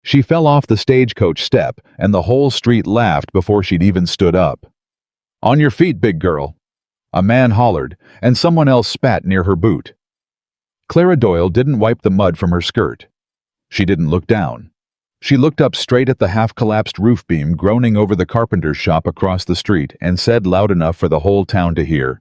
She fell off the stagecoach step, and the whole street laughed before she'd even stood up. "On your feet, big girl," a man hollered, and someone else spat near her boot. Clara Doyle didn't wipe the mud from her skirt. She didn't look down. She looked up straight at the half-collapsed roof beam groaning over the carpenter's shop across the street and said loud enough for the whole town to hear,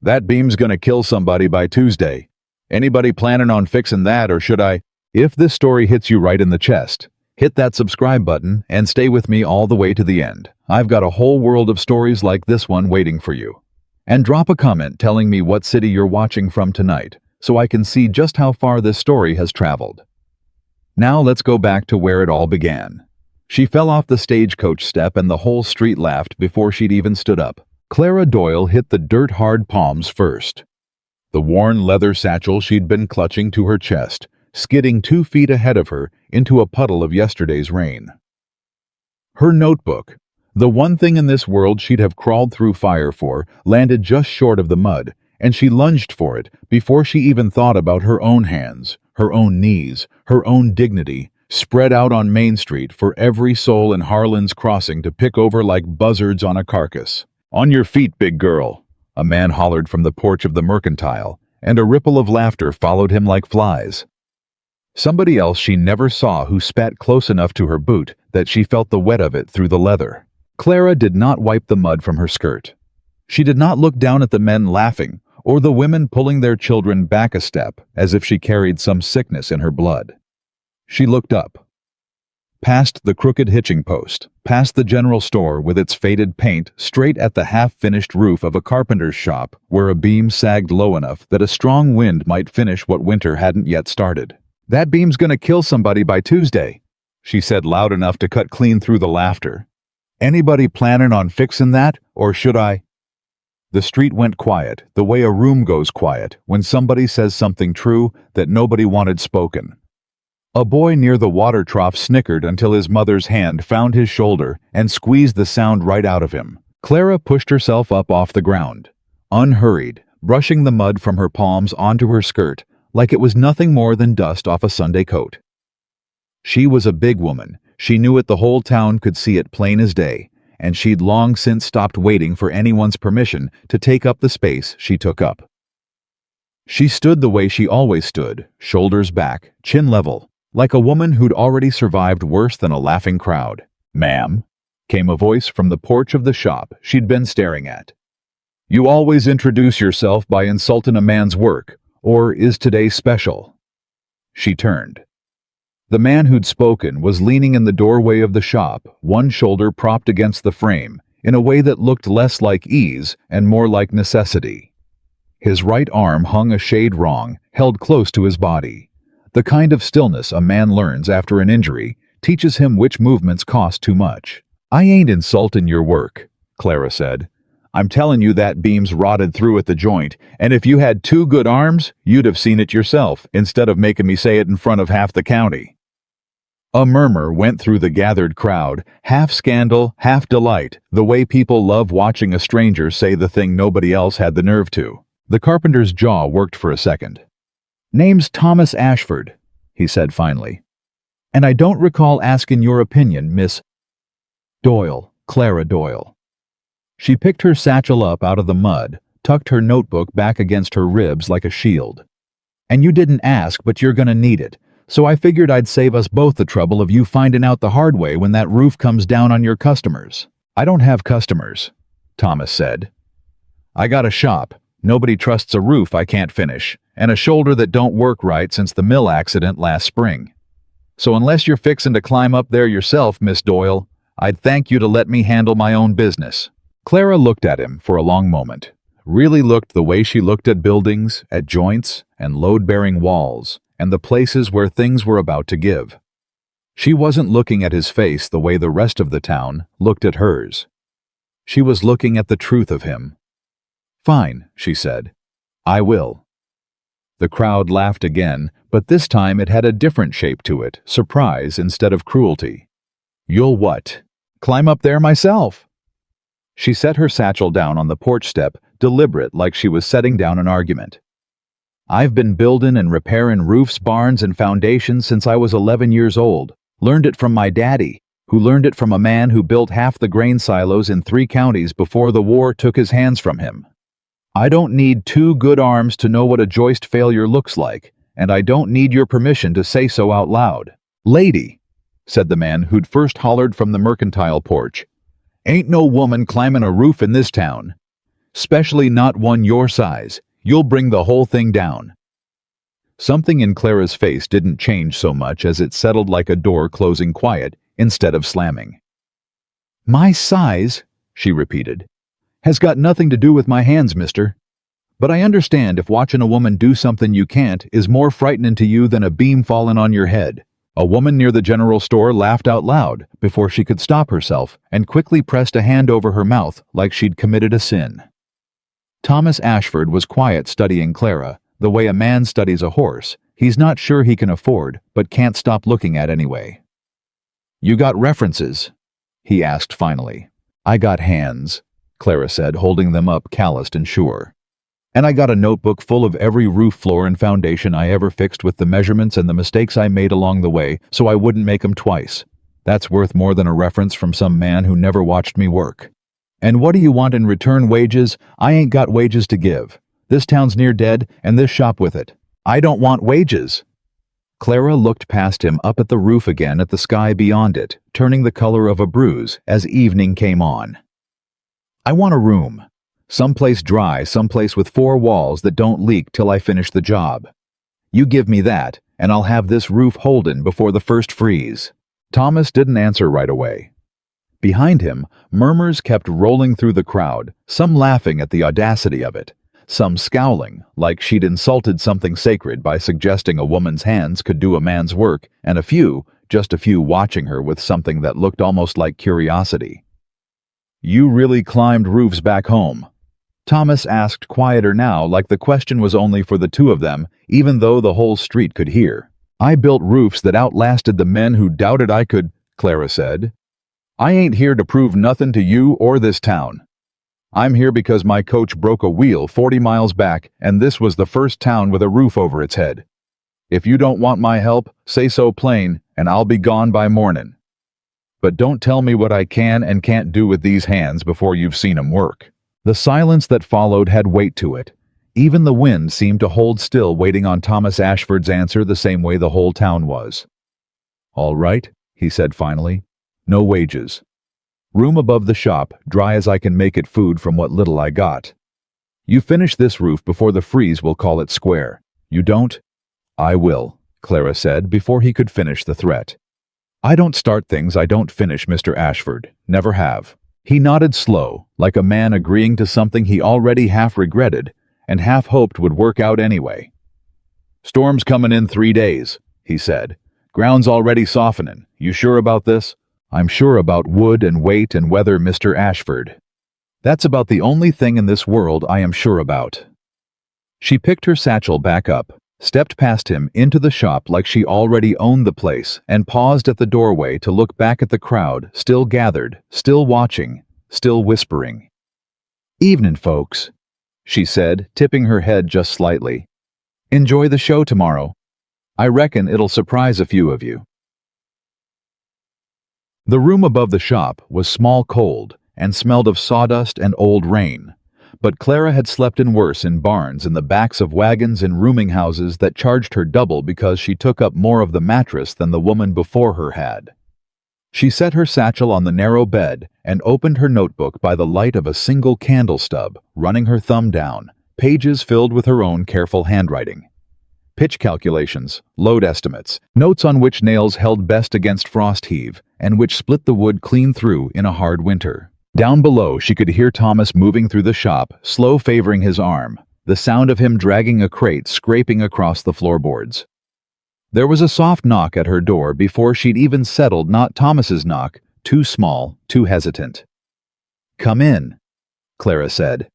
"That beam's gonna kill somebody by Tuesday. Anybody planning on fixing that, or should I?" If this story hits you right in the chest, hit that subscribe button and stay with me all the way to the end. I've got a whole world of stories like this one waiting for you. And drop a comment telling me what city you're watching from tonight, so I can see just how far this story has traveled. Now let's go back to where it all began. She fell off the stagecoach step and the whole street laughed before she'd even stood up. Clara Doyle hit the dirt-hard palms first. The worn leather satchel she'd been clutching to her chest, skidding 2 feet ahead of her into a puddle of yesterday's rain. Her notebook, the one thing in this world she'd have crawled through fire for, landed just short of the mud, and she lunged for it before she even thought about her own hands, her own knees, her own dignity, spread out on Main Street for every soul in Harlan's Crossing to pick over like buzzards on a carcass. "On your feet, big girl," a man hollered from the porch of the Mercantile, and a ripple of laughter followed him like flies. Somebody else she never saw who spat close enough to her boot that she felt the wet of it through the leather. Clara did not wipe the mud from her skirt. She did not look down at the men laughing or the women pulling their children back a step as if she carried some sickness in her blood. She looked up. Past the crooked hitching post, past the general store with its faded paint, straight at the half-finished roof of a carpenter's shop where a beam sagged low enough that a strong wind might finish what winter hadn't yet started. "That beam's gonna kill somebody by Tuesday," she said loud enough to cut clean through the laughter. "Anybody planning on fixing that, or should I?" The street went quiet, the way a room goes quiet when somebody says something true that nobody wanted spoken. A boy near the water trough snickered until his mother's hand found his shoulder and squeezed the sound right out of him. Clara pushed herself up off the ground, unhurried, brushing the mud from her palms onto her skirt like it was nothing more than dust off a Sunday coat. She was a big woman. She knew it, the whole town could see it plain as day, and she'd long since stopped waiting for anyone's permission to take up the space she took up. She stood the way she always stood, shoulders back, chin level, like a woman who'd already survived worse than a laughing crowd. "Ma'am," came a voice from the porch of the shop she'd been staring at. "You always introduce yourself by insulting a man's work, or is today special?" She turned. The man who'd spoken was leaning in the doorway of the shop, one shoulder propped against the frame, in a way that looked less like ease and more like necessity. His right arm hung a shade wrong, held close to his body. The kind of stillness a man learns after an injury teaches him which movements cost too much. "I ain't insultin' your work," Clara said. "I'm telling you that beam's rotted through at the joint, and if you had 2 good arms, you'd have seen it yourself, instead of making me say it in front of half the county." A murmur went through the gathered crowd, half scandal, half delight, the way people love watching a stranger say the thing nobody else had the nerve to. The carpenter's jaw worked for a second. "Name's Thomas Ashford," he said finally. "And I don't recall asking your opinion, Miss Doyle, Clara Doyle." She picked her satchel up out of the mud, tucked her notebook back against her ribs like a shield. "And you didn't ask, but you're gonna need it, so I figured I'd save us both the trouble of you finding out the hard way when that roof comes down on your customers." "I don't have customers," Thomas said. "I got a shop. Nobody trusts a roof I can't finish, and a shoulder that don't work right since the mill accident last spring. So unless you're fixin' to climb up there yourself, Miss Doyle, I'd thank you to let me handle my own business." Clara looked at him for a long moment, really looked the way she looked at buildings, at joints, and load-bearing walls, and the places where things were about to give. She wasn't looking at his face the way the rest of the town looked at hers. She was looking at the truth of him. "Fine," she said. "I will." The crowd laughed again, but this time it had a different shape to it, surprise instead of cruelty. "You'll what? Climb up there myself?" She set her satchel down on the porch step, deliberate like she was setting down an argument. "I've been buildin' and repairin' roofs, barns, and foundations since I was 11 years old. Learned it from my daddy, who learned it from a man who built half the grain silos in 3 counties before the war took his hands from him. I don't need 2 good arms to know what a joist failure looks like, and I don't need your permission to say so out loud. Lady, said the man who'd first hollered from the mercantile porch, ain't no woman climbing a roof in this town. Especially not one your size. You'll bring the whole thing down. Something in Clara's face didn't change so much as it settled like a door closing quiet instead of slamming. My size, she repeated, has got nothing to do with my hands, mister. But I understand if watching a woman do something you can't is more frightening to you than a beam falling on your head. A woman near the general store laughed out loud before she could stop herself and quickly pressed a hand over her mouth like she'd committed a sin. Thomas Ashford was quiet studying Clara, the way a man studies a horse he's not sure he can afford but can't stop looking at anyway. You got references? He asked finally. I got hands, Clara said, holding them up calloused and sure. And I got a notebook full of every roof floor and foundation I ever fixed with the measurements and the mistakes I made along the way so I wouldn't make 'em twice. That's worth more than a reference from some man who never watched me work. And what do you want in return? Wages? I ain't got wages to give. This town's near dead, and this shop with it. I don't want wages. Clara looked past him up at the roof again at the sky beyond it, turning the color of a bruise as evening came on. I want a room. Someplace dry, someplace with 4 walls that don't leak till I finish the job. You give me that, and I'll have this roof holden before the first freeze. Thomas didn't answer right away. Behind him, murmurs kept rolling through the crowd, some laughing at the audacity of it, some scowling, like she'd insulted something sacred by suggesting a woman's hands could do a man's work, and just a few watching her with something that looked almost like curiosity. You really climbed roofs back home? Thomas asked quieter now, like the question was only for the 2 of them, even though the whole street could hear. I built roofs that outlasted the men who doubted I could, Clara said. I ain't here to prove nothing to you or this town. I'm here because my coach broke a wheel 40 miles back, and this was the first town with a roof over its head. If you don't want my help, say so plain, and I'll be gone by morning. But don't tell me what I can and can't do with these hands before you've seen 'em work. The silence that followed had weight to it. Even the wind seemed to hold still, waiting on Thomas Ashford's answer the same way the whole town was. All right, he said finally. No wages. Room above the shop, dry as I can make it, food from what little I got. You finish this roof before the freeze, we'll call it square. You don't? I will, Clara said before he could finish the threat. I don't start things I don't finish, Mr. Ashford. Never have. He nodded slow, like a man agreeing to something he already half regretted and half hoped would work out anyway. Storm's coming in 3 days, he said. Ground's already softening. You sure about this? I'm sure about wood and weight and weather, Mr. Ashford. That's about the only thing in this world I am sure about. She picked her satchel back up, stepped past him into the shop like she already owned the place, and paused at the doorway to look back at the crowd, still gathered, still watching, still whispering. Evening, folks, she said, tipping her head just slightly. Enjoy the show tomorrow. I reckon it'll surprise a few of you. The room above the shop was small, cold, and smelled of sawdust and old rain. But Clara had slept in worse in barns in the backs of wagons in rooming houses that charged her double because she took up more of the mattress than the woman before her had. She set her satchel on the narrow bed and opened her notebook by the light of a single candle stub, running her thumb down, pages filled with her own careful handwriting. Pitch calculations, load estimates, notes on which nails held best against frost heave, and which split the wood clean through in a hard winter. Down below, she could hear Thomas moving through the shop, slow favoring his arm, the sound of him dragging a crate scraping across the floorboards. There was a soft knock at her door before she'd even settled not Thomas's knock, too small, too hesitant. Come in, Clara said.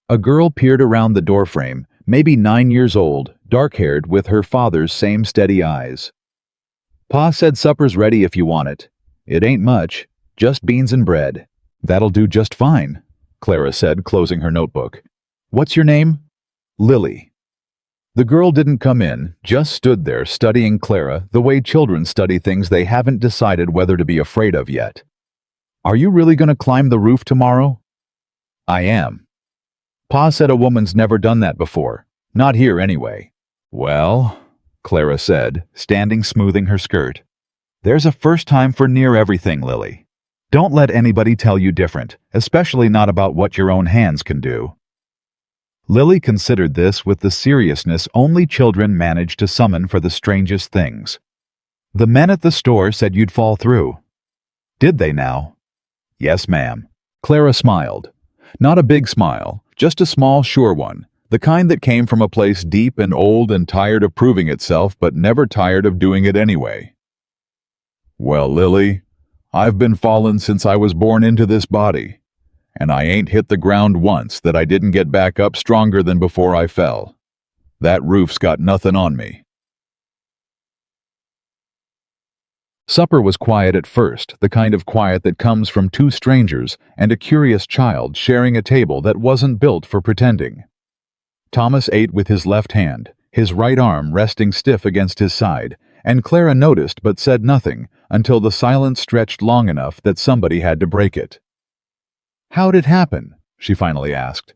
A girl peered around the doorframe, maybe 9 years old, dark-haired, with her father's same steady eyes. Pa said supper's ready if you want it. It ain't much. Just beans and bread. That'll do just fine, Clara said, closing her notebook. What's your name? Lily. The girl didn't come in, just stood there studying Clara the way children study things they haven't decided whether to be afraid of yet. "Are you really going to climb the roof tomorrow?" "I am." "Pa said a woman's never done that before. Not here anyway." "Well," Clara said, standing smoothing her skirt, "there's a first time for near everything, Lily. Don't let anybody tell you different, especially not about what your own hands can do." Lily considered this with the seriousness only children manage to summon for the strangest things. "The men at the store said you'd fall through." "Did they now?" "Yes, ma'am." Clara smiled. Not a big smile, just a small, sure one, the kind that came from a place deep and old and tired of proving itself but never tired of doing it anyway. "Well, Lily, I've been falling since I was born into this body, and I ain't hit the ground once that I didn't get back up stronger than before I fell. That roof's got nothing on me." Supper was quiet at first, the kind of quiet that comes from two strangers and a curious child sharing a table that wasn't built for pretending. Thomas ate with his left hand, his right arm resting stiff against his side, and Clara noticed but said nothing until the silence stretched long enough that somebody had to break it. "How'd it happen?" she finally asked.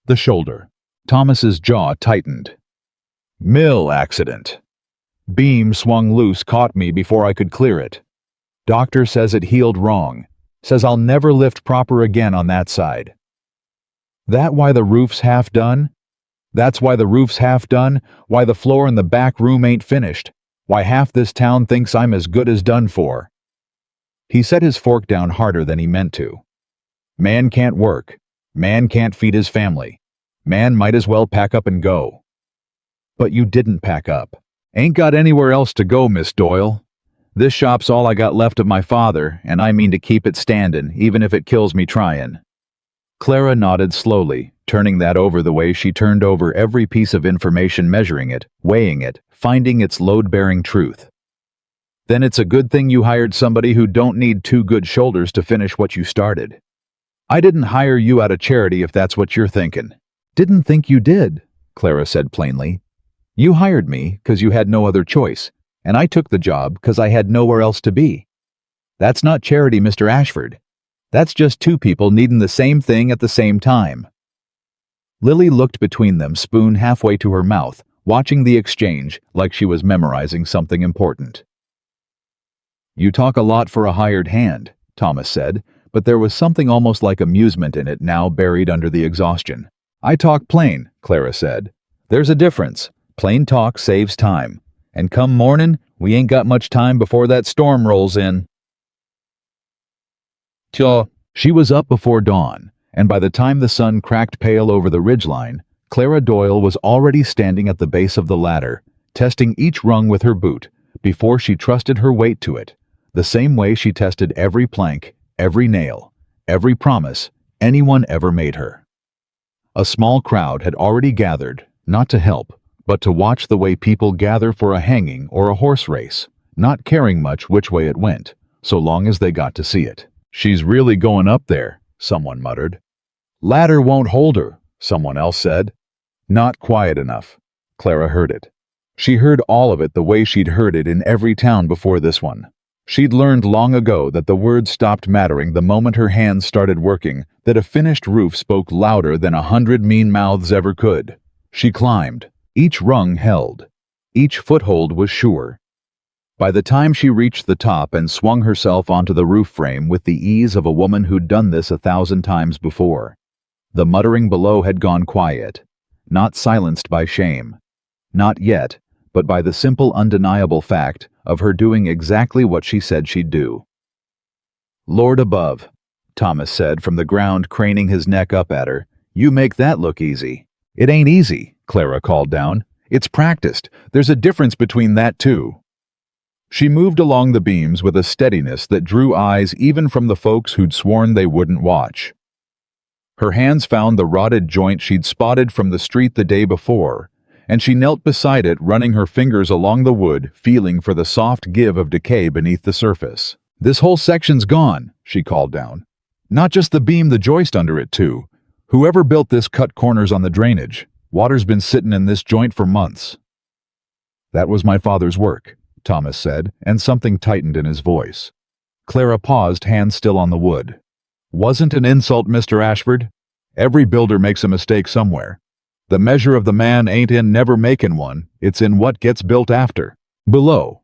"The shoulder." Thomas's jaw tightened. "Mill accident. Beam swung loose, caught me before I could clear it. Doctor says it healed wrong. Says I'll never lift proper again on that side." "That why the roof's half done?" "That's why the roof's half done, why the floor in the back room ain't finished, why half this town thinks I'm as good as done for." He set his fork down harder than he meant to. "Man can't work. Man can't feed his family. Man might as well pack up and go." "But you didn't pack up." "Ain't got anywhere else to go, Miss Doyle. This shop's all I got left of my father, and I mean to keep it standin', even if it kills me tryin'." Clara nodded slowly, turning that over the way she turned over every piece of information, measuring it, weighing it, finding its load-bearing truth. "Then it's a good thing you hired somebody who don't need two good shoulders to finish what you started. I didn't hire you out of charity if that's what you're thinking." "Didn't think you did," Clara said plainly. "You hired me because you had no other choice, and I took the job because I had nowhere else to be. That's not charity, Mr. Ashford. That's just two people needing the same thing at the same time." Lily looked between them, spoon halfway to her mouth, watching the exchange like she was memorizing something important. "You talk a lot for a hired hand," Thomas said, but there was something almost like amusement in it now buried under the exhaustion. "I talk plain," Clara said. "There's a difference. Plain talk saves time. And come mornin', we ain't got much time before that storm rolls in." She was up before dawn, and by the time the sun cracked pale over the ridgeline, Clara Doyle was already standing at the base of the ladder, testing each rung with her boot before she trusted her weight to it, the same way she tested every plank, every nail, every promise anyone ever made her. A small crowd had already gathered, not to help, but to watch the way people gather for a hanging or a horse race, not caring much which way it went, so long as they got to see it. "She's really going up there," someone muttered. "Ladder won't hold her," someone else said. "Not quiet enough." Clara heard it. She heard all of it the way she'd heard it in every town before this one. She'd learned long ago that the words stopped mattering the moment her hands started working, that a finished roof spoke louder than 100 mean mouths ever could. She climbed. Each rung held. Each foothold was sure. By the time she reached the top and swung herself onto the roof frame with the ease of a woman who'd done this 1,000 times before, the muttering below had gone quiet, not silenced by shame. Not yet, but by the simple, undeniable fact of her doing exactly what she said she'd do. "Lord above," Thomas said from the ground, craning his neck up at her, "you make that look easy." "It ain't easy," Clara called down. "It's practiced. There's a difference between that too." She moved along the beams with a steadiness that drew eyes even from the folks who'd sworn they wouldn't watch. Her hands found the rotted joint she'd spotted from the street the day before, and she knelt beside it, running her fingers along the wood, feeling for the soft give of decay beneath the surface. "This whole section's gone," she called down. "Not just the beam, the joist under it too. Whoever built this cut corners on the drainage. Water's been sitting in this joint for months." "That was my father's work," Thomas said, and something tightened in his voice. Clara paused, hands still on the wood. "Wasn't an insult, Mr. Ashford. Every builder makes a mistake somewhere. The measure of the man ain't in never making one, it's in what gets built after." Below,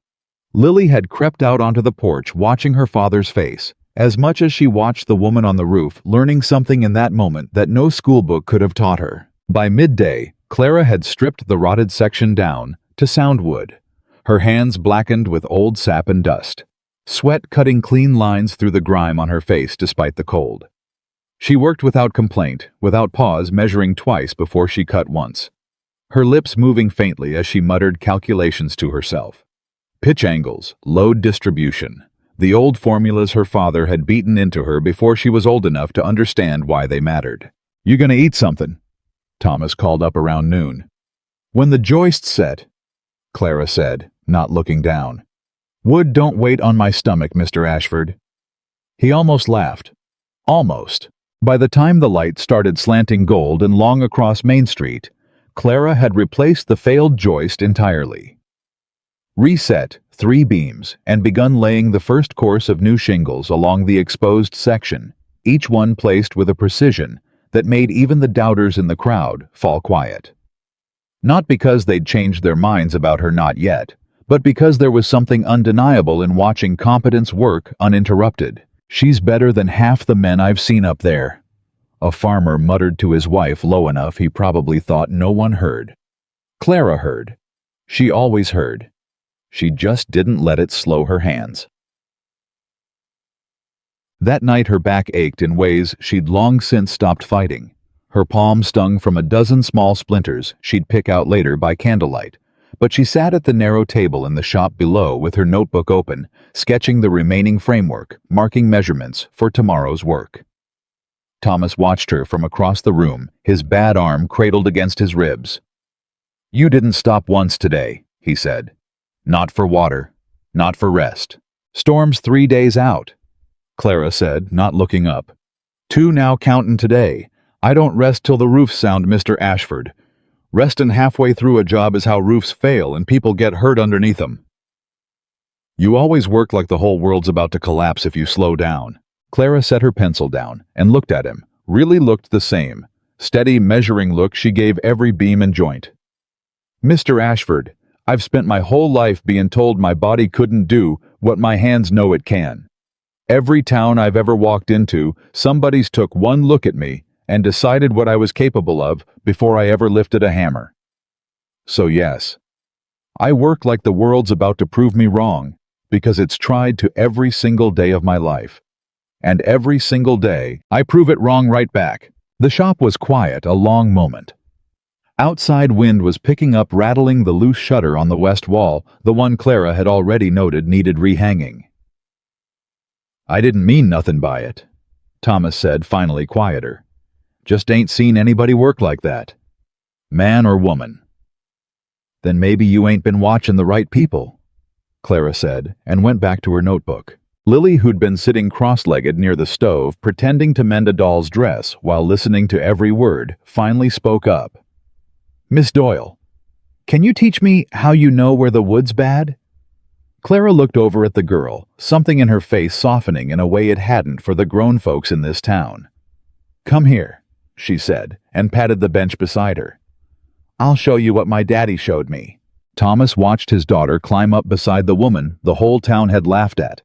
Lily had crept out onto the porch, watching her father's face, as much as she watched the woman on the roof, learning something in that moment that no schoolbook could have taught her. By midday, Clara had stripped the rotted section down to soundwood, her hands blackened with old sap and dust, sweat cutting clean lines through the grime on her face despite the cold. She worked without complaint, without pause, measuring twice before she cut once, her lips moving faintly as she muttered calculations to herself. Pitch angles, load distribution, the old formulas her father had beaten into her before she was old enough to understand why they mattered. "You gonna eat something?" Thomas called up around noon. "When the joist's set," Clara said, not looking down. "Wood don't wait on my stomach, Mr. Ashford." He almost laughed. Almost. By the time the light started slanting gold and long across Main Street, Clara had replaced the failed joist entirely, reset 3 beams, and begun laying the first course of new shingles along the exposed section, each one placed with a precision that made even the doubters in the crowd fall quiet. Not because they'd changed their minds about her not yet, but because there was something undeniable in watching competence work uninterrupted. "She's better than half the men I've seen up there," a farmer muttered to his wife low enough he probably thought no one heard. Clara heard. She always heard. She just didn't let it slow her hands. That night her back ached in ways she'd long since stopped fighting. Her palm stung from a dozen small splinters she'd pick out later by candlelight, but she sat at the narrow table in the shop below with her notebook open, sketching the remaining framework, marking measurements for tomorrow's work. Thomas watched her from across the room, his bad arm cradled against his ribs. "You didn't stop once today," he said. "Not for water, not for rest. Storm's 3 days out," Clara said, not looking up. "2 now countin' today. I don't rest till the roofs sound, Mr. Ashford. Restin' halfway through a job is how roofs fail and people get hurt underneath them." "You always work like the whole world's about to collapse if you slow down." Clara set her pencil down and looked at him, really looked the same, steady measuring look she gave every beam and joint. "Mr. Ashford, I've spent my whole life being told my body couldn't do what my hands know it can. Every town I've ever walked into, somebody's took one look at me and decided what I was capable of before I ever lifted a hammer. So yes, I work like the world's about to prove me wrong, because it's tried to every single day of my life. And every single day, I prove it wrong right back." The shop was quiet a long moment. Outside wind was picking up, rattling the loose shutter on the west wall, the one Clara had already noted needed rehanging. "I didn't mean nothing by it," Thomas said, finally quieter. "Just ain't seen anybody work like that. Man or woman." "Then maybe you ain't been watching the right people," Clara said, and went back to her notebook. Lily, who'd been sitting cross-legged near the stove, pretending to mend a doll's dress while listening to every word, finally spoke up. "Miss Doyle, can you teach me how you know where the wood's bad?" Clara looked over at the girl, something in her face softening in a way it hadn't for the grown folks in this town. "Come here," she said, and patted the bench beside her. "I'll show you what my daddy showed me." Thomas watched his daughter climb up beside the woman the whole town had laughed at.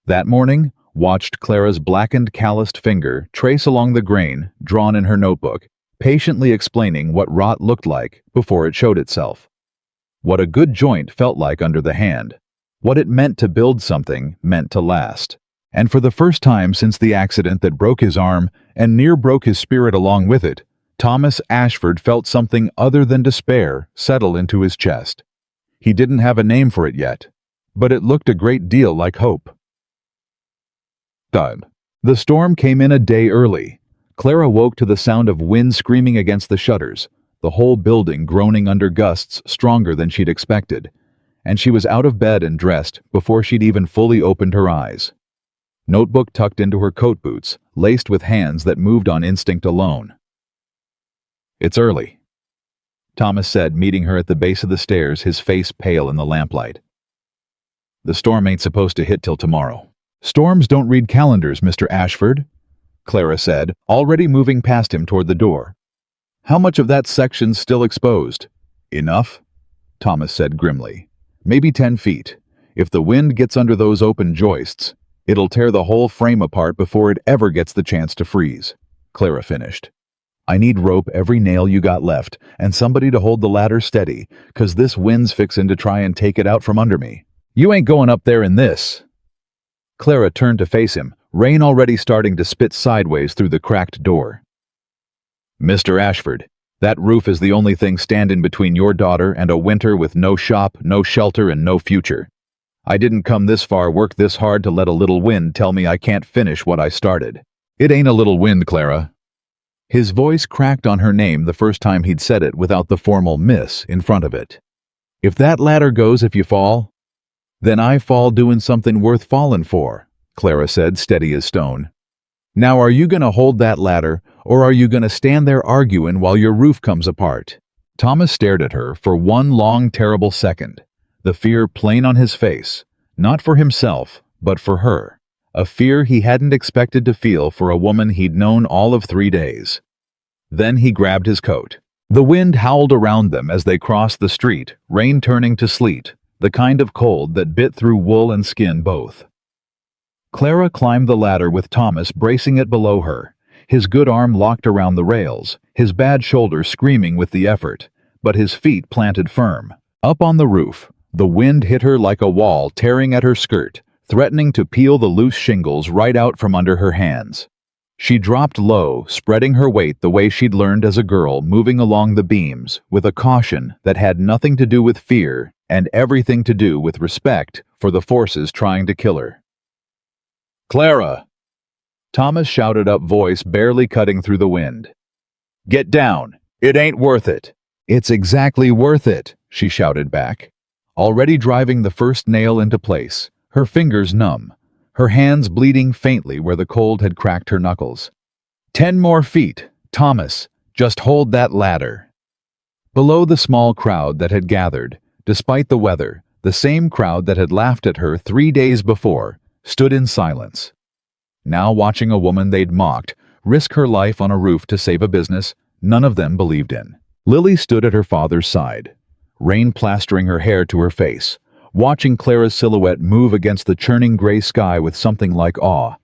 That morning, watched Clara's blackened, calloused finger trace along the grain drawn in her notebook, patiently explaining what rot looked like before it showed itself. What a good joint felt like under the hand. What it meant to build something meant to last. And for the first time since the accident that broke his arm and near broke his spirit along with it, Thomas Ashford felt something other than despair settle into his chest. He didn't have a name for it yet, but it looked a great deal like hope. Thud. The storm came in a day early. Clara woke to the sound of wind screaming against the shutters, the whole building groaning under gusts stronger than she'd expected, and she was out of bed and dressed before she'd even fully opened her eyes. Notebook tucked into her coat boots, laced with hands that moved on instinct alone. "It's early," Thomas said, meeting her at the base of the stairs, his face pale in the lamplight. The storm ain't supposed to hit till tomorrow. Storms don't read calendars, Mr. Ashford, Clara said, already moving past him toward the door. How much of that section's still exposed? Enough, Thomas said grimly. Maybe 10 feet. If the wind gets under those open joists, it'll tear the whole frame apart before it ever gets the chance to freeze, Clara finished. I need rope every nail you got left, and somebody to hold the ladder steady, 'cause this wind's fixin' to try and take it out from under me. You ain't going up there in this. Clara turned to face him, rain already starting to spit sideways through the cracked door. Mr. Ashford, that roof is the only thing standing between your daughter and a winter with no shop, no shelter, and no future. I didn't come this far, work this hard to let a little wind tell me I can't finish what I started. It ain't a little wind, Clara. His voice cracked on her name the first time he'd said it without the formal miss in front of it. If that ladder goes if you fall, then I fall doing something worth falling for, Clara said, steady as stone. Now are you gonna hold that ladder, or are you gonna stand there arguing while your roof comes apart? Thomas stared at her for one long, terrible second, the fear plain on his face, not for himself, but for her, a fear he hadn't expected to feel for a woman he'd known all of 3 days. Then he grabbed his coat. The wind howled around them as they crossed the street, rain turning to sleet, the kind of cold that bit through wool and skin both. Clara climbed the ladder with Thomas bracing it below her, his good arm locked around the rails, his bad shoulder screaming with the effort, but his feet planted firm. Up on the roof, the wind hit her like a wall, tearing at her skirt, threatening to peel the loose shingles right out from under her hands. She dropped low, spreading her weight the way she'd learned as a girl, moving along the beams, with a caution that had nothing to do with fear and everything to do with respect for the forces trying to kill her. Clara! Thomas shouted up, voice barely cutting through the wind. Get down! It ain't worth it! It's exactly worth it, she shouted back, already driving the first nail into place, her fingers numb, her hands bleeding faintly where the cold had cracked her knuckles. 10 more feet, Thomas, just hold that ladder. Below the small crowd that had gathered, despite the weather, the same crowd that had laughed at her 3 days before, stood in silence. Now watching a woman they'd mocked risk her life on a roof to save a business none of them believed in. Lily stood at her father's side, rain plastering her hair to her face, watching Clara's silhouette move against the churning gray sky with something like awe.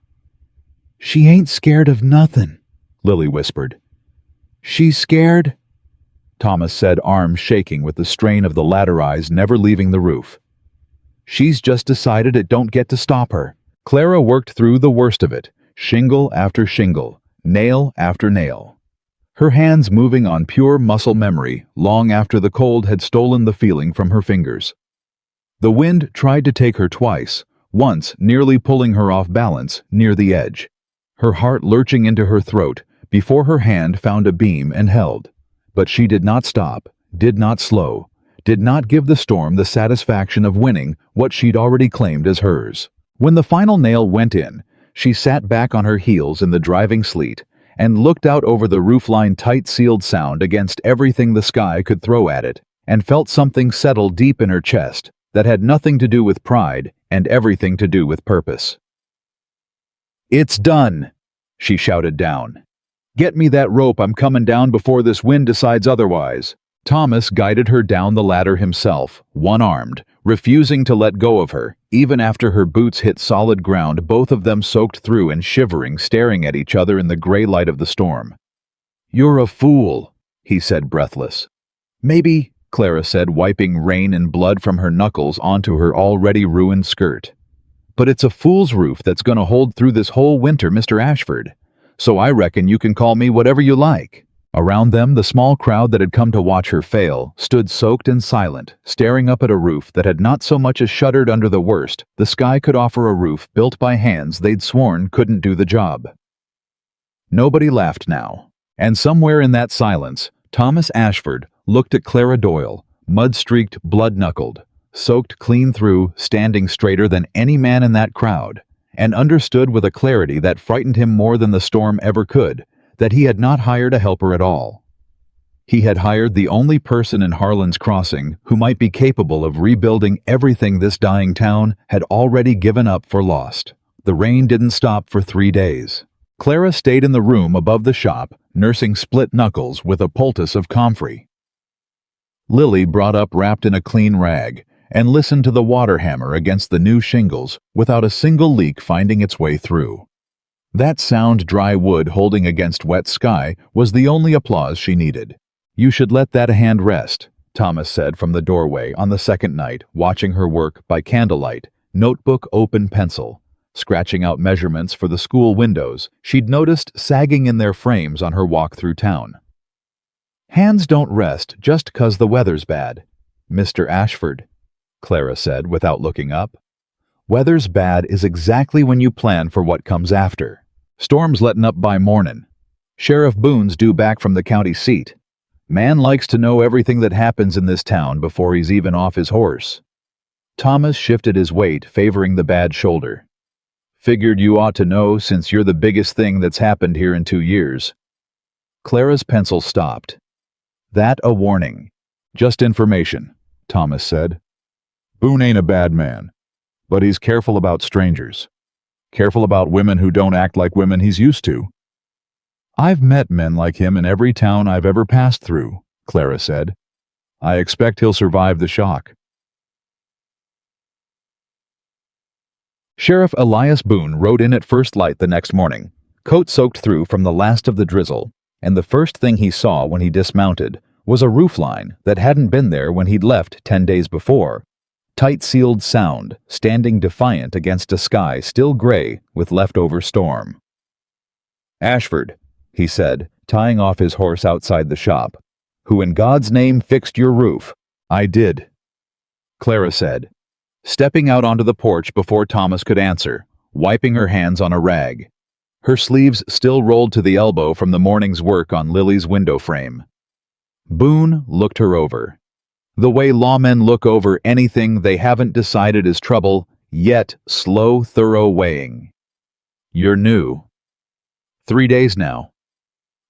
She ain't scared of nothing, Lily whispered. She's scared? Thomas said, arms shaking with the strain of the ladder eyes never leaving the roof. She's just decided it don't get to stop her. Clara worked through the worst of it, shingle after shingle, nail after nail, her hands moving on pure muscle memory long after the cold had stolen the feeling from her fingers. The wind tried to take her twice, once nearly pulling her off balance near the edge, her heart lurching into her throat before her hand found a beam and held. But she did not stop, did not slow, did not give the storm the satisfaction of winning what she'd already claimed as hers. When the final nail went in, she sat back on her heels in the driving sleet and looked out over the roofline, tight-sealed sound against everything the sky could throw at it, and felt something settle deep in her chest that had nothing to do with pride and everything to do with purpose. It's done, she shouted down. Get me that rope, I'm coming down before this wind decides otherwise. Thomas guided her down the ladder himself, one-armed, refusing to let go of her, even after her boots hit solid ground, both of them soaked through and shivering, staring at each other in the gray light of the storm. You're a fool, he said, breathless. Maybe, Clara said, wiping rain and blood from her knuckles onto her already ruined skirt. But it's a fool's roof that's gonna hold through this whole winter, Mr. Ashford. So I reckon you can call me whatever you like. Around them, the small crowd that had come to watch her fail stood soaked and silent, staring up at a roof that had not so much as shuddered under the worst the sky could offer a roof built by hands they'd sworn couldn't do the job. Nobody laughed now, and somewhere in that silence, Thomas Ashford looked at Clara Doyle, mud-streaked, blood-knuckled, soaked clean through, standing straighter than any man in that crowd, and understood with a clarity that frightened him more than the storm ever could, that he had not hired a helper at all. He had hired the only person in Harlan's Crossing who might be capable of rebuilding everything this dying town had already given up for lost. The rain didn't stop for 3 days. Clara stayed in the room above the shop, nursing split knuckles with a poultice of comfrey. Lily brought up wrapped in a clean rag and listened to the water hammer against the new shingles without a single leak finding its way through. That sound dry wood holding against wet sky was the only applause she needed. "You should let that hand rest," Thomas said from the doorway on the second night, watching her work by candlelight, notebook open pencil, scratching out measurements for the school windows she'd noticed sagging in their frames on her walk through town. "Hands don't rest just 'cause the weather's bad, Mr. Ashford," Clara said without looking up. "Weather's bad is exactly when you plan for what comes after. Storm's letting up by mornin'. Sheriff Boone's due back from the county seat. Man likes to know everything that happens in this town before he's even off his horse." Thomas shifted his weight, favoring the bad shoulder. "Figured you ought to know since you're the biggest thing that's happened here in 2 years. Clara's pencil stopped. "That a warning?" "Just information," Thomas said. "Boone ain't a bad man, but he's careful about strangers. Careful about women who don't act like women he's used to." "I've met men like him in every town I've ever passed through," Clara said. "I expect he'll survive the shock." Sheriff Elias Boone rode in at first light the next morning, coat soaked through from the last of the drizzle, and the first thing he saw when he dismounted was a roofline that hadn't been there when he'd left 10 days before. Tight-sealed sound, standing defiant against a sky still gray with leftover storm. "Ashford," he said, tying off his horse outside the shop. "Who in God's name fixed your roof?" "I did," Clara said, stepping out onto the porch before Thomas could answer, wiping her hands on a rag. Her sleeves still rolled to the elbow from the morning's work on Lily's window frame. Boone looked her over. The way lawmen look over anything they haven't decided is trouble, yet slow, thorough weighing. "You're new." 3 days now.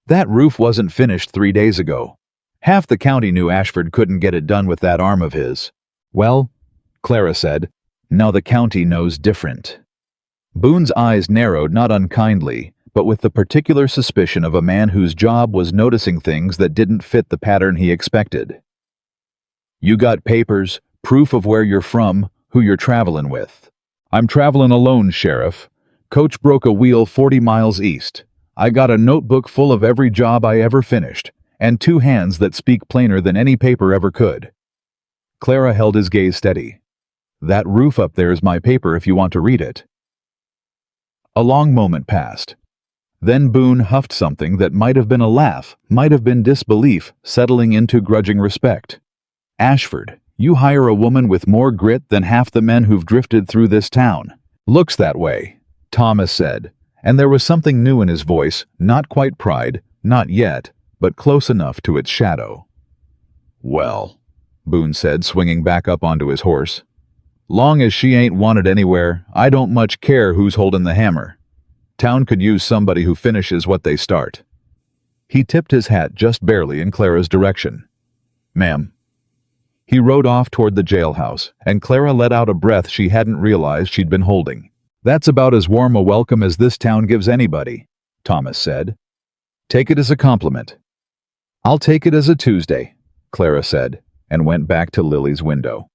That roof wasn't finished 3 days ago. Half the county knew Ashford couldn't get it done with that arm of his. "Well," Clara said, "now the county knows different." Boone's eyes narrowed not unkindly, but with the particular suspicion of a man whose job was noticing things that didn't fit the pattern he expected. "You got papers, proof of where you're from, who you're traveling with." "I'm traveling alone, Sheriff. Coach broke a wheel 40 miles east. I got a notebook full of every job I ever finished, and 2 hands that speak plainer than any paper ever could." Clara held his gaze steady. "That roof up there is my paper if you want to read it." A long moment passed. Then Boone huffed something that might have been a laugh, might have been disbelief, settling into grudging respect. "Ashford, you hire a woman with more grit than half the men who've drifted through this town." "Looks that way," Thomas said, and there was something new in his voice, not quite pride, not yet, but close enough to its shadow. "Well," Boone said, swinging back up onto his horse, "long as she ain't wanted anywhere, I don't much care who's holding the hammer. Town could use somebody who finishes what they start." He tipped his hat just barely in Clara's direction. "Ma'am." He rode off toward the jailhouse, and Clara let out a breath she hadn't realized she'd been holding. "That's about as warm a welcome as this town gives anybody," Thomas said. "Take it as a compliment." "I'll take it as a Tuesday," Clara said, and went back to Lily's window.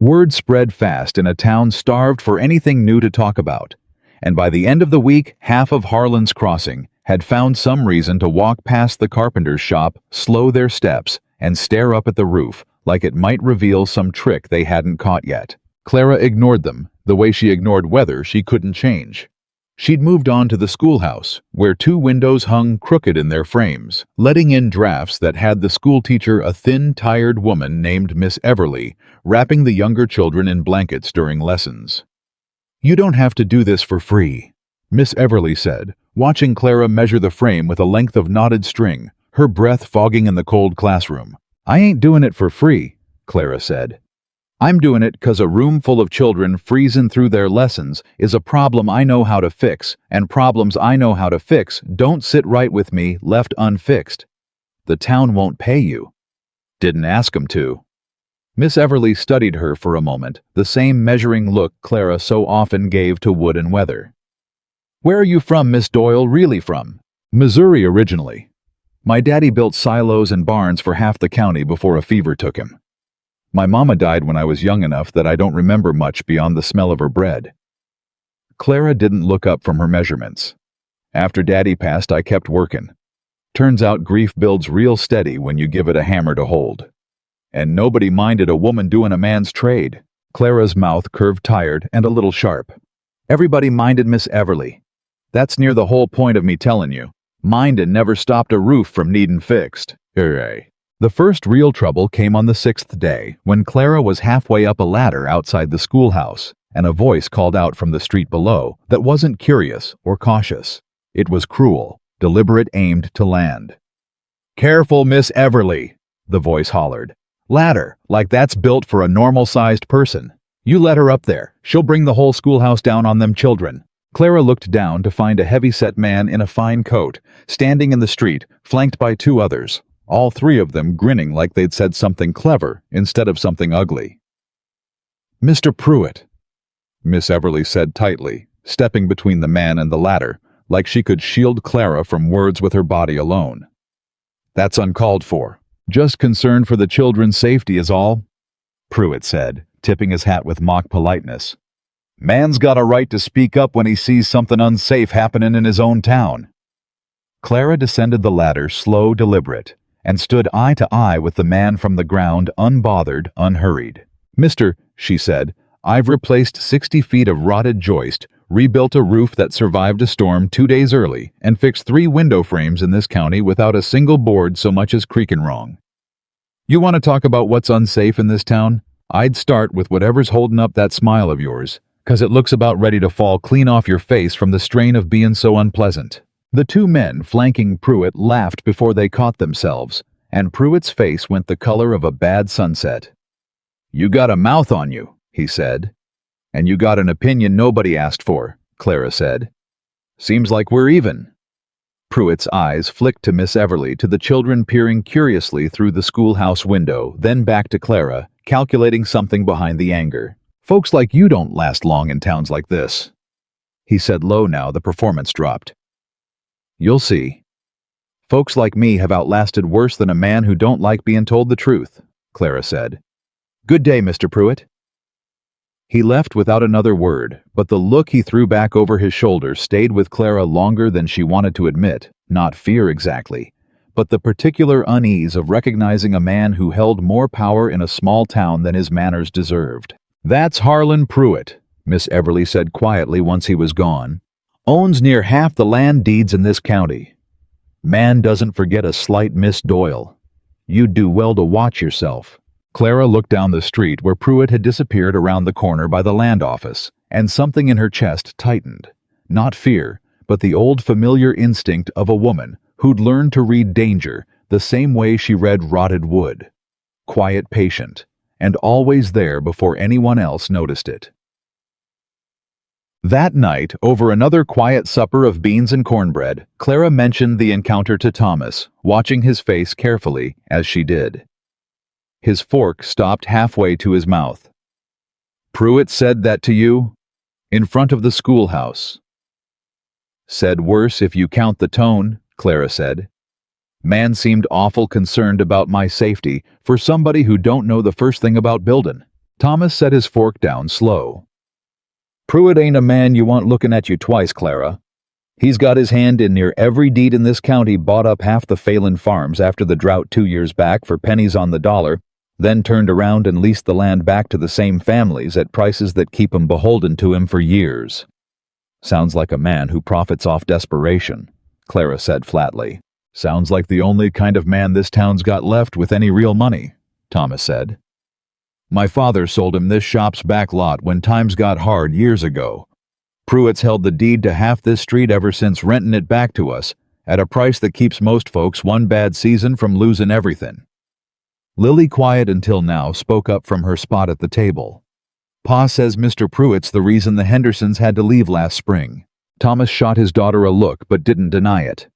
Word spread fast in a town starved for anything new to talk about, and by the end of the week, half of Harlan's Crossing had found some reason to walk past the carpenter's shop, slow their steps, and stare up at the roof like it might reveal some trick they hadn't caught yet. Clara ignored them, the way she ignored weather she couldn't change. She'd moved on to the schoolhouse, where 2 windows hung crooked in their frames, letting in drafts that had the schoolteacher, a thin, tired woman named Miss Everly, wrapping the younger children in blankets during lessons. "You don't have to do this for free," Miss Everly said, watching Clara measure the frame with a length of knotted string, her breath fogging in the cold classroom. "I ain't doing it for free," Clara said. "I'm doing it 'cause a room full of children freezing through their lessons is a problem I know how to fix, and problems I know how to fix don't sit right with me left unfixed." The town won't pay you. Didn't ask 'em to. Miss Everly studied her for a moment, the same measuring look Clara so often gave to wood and weather. Where are you from, Miss Doyle, really from? Missouri originally. My daddy built silos and barns for half the county before a fever took him. My mama died when I was young enough that I don't remember much beyond the smell of her bread. Clara didn't look up from her measurements. After Daddy passed, I kept working. Turns out grief builds real steady when you give it a hammer to hold. And nobody minded a woman doing a man's trade. Clara's mouth curved tired and a little sharp. Everybody minded Miss Everly. That's near the whole point of me telling you. Mindin' never stopped a roof from needin' fixed. Hooray. The first real trouble came on the 6th day, when Clara was halfway up a ladder outside the schoolhouse, and a voice called out from the street below that wasn't curious or cautious. It was cruel, deliberate, aimed to land. "Careful, Miss Everly," the voice hollered. "Ladder, like that's built for a normal-sized person. You let her up there. She'll bring the whole schoolhouse down on them children." Clara looked down to find a heavy-set man in a fine coat, standing in the street, flanked by 2 others, all 3 of them grinning like they'd said something clever instead of something ugly. "Mr. Pruitt," Miss Everly said tightly, stepping between the man and the ladder, like she could shield Clara from words with her body alone. "That's uncalled for. Just concerned for the children's safety is all," Pruitt said, tipping his hat with mock politeness. "Man's got a right to speak up when he sees something unsafe happening in his own town." Clara descended the ladder, slow, deliberate, and stood eye to eye with the man from the ground, unbothered, unhurried. "Mister," she said, "I've replaced 60 feet of rotted joist, rebuilt a roof that survived a storm 2 days early, and fixed 3 window frames in this county without a single board so much as creaking wrong. You want to talk about what's unsafe in this town? I'd start with whatever's holding up that smile of yours, 'cause it looks about ready to fall clean off your face from the strain of being so unpleasant." The 2 men flanking Pruitt laughed before they caught themselves, and Pruitt's face went the color of a bad sunset. "You got a mouth on you," he said. "And you got an opinion nobody asked for," Clara said. "Seems like we're even." Pruitt's eyes flicked to Miss Everly, to the children peering curiously through the schoolhouse window, then back to Clara, calculating something behind the anger. "Folks like you don't last long in towns like this," he said low now the performance dropped. "You'll see. Folks like me have outlasted worse than a man who don't like being told the truth," Clara said. "Good day, Mr. Pruitt." He left without another word, but the look he threw back over his shoulder stayed with Clara longer than she wanted to admit, not fear exactly, but the particular unease of recognizing a man who held more power in a small town than his manners deserved. "That's Harlan Pruitt," Miss Everly said quietly once he was gone. "Owns near half the land deeds in this county. Man doesn't forget a slight Miss Doyle. You'd do well to watch yourself." Clara looked down the street where Pruitt had disappeared around the corner by the land office, and something in her chest tightened. Not fear, but the old familiar instinct of a woman who'd learned to read danger the same way she read rotted wood. Quiet, patient, and always there before anyone else noticed it. That night, over another quiet supper of beans and cornbread, Clara mentioned the encounter to Thomas, watching his face carefully as she did. His fork stopped halfway to his mouth. "Pruitt said that to you? In front of the schoolhouse." "Said worse if you count the tone," Clara said. "Man seemed awful concerned about my safety for somebody who don't know the first thing about building." Thomas set his fork down slow. "Pruitt ain't a man you want looking at you twice, Clara. He's got his hand in near every deed in this county, bought up half the Phelan farms after the drought 2 years back for pennies on the dollar, then turned around and leased the land back to the same families at prices that keep 'em beholden to him for years." "Sounds like a man who profits off desperation," Clara said flatly. "Sounds like the only kind of man this town's got left with any real money," Thomas said. "My father sold him this shop's back lot when times got hard years ago. Pruitt's held the deed to half this street ever since, renting it back to us, at a price that keeps most folks one bad season from losing everything." Lily, quiet until now, spoke up from her spot at the table. "Pa says Mr. Pruitt's the reason the Hendersons had to leave last spring." Thomas shot his daughter a look but didn't deny it.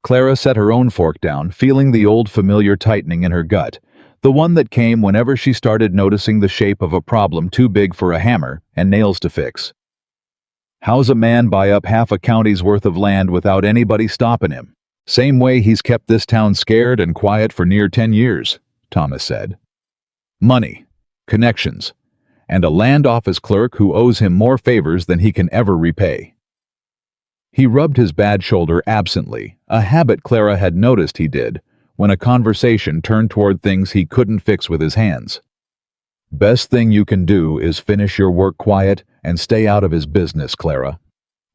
Clara set her own fork down, feeling the old familiar tightening in her gut, the one that came whenever she started noticing the shape of a problem too big for a hammer and nails to fix. How's a man buy up half a county's worth of land without anybody stopping him? Same way he's kept this town scared and quiet for near 10 years, Thomas said. Money, connections, and a land office clerk who owes him more favors than he can ever repay. He rubbed his bad shoulder absently, a habit Clara had noticed he did, when a conversation turned toward things he couldn't fix with his hands. Best thing you can do is finish your work quiet and stay out of his business, Clara.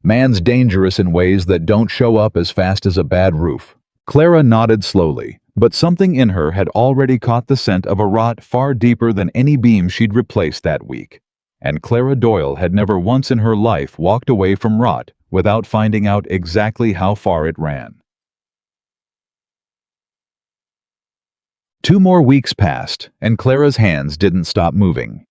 Man's dangerous in ways that don't show up as fast as a bad roof. Clara nodded slowly, but something in her had already caught the scent of a rot far deeper than any beam she'd replaced that week. And Clara Doyle had never once in her life walked away from rot without finding out exactly how far it ran. 2 more weeks passed, and Clara's hands didn't stop moving.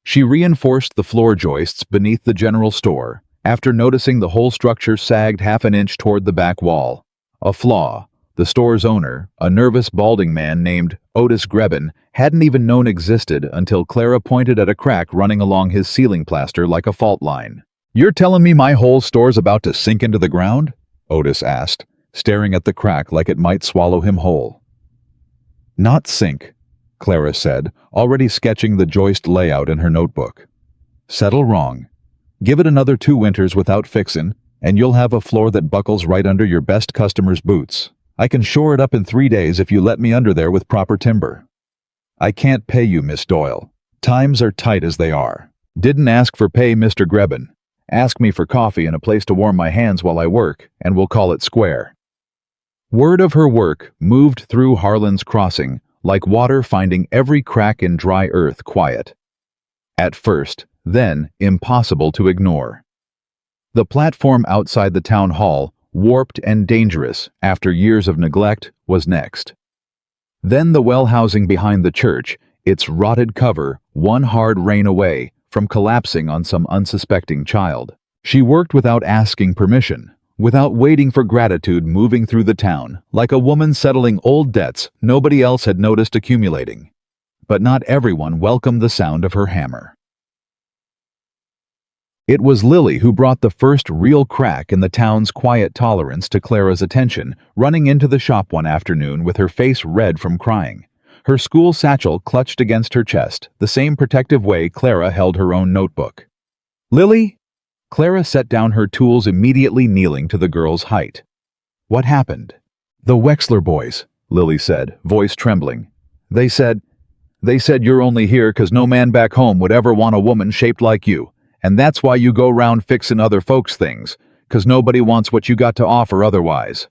She reinforced the floor joists beneath the general store, after noticing the whole structure sagged half an inch toward the back wall. A flaw the store's owner, a nervous balding man named Otis Grebben, hadn't even known existed until Clara pointed at a crack running along his ceiling plaster like a fault line. "You're telling me my whole store's about to sink into the ground?" Otis asked, staring at the crack like it might swallow him whole. "Not sink," Clara said, already sketching the joist layout in her notebook. "Settle wrong. Give it another 2 winters without fixin', and you'll have a floor that buckles right under your best customer's boots. I can shore it up in 3 days if you let me under there with proper timber." "I can't pay you, Miss Doyle. Times are tight as they are. Didn't ask for pay, Mr. Grebben. Ask me for coffee and a place to warm my hands while I work, and we'll call it square." Word of her work moved through Harlan's Crossing, like water finding every crack in dry earth quiet. At first, then impossible to ignore. The platform outside the town hall, warped and dangerous after years of neglect, was next. Then the well housing behind the church, its rotted cover, one hard rain away from collapsing on some unsuspecting child. She worked without asking permission, without waiting for gratitude, moving through the town, like a woman settling old debts nobody else had noticed accumulating. But not everyone welcomed the sound of her hammer. It was Lily who brought the first real crack in the town's quiet tolerance to Clara's attention, running into the shop one afternoon with her face red from crying. Her school satchel clutched against her chest, the same protective way Clara held her own notebook. "Lily?" Clara set down her tools, immediately kneeling to the girl's height. "What happened?" "The Wexler boys," Lily said, voice trembling. They said you're only here 'cause no man back home would ever want a woman shaped like you. And that's why you go round fixin' other folks' things, 'cause nobody wants what you got to offer otherwise."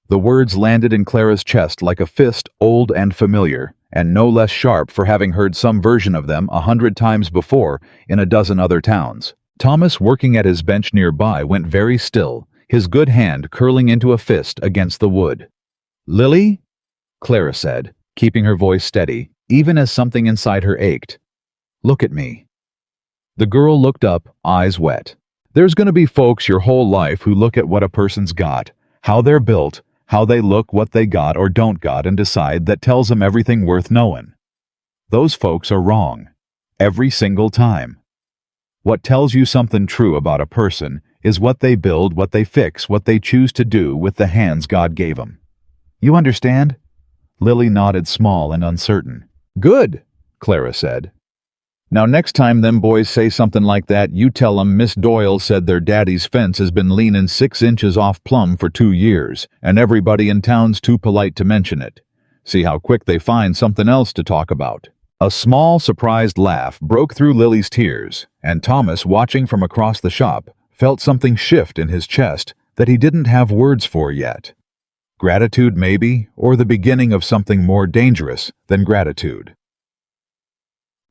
The words landed in Clara's chest like a fist, old and familiar, and no less sharp for having heard some version of them 100 times before in a dozen other towns. Thomas, working at his bench nearby, went very still, his good hand curling into a fist against the wood. "Lily?" Clara said, keeping her voice steady, even as something inside her ached. "Look at me." The girl looked up, eyes wet. There's going to be folks your whole life who look at what a person's got, how they're built, how they look, what they got or don't got, and decide that tells them everything worth knowing. Those folks are wrong. Every single time. What tells you something true about a person is what they build, what they fix, what they choose to do with the hands God gave them. You understand? Lily nodded, small and uncertain. "Good," Clara said. "Now next time them boys say something like that, you tell 'em Miss Doyle said their daddy's fence has been leaning 6 inches off plumb for 2 years, and everybody in town's too polite to mention it. See how quick they find something else to talk about." A small, surprised laugh broke through Lily's tears, and Thomas, watching from across the shop, felt something shift in his chest that he didn't have words for yet. Gratitude, maybe, or the beginning of something more dangerous than gratitude.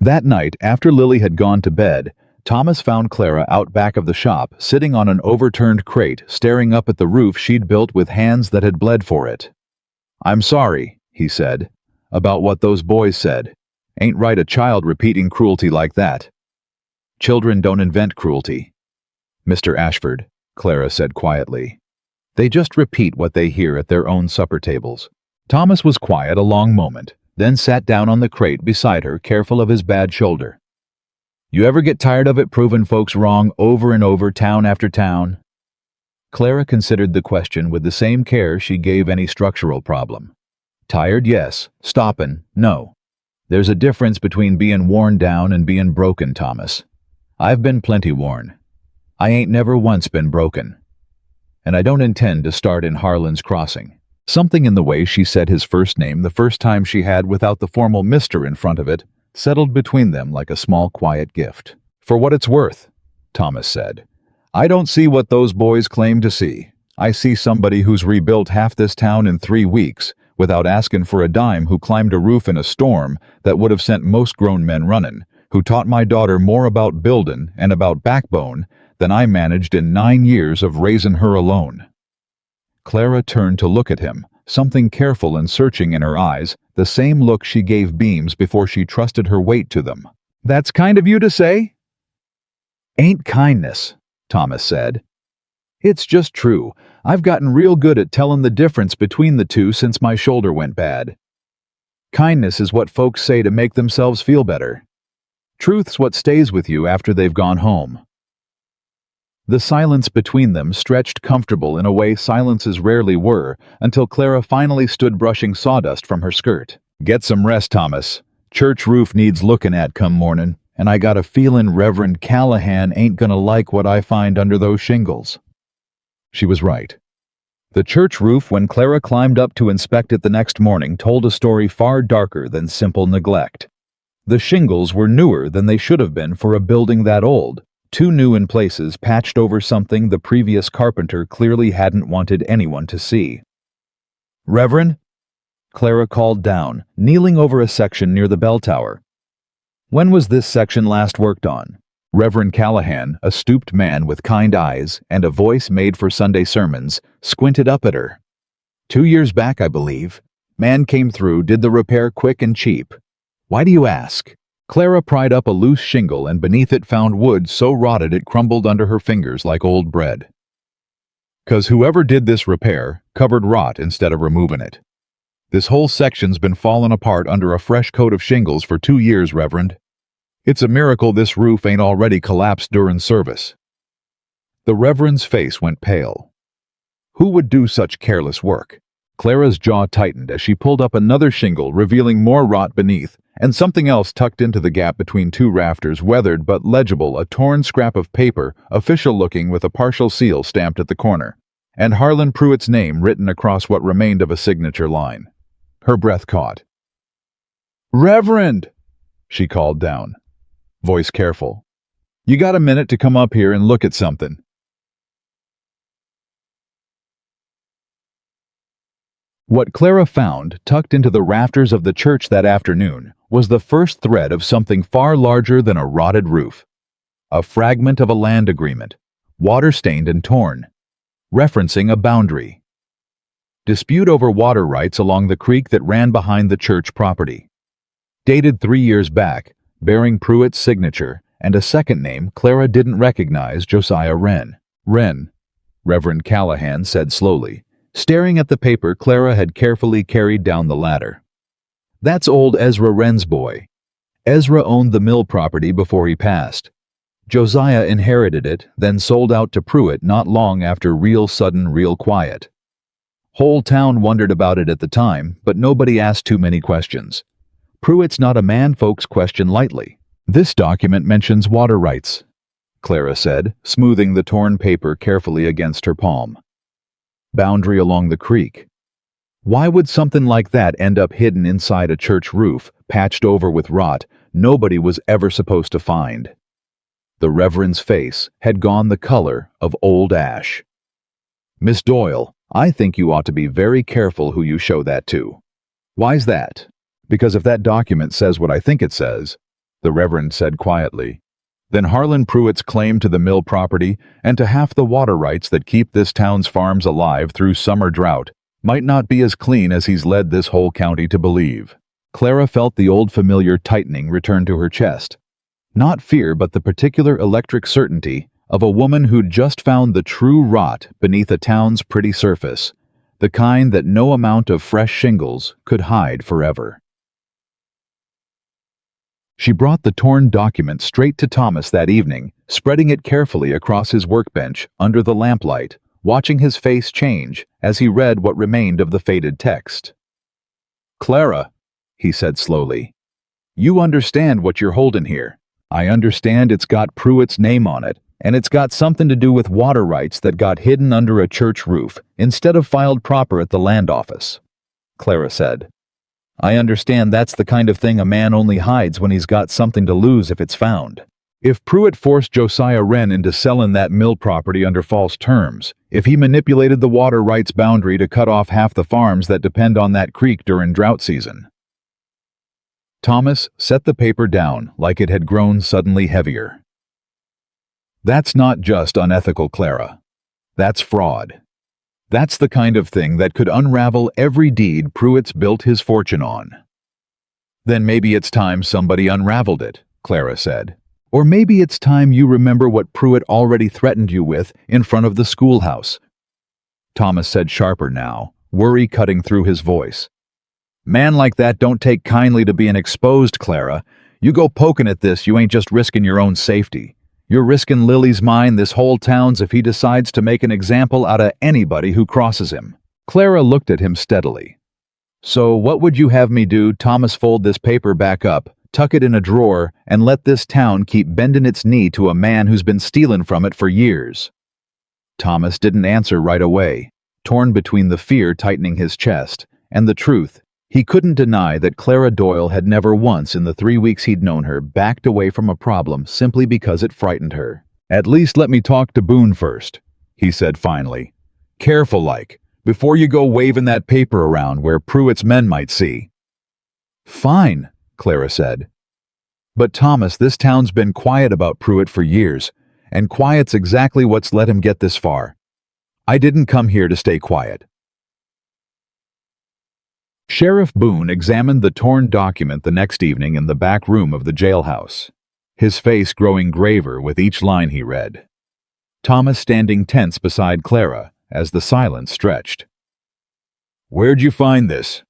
That night, after Lily had gone to bed, Thomas found Clara out back of the shop, sitting on an overturned crate, staring up at the roof she'd built with hands that had bled for it. "I'm sorry," he said, "about what those boys said. Ain't right a child repeating cruelty like that." "Children don't invent cruelty, Mr. Ashford," Clara said quietly. They just repeat what they hear at their own supper tables. Thomas was quiet a long moment, then sat down on the crate beside her, careful of his bad shoulder. You ever get tired of it proving folks wrong over and over, town after town? Clara considered the question with the same care she gave any structural problem. Tired, yes. Stoppin', no. There's a difference between being worn down and being broken, Thomas. I've been plenty worn. I ain't never once been broken. And I don't intend to start in Harlan's Crossing. Something in the way she said his first name the first time she had without the formal Mr. in front of it settled between them like a small quiet gift. For what it's worth, Thomas said, I don't see what those boys claim to see. I see somebody who's rebuilt half this town in 3 weeks without asking for a dime, who climbed a roof in a storm that would have sent most grown men running, who taught my daughter more about building and about backbone than I managed in 9 years of raising her alone. Clara turned to look at him, something careful and searching in her eyes, the same look she gave Beams before she trusted her weight to them. That's kind of you to say? Ain't kindness, Thomas said. It's just true. I've gotten real good at telling the difference between the two since my shoulder went bad. Kindness is what folks say to make themselves feel better. Truth's what stays with you after they've gone home. The silence between them stretched comfortable in a way silences rarely were, until Clara finally stood brushing sawdust from her skirt. Get some rest, Thomas. Church roof needs looking at come morning, and I got a feelin' Reverend Callahan ain't gonna like what I find under those shingles. She was right. The church roof, when Clara climbed up to inspect it the next morning, told a story far darker than simple neglect. The shingles were newer than they should have been for a building that old. Too new in places, patched over something the previous carpenter clearly hadn't wanted anyone to see. Reverend? Clara called down, kneeling over a section near the bell tower. When was this section last worked on? Reverend Callahan, a stooped man with kind eyes and a voice made for Sunday sermons, squinted up at her. 2 years back, I believe. Man came through, did the repair quick and cheap. Why do you ask? Clara pried up a loose shingle and beneath it found wood so rotted it crumbled under her fingers like old bread. 'Cause whoever did this repair covered rot instead of removing it. This whole section's been falling apart under a fresh coat of shingles for 2 years, Reverend. It's a miracle this roof ain't already collapsed during service. The Reverend's face went pale. Who would do such careless work? Clara's jaw tightened as she pulled up another shingle, revealing more rot beneath, and something else tucked into the gap between two rafters, weathered but legible, a torn scrap of paper, official-looking with a partial seal stamped at the corner, and Harlan Pruitt's name written across what remained of a signature line. Her breath caught. "Reverend!" she called down, voice careful. "You got a minute to come up here and look at something?" What Clara found, tucked into the rafters of the church that afternoon, was the first thread of something far larger than a rotted roof. A fragment of a land agreement, water-stained and torn, referencing a boundary. Dispute over water rights along the creek that ran behind the church property. Dated 3 years back, bearing Pruitt's signature, and a second name Clara didn't recognize, Josiah Wren. "Wren," Reverend Callahan said slowly, staring at the paper Clara had carefully carried down the ladder. "That's old Ezra Wren's boy. Ezra owned the mill property before he passed. Josiah inherited it, then sold out to Pruitt not long after real sudden, real quiet. Whole town wondered about it at the time, but nobody asked too many questions. Pruitt's not a man folks question lightly. This document mentions water rights," Clara said, smoothing the torn paper carefully against her palm. Boundary along the creek. Why would something like that end up hidden inside a church roof, patched over with rot nobody was ever supposed to find? The Reverend's face had gone the color of old ash. "Miss Doyle, I think you ought to be very careful who you show that to." "Why's that?" "Because if that document says what I think it says," the Reverend said quietly, "then Harlan Pruitt's claim to the mill property and to half the water rights that keep this town's farms alive through summer drought might not be as clean as he's led this whole county to believe." Clara felt the old familiar tightening return to her chest. Not fear, but the particular electric certainty of a woman who'd just found the true rot beneath a town's pretty surface, the kind that no amount of fresh shingles could hide forever. She brought the torn document straight to Thomas that evening, spreading it carefully across his workbench under the lamplight, watching his face change as he read what remained of the faded text. "Clara," he said slowly, "you understand what you're holding here. I understand it's got Pruitt's name on it, and it's got something to do with water rights that got hidden under a church roof instead of filed proper at the land office," Clara said. "I understand that's the kind of thing a man only hides when he's got something to lose if it's found. If Pruitt forced Josiah Wren into selling that mill property under false terms, if he manipulated the water rights boundary to cut off half the farms that depend on that creek during drought season." Thomas set the paper down like it had grown suddenly heavier. "That's not just unethical, Clara. That's fraud. That's the kind of thing that could unravel every deed Pruitt's built his fortune on." "Then maybe it's time somebody unraveled it," Clara said. "Or maybe it's time you remember what Pruitt already threatened you with in front of the schoolhouse." Thomas said sharper now, worry cutting through his voice. "Man like that don't take kindly to being exposed, Clara. You go poking at this, you ain't just risking your own safety. You're risking Lily's mind, this whole town's, if he decides to make an example out of anybody who crosses him." Clara looked at him steadily. "So what would you have me do, Thomas? Fold this paper back up, tuck it in a drawer, and let this town keep bending its knee to a man who's been stealing from it for years?" Thomas didn't answer right away, torn between the fear tightening his chest and the truth. He couldn't deny that Clara Doyle had never once in the 3 weeks he'd known her backed away from a problem simply because it frightened her. "At least let me talk to Boone first," he said finally. "Careful like, before you go waving that paper around where Pruitt's men might see." "Fine," Clara said. "But Thomas, this town's been quiet about Pruitt for years, and quiet's exactly what's let him get this far. I didn't come here to stay quiet." Sheriff Boone examined the torn document the next evening in the back room of the jailhouse, his face growing graver with each line he read. Thomas standing tense beside Clara as the silence stretched. "Where'd you find this?"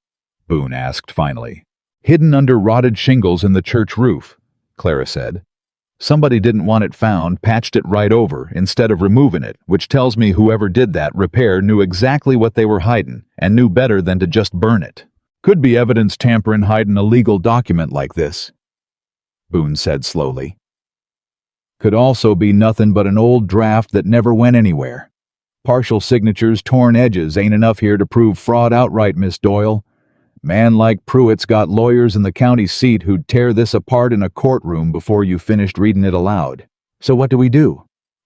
Boone asked finally. "Hidden under rotted shingles in the church roof," Clara said. "Somebody didn't want it found, patched it right over instead of removing it, which tells me whoever did that repair knew exactly what they were hiding and knew better than to just burn it. Could be evidence tampering hiding a legal document like this," Boone said slowly. "Could also be nothing but an old draft that never went anywhere. Partial signatures, torn edges ain't enough here to prove fraud outright, Miss Doyle. Man like Pruitt's got lawyers in the county seat who'd tear this apart in a courtroom before you finished reading it aloud. So what do we do?"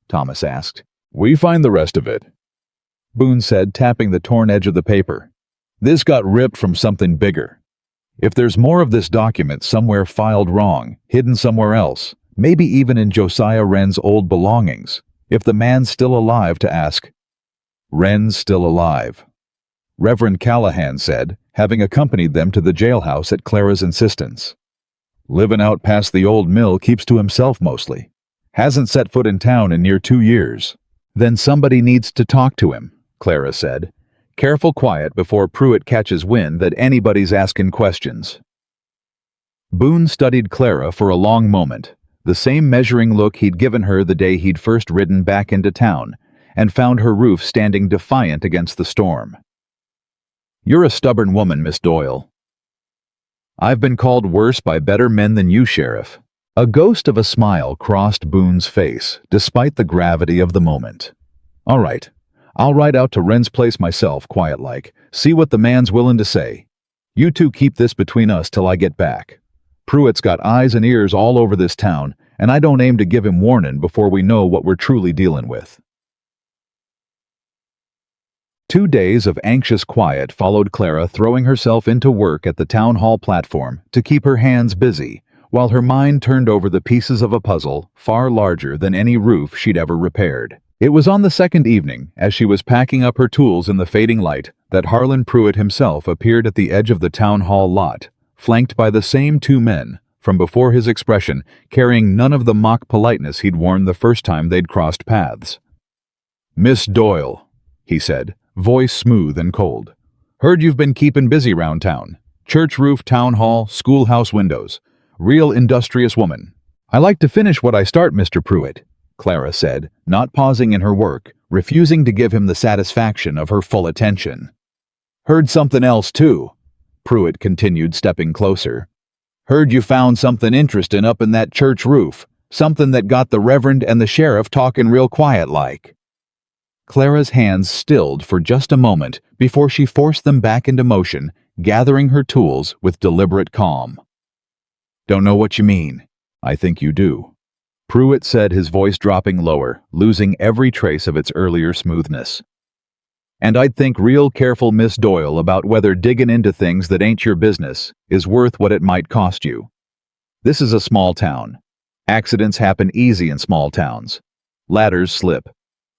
Thomas asked. "We find the rest of it," Boone said, tapping the torn edge of the paper. "This got ripped from something bigger. If there's more of this document somewhere filed wrong, hidden somewhere else, maybe even in Josiah Wren's old belongings, if the man's still alive to ask." "Wren's still alive," Reverend Callahan said, having accompanied them to the jailhouse at Clara's insistence. "Living out past the old mill, keeps to himself mostly. Hasn't set foot in town in near 2 years. Then somebody needs to talk to him," Clara said. "Careful quiet before Pruitt catches wind that anybody's asking questions." Boone studied Clara for a long moment, the same measuring look he'd given her the day he'd first ridden back into town, and found her roof standing defiant against the storm. "You're a stubborn woman, Miss Doyle." "I've been called worse by better men than you, Sheriff." A ghost of a smile crossed Boone's face, despite the gravity of the moment. "All right, I'll ride out to Wren's place myself, quiet-like, see what the man's willing to say. You two keep this between us till I get back. Pruitt's got eyes and ears all over this town, and I don't aim to give him warning before we know what we're truly dealing with." 2 days of anxious quiet followed Clara throwing herself into work at the town hall platform to keep her hands busy, while her mind turned over the pieces of a puzzle far larger than any roof she'd ever repaired. It was on the second evening, as she was packing up her tools in the fading light, that Harlan Pruitt himself appeared at the edge of the town hall lot, flanked by the same 2 men, from before his expression, carrying none of the mock politeness he'd worn the first time they'd crossed paths. "Miss Doyle," he said, voice smooth and cold. "Heard you've been keeping busy round town. Church roof, town hall, schoolhouse windows. Real industrious woman." "I like to finish what I start, Mr. Pruitt," Clara said, not pausing in her work, refusing to give him the satisfaction of her full attention. "Heard something else, too," Pruitt continued, stepping closer. "Heard you found something interesting up in that church roof, something that got the Reverend and the sheriff talking real quiet-like." Clara's hands stilled for just a moment before she forced them back into motion, gathering her tools with deliberate calm. "Don't know what you mean." "I think you do," Pruitt said, his voice dropping lower, losing every trace of its earlier smoothness. "And I'd think real careful, Miss Doyle, about whether digging into things that ain't your business is worth what it might cost you. This is a small town. Accidents happen easy in small towns. Ladders slip.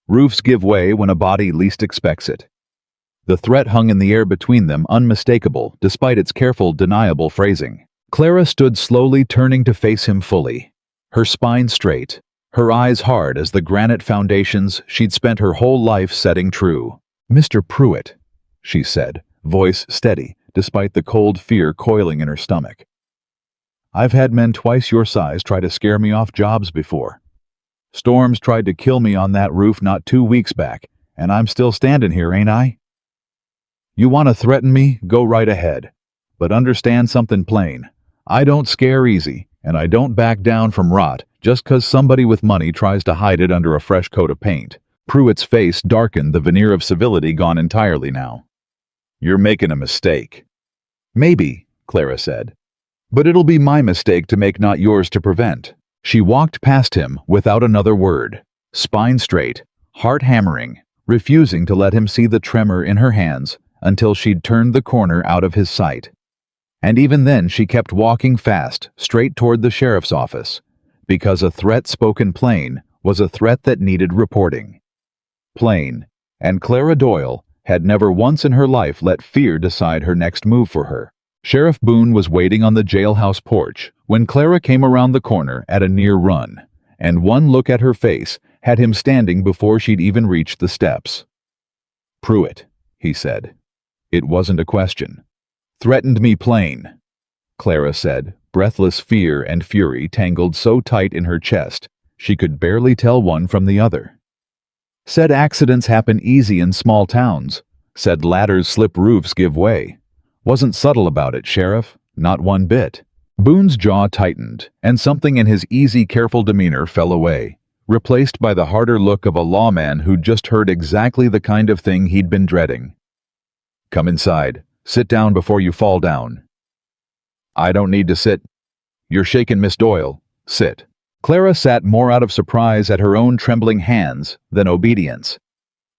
Roofs give way when a body least expects it." The threat hung in the air between them, unmistakable, despite its careful, deniable phrasing. Clara stood slowly, turning to face him fully, her spine straight, her eyes hard as the granite foundations she'd spent her whole life setting true. "Mr. Pruitt," she said, voice steady, despite the cold fear coiling in her stomach. "I've had men twice your size try to scare me off jobs before. Storms tried to kill me on that roof not 2 weeks back, and I'm still standing here, ain't I? You want to threaten me? Go right ahead. But understand something plain. I don't scare easy, and I don't back down from rot just 'cause somebody with money tries to hide it under a fresh coat of paint." Pruitt's face darkened, the veneer of civility gone entirely now. "You're making a mistake." "Maybe," Clara said. "But it'll be my mistake to make, not yours to prevent." She walked past him without another word, spine straight, heart hammering, refusing to let him see the tremor in her hands until she'd turned the corner out of his sight. And even then she kept walking fast, straight toward the sheriff's office, because a threat spoken plain was a threat that needed reporting. Plain, and Clara Doyle had never once in her life let fear decide her next move for her. Sheriff Boone was waiting on the jailhouse porch when Clara came around the corner at a near run, and one look at her face had him standing before she'd even reached the steps. "Pruitt," he said. It wasn't a question. "Threatened me plain," Clara said, breathless fear and fury tangled so tight in her chest she could barely tell one from the other. "Said accidents happen easy in small towns. Said ladders slip, roofs give way. Wasn't subtle about it, Sheriff, not one bit." Boone's jaw tightened, and something in his easy, careful demeanor fell away, replaced by the harder look of a lawman who'd just heard exactly the kind of thing he'd been dreading. "Come inside. Sit down before you fall down." "I don't need to sit." "You're shaking, Miss Doyle. Sit." Clara sat more out of surprise at her own trembling hands than obedience,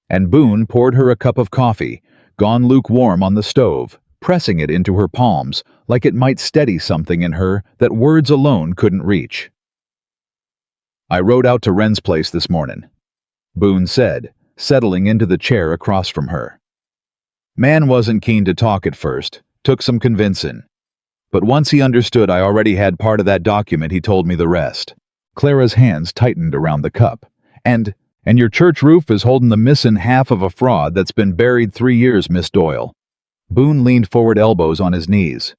and Boone poured her a cup of coffee, gone lukewarm on the stove, pressing it into her palms like it might steady something in her that words alone couldn't reach. "I rode out to Wren's place this morning," Boone said, settling into the chair across from her. "Man wasn't keen to talk at first, took some convincing. But once he understood I already had part of that document, he told me the rest." Clara's hands tightened around the cup. And your church roof is holding the missing half of a fraud that's been buried 3 years, Miss Doyle." Boone leaned forward, elbows on his knees.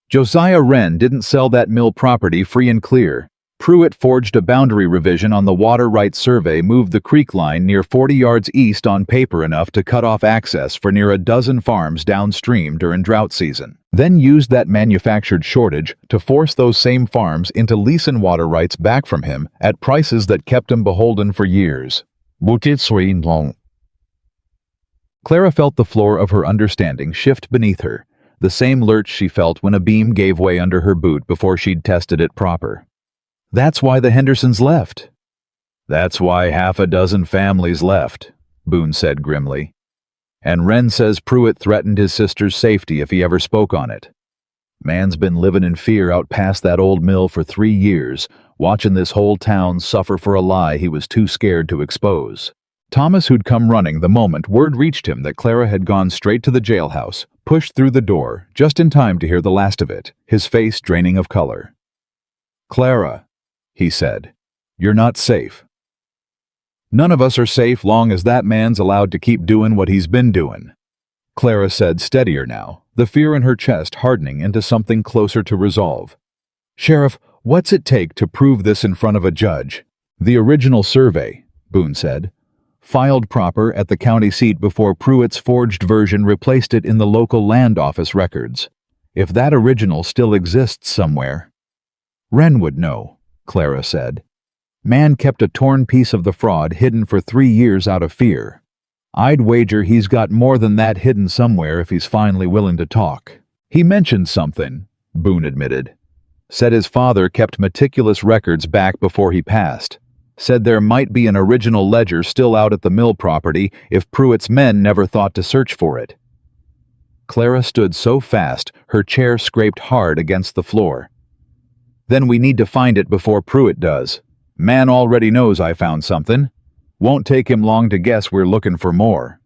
"Josiah Wren didn't sell that mill property free and clear. Pruitt forged a boundary revision on the water rights survey, moved the creek line near 40 yards east on paper enough to cut off access for near a dozen farms downstream during drought season. Then used that manufactured shortage to force those same farms into leasing water rights back from him at prices that kept him beholden for years. Clara felt the floor of her understanding shift beneath her, the same lurch she felt when a beam gave way under her boot before she'd tested it proper. "That's why the Hendersons left." "That's why half a dozen families left," Boone said grimly. "And Wren says Pruitt threatened his sister's safety if he ever spoke on it. Man's been living in fear out past that old mill for 3 years, watching this whole town suffer for a lie he was too scared to expose." Thomas, who'd come running the moment word reached him that Clara had gone straight to the jailhouse, pushed through the door just in time to hear the last of it, his face draining of color. Clara, he said, you're not safe. None of us are safe long as that man's allowed to keep doing what he's been doing. Clara said, steadier now, the fear in her chest hardening into something closer to resolve. Sheriff, what's it take to prove this in front of a judge? The original survey, Boone said, filed proper at the county seat before Pruitt's forged version replaced it in the local land office records. If that original still exists somewhere. Wren would know, Clara said. Man kept a torn piece of the fraud hidden for 3 years out of fear. I'd wager he's got more than that hidden somewhere if he's finally willing to talk. He mentioned something, Boone admitted. Said his father kept meticulous records back before he passed. Said there might be an original ledger still out at the mill property if Pruitt's men never thought to search for it. Clara stood so fast her chair scraped hard against the floor. Then we need to find it before Pruitt does. Man already knows I found something. Won't take him long to guess we're looking for more.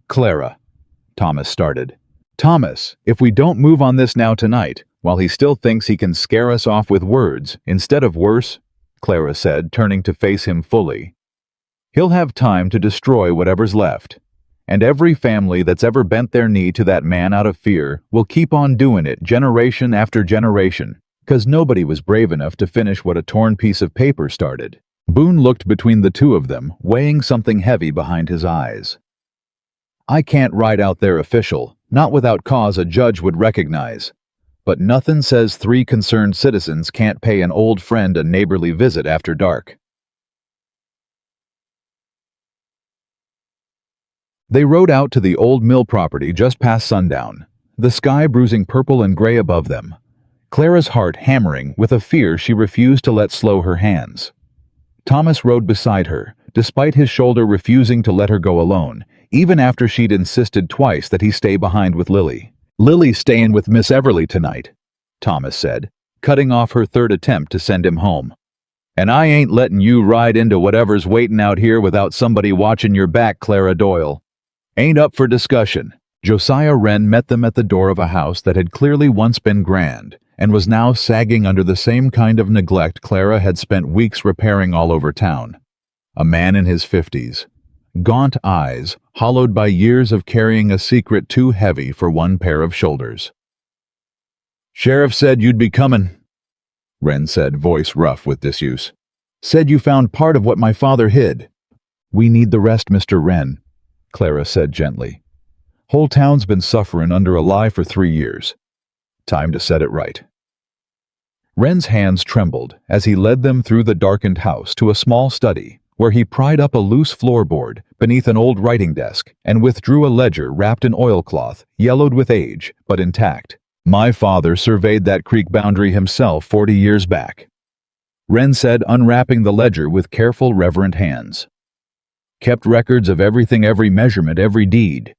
Clara, Thomas started. Thomas, if we don't move on this now tonight, while he still thinks he can scare us off with words, instead of worse, Clara said, turning to face him fully, he'll have time to destroy whatever's left. And every family that's ever bent their knee to that man out of fear will keep on doing it generation after generation, 'cause nobody was brave enough to finish what a torn piece of paper started. Boone looked between the two of them, weighing something heavy behind his eyes. I can't write out their official, not without cause a judge would recognize. But nothing says 3 concerned citizens can't pay an old friend a neighborly visit after dark. They rode out to the old mill property just past sundown, the sky bruising purple and gray above them, Clara's heart hammering with a fear she refused to let slow her hands. Thomas rode beside her, despite his shoulder refusing to let her go alone, even after she'd insisted twice that he stay behind with Lily. Lily's staying with Miss Everly tonight, Thomas said, cutting off her third attempt to send him home. And I ain't letting you ride into whatever's waiting out here without somebody watching your back, Clara Doyle. Ain't up for discussion. Josiah Wren met them at the door of a house that had clearly once been grand, and was now sagging under the same kind of neglect Clara had spent weeks repairing all over town. A man in his 50s. Gaunt eyes, hollowed by years of carrying a secret too heavy for one pair of shoulders. Sheriff said you'd be coming, Wren said, voice rough with disuse. Said you found part of what my father hid. We need the rest, Mr. Wren, Clara said gently. Whole town's been suffering under a lie for 3 years. Time to set it right. Wren's hands trembled as he led them through the darkened house to a small study, where he pried up a loose floorboard beneath an old writing desk and withdrew a ledger wrapped in oilcloth, yellowed with age, but intact. My father surveyed that creek boundary himself 40 years back, Wren said, unwrapping the ledger with careful, reverent hands. Kept records of everything, every measurement, every deed.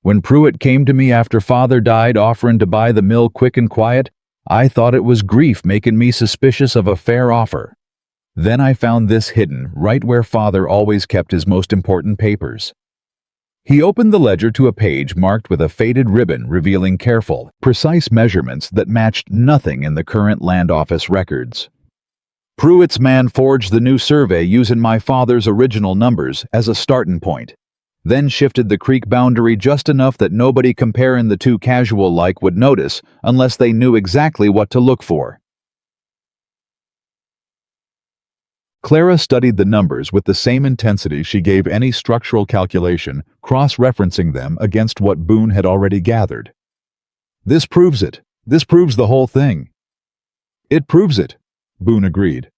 When Pruitt came to me after father died offering to buy the mill quick and quiet, I thought it was grief making me suspicious of a fair offer. Then I found this hidden right where father always kept his most important papers. He opened the ledger to a page marked with a faded ribbon revealing careful, precise measurements that matched nothing in the current land office records. Pruitt's man forged the new survey using my father's original numbers as a starting point, then shifted the creek boundary just enough that nobody comparing the two casual-like would notice unless they knew exactly what to look for. Clara studied the numbers with the same intensity she gave any structural calculation, cross-referencing them against what Boone had already gathered. This proves it. This proves the whole thing. It proves it, Boone agreed.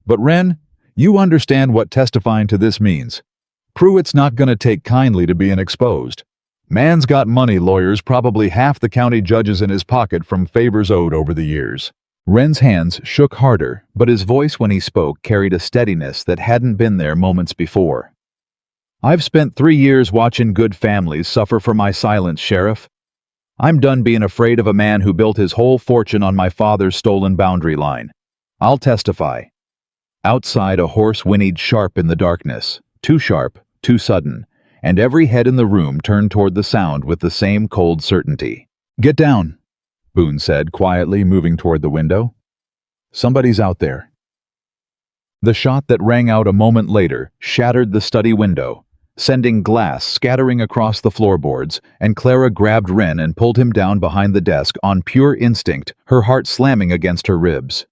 But Wren, you understand what testifying to this means. Pruitt's not going to take kindly to being exposed. Man's got money lawyers, probably half the county judges in his pocket from favors owed over the years. Wren's hands shook harder, but his voice when he spoke carried a steadiness that hadn't been there moments before. I've spent 3 years watching good families suffer for my silence, Sheriff. I'm done being afraid of a man who built his whole fortune on my father's stolen boundary line. I'll testify. Outside, a horse whinnied sharp in the darkness, too sharp, too sudden, and every head in the room turned toward the sound with the same cold certainty. Get down, Boone said quietly, moving toward the window. Somebody's out there. The shot that rang out a moment later shattered the study window, sending glass scattering across the floorboards, and Clara grabbed Wren and pulled him down behind the desk on pure instinct, her heart slamming against her ribs.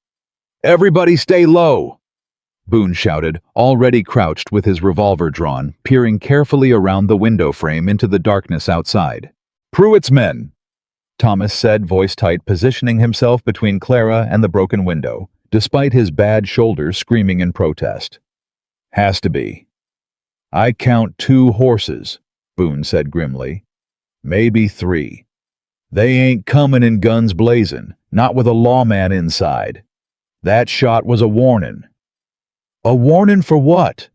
"Everybody stay low!" Boone shouted, already crouched with his revolver drawn, peering carefully around the window frame into the darkness outside. "Pruitt's men!" Thomas said, voice tight, positioning himself between Clara and the broken window, despite his bad shoulder screaming in protest. "Has to be." "I count 2 horses," Boone said grimly. "Maybe 3. They ain't comin' in guns blazin', not with a lawman inside. That shot was a warnin'." "A warnin' for what?"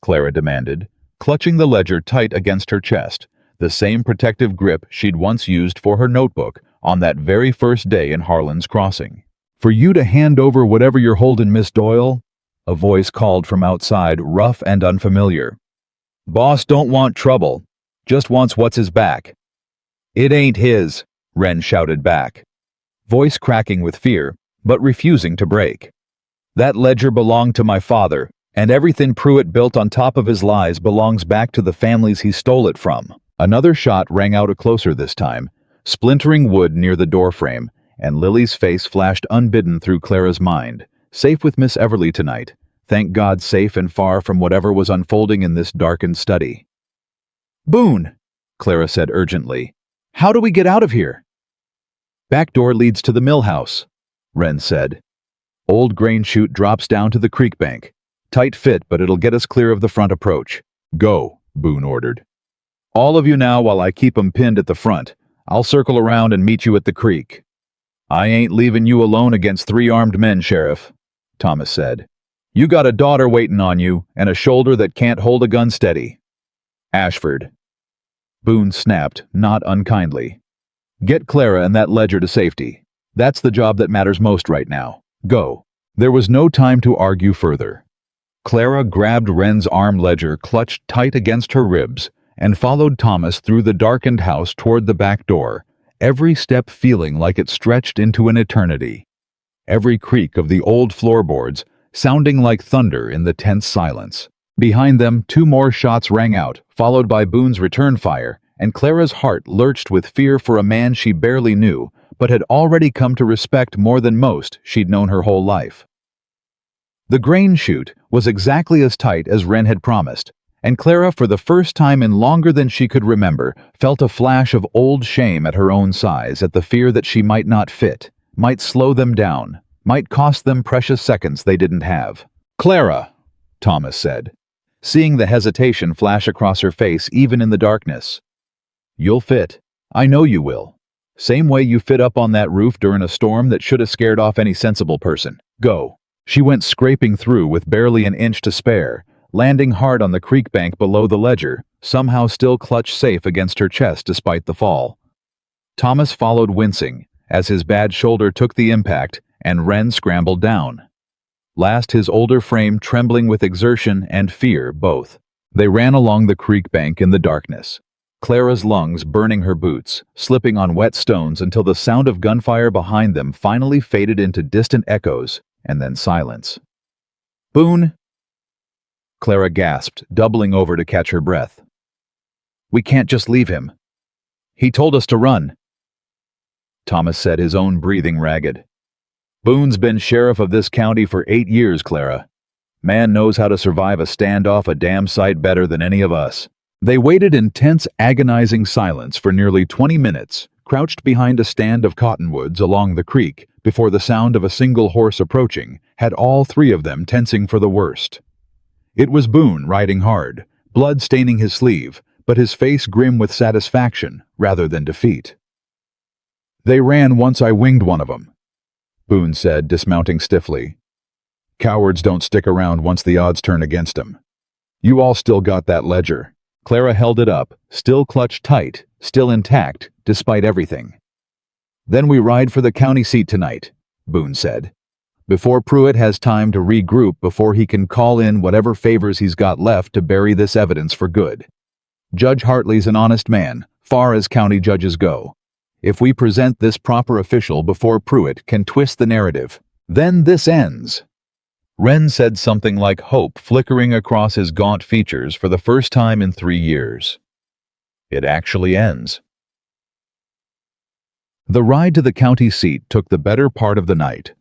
Clara demanded, clutching the ledger tight against her chest, the same protective grip she'd once used for her notebook on that very first day in Harlan's Crossing. "For you to hand over whatever you're holding, Miss Doyle?" A voice called from outside, rough and unfamiliar. "Boss don't want trouble, just wants what's his back." "It ain't his," Wren shouted back, voice cracking with fear, but refusing to break. "That ledger belonged to my father, and everything Pruitt built on top of his lies belongs back to the families he stole it from." Another shot rang out closer this time, splintering wood near the doorframe, and Lily's face flashed unbidden through Clara's mind. Safe with Miss Everly tonight. Thank God, safe and far from whatever was unfolding in this darkened study. "Boone," Clara said urgently, "how do we get out of here?" "Back door leads to the mill house," Wren said. "Old grain chute drops down to the creek bank. Tight fit, but it'll get us clear of the front approach." "Go," Boone ordered. "All of you now while I keep 'em pinned at the front. I'll circle around and meet you at the creek." "I ain't leaving you alone against 3 armed men, Sheriff," Thomas said. "You got a daughter waiting on you and a shoulder that can't hold a gun steady." "Ashford." Boone snapped, not unkindly. "Get Clara and that ledger to safety. That's the job that matters most right now. Go." There was no time to argue further. Clara grabbed Wren's arm ledger clutched tight against her ribs and followed Thomas through the darkened house toward the back door, every step feeling like it stretched into an eternity. Every creak of the old floorboards sounding like thunder in the tense silence. Behind them, 2 more shots rang out, followed by Boone's return fire, and Clara's heart lurched with fear for a man she barely knew, but had already come to respect more than most she'd known her whole life. The grain chute was exactly as tight as Wren had promised, and Clara, for the first time in longer than she could remember, felt a flash of old shame at her own size, at the fear that she might not fit, might slow them down, might cost them precious seconds they didn't have. "Clara," Thomas said, seeing the hesitation flash across her face even in the darkness. "You'll fit. I know you will. Same way you fit up on that roof during a storm that should have scared off any sensible person. Go." She went scraping through with barely an inch to spare, landing hard on the creek bank below the ledger, somehow still clutched safe against her chest despite the fall. Thomas followed wincing, as his bad shoulder took the impact, and Wren scrambled down. Last, his older frame trembling with exertion and fear both. They ran along the creek bank in the darkness, Clara's lungs burning her boots, slipping on wet stones until the sound of gunfire behind them finally faded into distant echoes, and then silence. "Boone!" Clara gasped, doubling over to catch her breath. "We can't just leave him. He told us to run." Thomas said, his own breathing ragged. "Boone's been sheriff of this county for 8 years, Clara. Man knows how to survive a standoff a damn sight better than any of us." They waited in tense, agonizing silence for nearly 20 minutes, crouched behind a stand of cottonwoods along the creek, before the sound of a single horse approaching had all 3 of them tensing for the worst. It was Boone riding hard, blood staining his sleeve, but his face grim with satisfaction rather than defeat. "They ran once I winged one of them," Boone said, dismounting stiffly. "Cowards don't stick around once the odds turn against them. You all still got that ledger." Clara held it up, still clutched tight, still intact, despite everything. "Then we ride for the county seat tonight," Boone said, "before Pruitt has time to regroup, before he can call in whatever favors he's got left to bury this evidence for good. Judge Hartley's an honest man, far as county judges go. If we present this proper official before Pruitt can twist the narrative, Then this ends. Wren said something like hope flickering across his gaunt features for the first time in 3 years. It actually ends. The ride to the county seat took the better part of the night.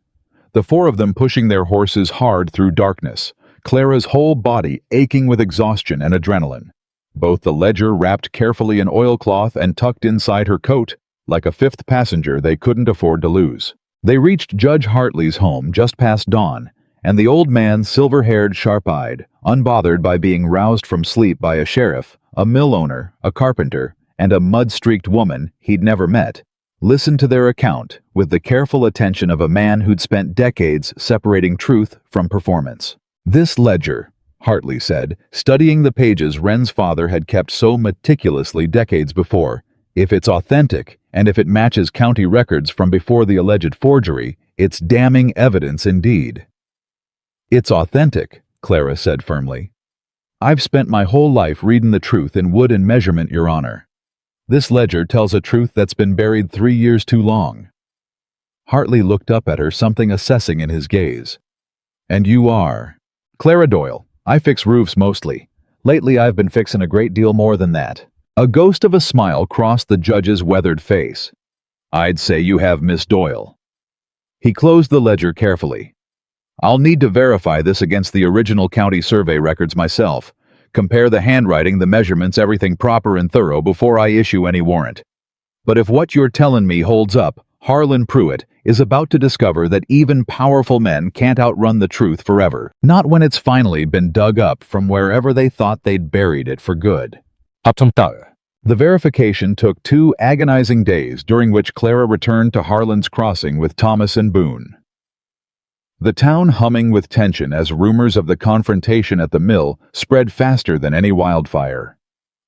The four of them pushing their horses hard through darkness, Clara's whole body aching with exhaustion and adrenaline. Both the ledger wrapped carefully in oilcloth and tucked inside her coat, like a fifth passenger they couldn't afford to lose. They reached Judge Hartley's home just past dawn, and the old man, silver-haired, sharp-eyed, unbothered by being roused from sleep by a sheriff, a mill owner, a carpenter, and a mud-streaked woman he'd never met, listened to their account with the careful attention of a man who'd spent decades separating truth from performance. "This ledger," Hartley said, studying the pages Wren's father had kept so meticulously decades before, "if it's authentic, and if it matches county records from before the alleged forgery, it's damning evidence indeed." "It's authentic," Clara said firmly. "I've spent my whole life reading the truth in wood and measurement, Your Honor. This ledger tells a truth that's been buried 3 years too long." Hartley looked up at her, something assessing in his gaze. "And you are?" "Clara Doyle. I fix roofs mostly. Lately I've been fixing a great deal more than that." A ghost of a smile crossed the judge's weathered face. "I'd say you have Miss Doyle." He closed the ledger carefully. "I'll need to verify this against the original county survey records myself. Compare the handwriting, the measurements, everything proper and thorough before I issue any warrant. But if what you're telling me holds up, Harlan Pruitt is about to discover that even powerful men can't outrun the truth forever. Not when it's finally been dug up from wherever they thought they'd buried it for good." The verification took 2 agonizing days, during which Clara returned to Harlan's Crossing with Thomas and Boone. The town humming with tension as rumors of the confrontation at the mill spread faster than any wildfire.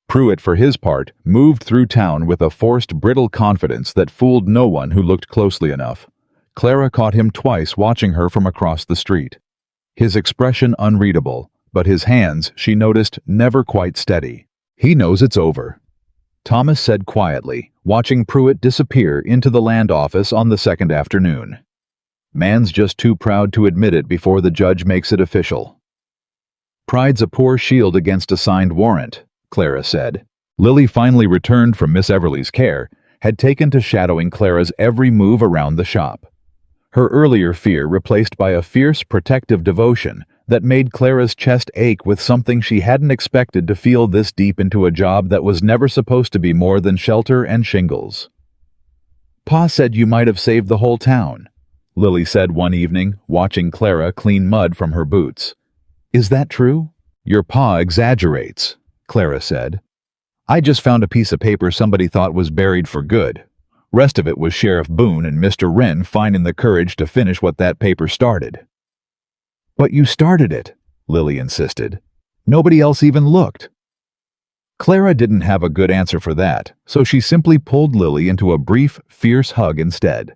Pruitt, for his part, moved through town with a forced, brittle confidence that fooled no one who looked closely enough. Clara caught him twice watching her from across the street. His expression unreadable, but his hands, she noticed, never quite steady. "He knows it's over," Thomas said quietly, watching Pruitt disappear into the land office on the second afternoon. "Man's just too proud to admit it before the judge makes it official." "Pride's a poor shield against a signed warrant," Clara said. Lily, finally returned from Miss Everly's care, had taken to shadowing Clara's every move around the shop. Her earlier fear replaced by a fierce, protective devotion that made Clara's chest ache with something she hadn't expected to feel this deep into a job that was never supposed to be more than shelter and shingles. "Pa said you might have saved the whole town," Lily said one evening, watching Clara clean mud from her boots. "Is that true?" "Your pa exaggerates," Clara said. "I just found a piece of paper somebody thought was buried for good. Rest of it was Sheriff Boone and Mr. Wren finding the courage to finish what that paper started." "But you started it," Lily insisted. "Nobody else even looked." Clara didn't have a good answer for that, so she simply pulled Lily into a brief, fierce hug instead,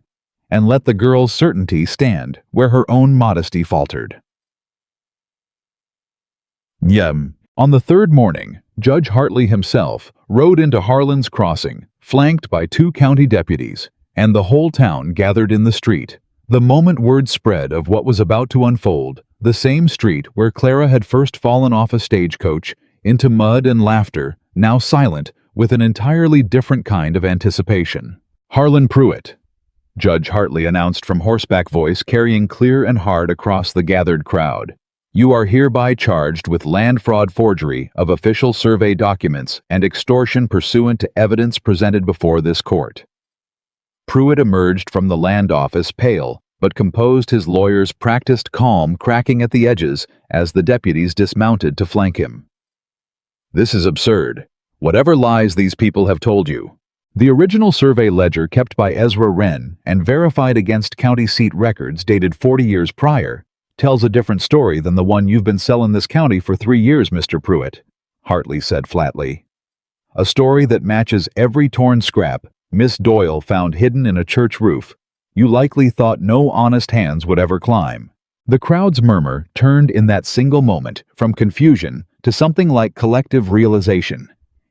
and let the girl's certainty stand where her own modesty faltered. On the third morning, Judge Hartley himself rode into Harlan's Crossing, flanked by 2 county deputies, and the whole town gathered in the street. The moment word spread of what was about to unfold, the same street where Clara had first fallen off a stagecoach into mud and laughter, now silent with an entirely different kind of anticipation. "Harlan Pruitt," Judge Hartley announced from horseback voice carrying clear and hard across the gathered crowd. "You are hereby charged with land fraud, forgery of official survey documents, and extortion pursuant to evidence presented before this court." Pruitt emerged from the land office pale, but composed, his lawyer's practiced calm cracking at the edges as the deputies dismounted to flank him. "This is absurd. Whatever lies these people have told you. The original survey ledger kept by Ezra Wren and verified against county seat records dated 40 years prior tells a different story than the one you've been selling this county for 3 years, Mr. Pruitt," Hartley said flatly. "A story that matches every torn scrap Miss Doyle found hidden in a church roof you likely thought no honest hands would ever climb." The crowd's murmur turned in that single moment from confusion to something like collective realization.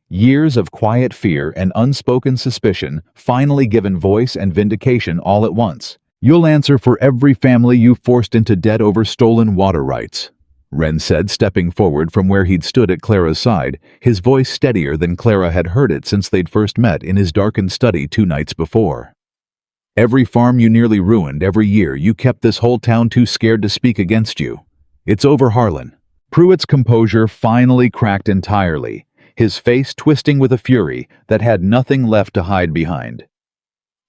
Years of quiet fear and unspoken suspicion finally given voice and vindication all at once, You'll answer for every family you forced into debt over stolen water rights, Wren said, stepping forward from where he'd stood at Clara's side, his voice steadier than Clara had heard it since they'd first met in his darkened study 2 nights before. Every farm you nearly ruined, every year you kept this whole town too scared to speak against you. It's over, Harlan. Pruitt's composure finally cracked entirely, his face twisting with a fury that had nothing left to hide behind.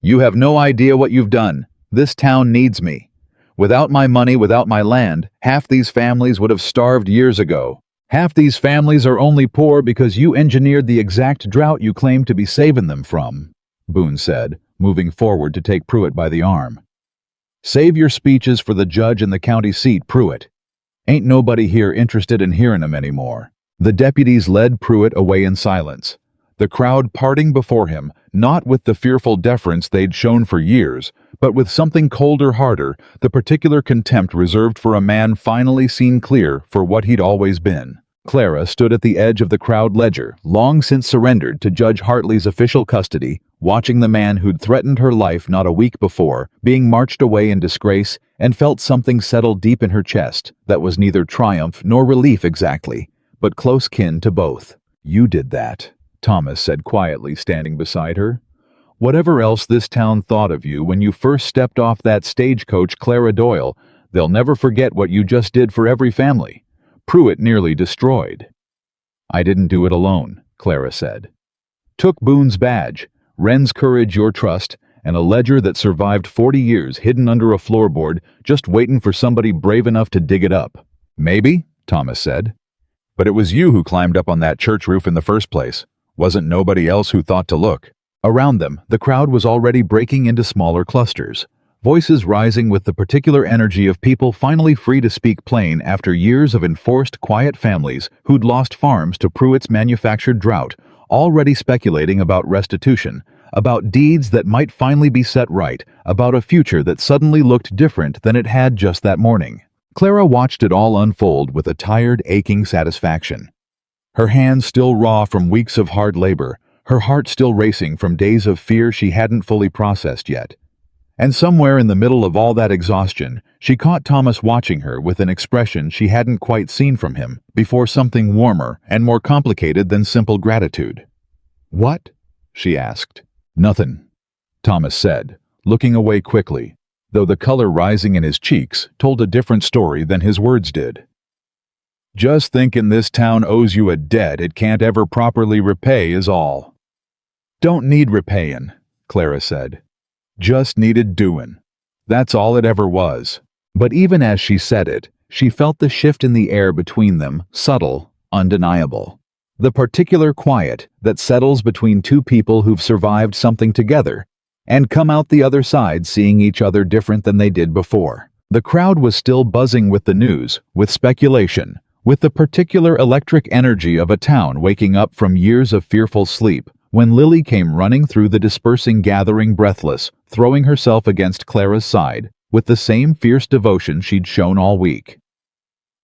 You have no idea what you've done. This town needs me. Without my money, without my land, half these families would have starved years ago. Half these families are only poor because you engineered the exact drought you claimed to be saving them from, Boone said, moving forward to take Pruitt by the arm. Save your speeches for the judge and the county seat, Pruitt. Ain't nobody here interested in hearing 'em anymore. The deputies led Pruitt away in silence, the crowd parting before him, not with the fearful deference they'd shown for years, but with something colder, harder, the particular contempt reserved for a man finally seen clear for what he'd always been. Clara stood at the edge of the crowd ledger, long since surrendered to Judge Hartley's official custody, watching the man who'd threatened her life not a week before, being marched away in disgrace, and felt something settle deep in her chest that was neither triumph nor relief exactly, but close kin to both. You did that, Thomas said quietly, standing beside her. Whatever else this town thought of you when you first stepped off that stagecoach, Clara Doyle, they'll never forget what you just did for every family. Pruitt nearly destroyed. I didn't do it alone, Clara said. Took Boone's badge, Wren's courage, your trust, and a ledger that survived 40 years hidden under a floorboard, just waiting for somebody brave enough to dig it up. Maybe, Thomas said. But it was you who climbed up on that church roof in the first place. Wasn't nobody else who thought to look. Around them, the crowd was already breaking into smaller clusters, voices rising with the particular energy of people finally free to speak plain after years of enforced quiet families who'd lost farms to Pruitt's manufactured drought, already speculating about restitution, about deeds that might finally be set right, about a future that suddenly looked different than it had just that morning. Clara watched it all unfold with a tired, aching satisfaction. Her hands still raw from weeks of hard labor, her heart still racing from days of fear she hadn't fully processed yet. And somewhere in the middle of all that exhaustion, she caught Thomas watching her with an expression she hadn't quite seen from him before, something warmer and more complicated than simple gratitude. What? She asked. Nothing, Thomas said, looking away quickly, though the color rising in his cheeks told a different story than his words did. Just thinking this town owes you a debt it can't ever properly repay is all. Don't need repaying, Clara said. Just needed doing. That's all it ever was. But even as she said it, she felt the shift in the air between them, subtle, undeniable. The particular quiet that settles between two people who've survived something together and come out the other side seeing each other different than they did before. The crowd was still buzzing with the news, with speculation, with the particular electric energy of a town waking up from years of fearful sleep, when Lily came running through the dispersing gathering, breathless, throwing herself against Clara's side with the same fierce devotion she'd shown all week.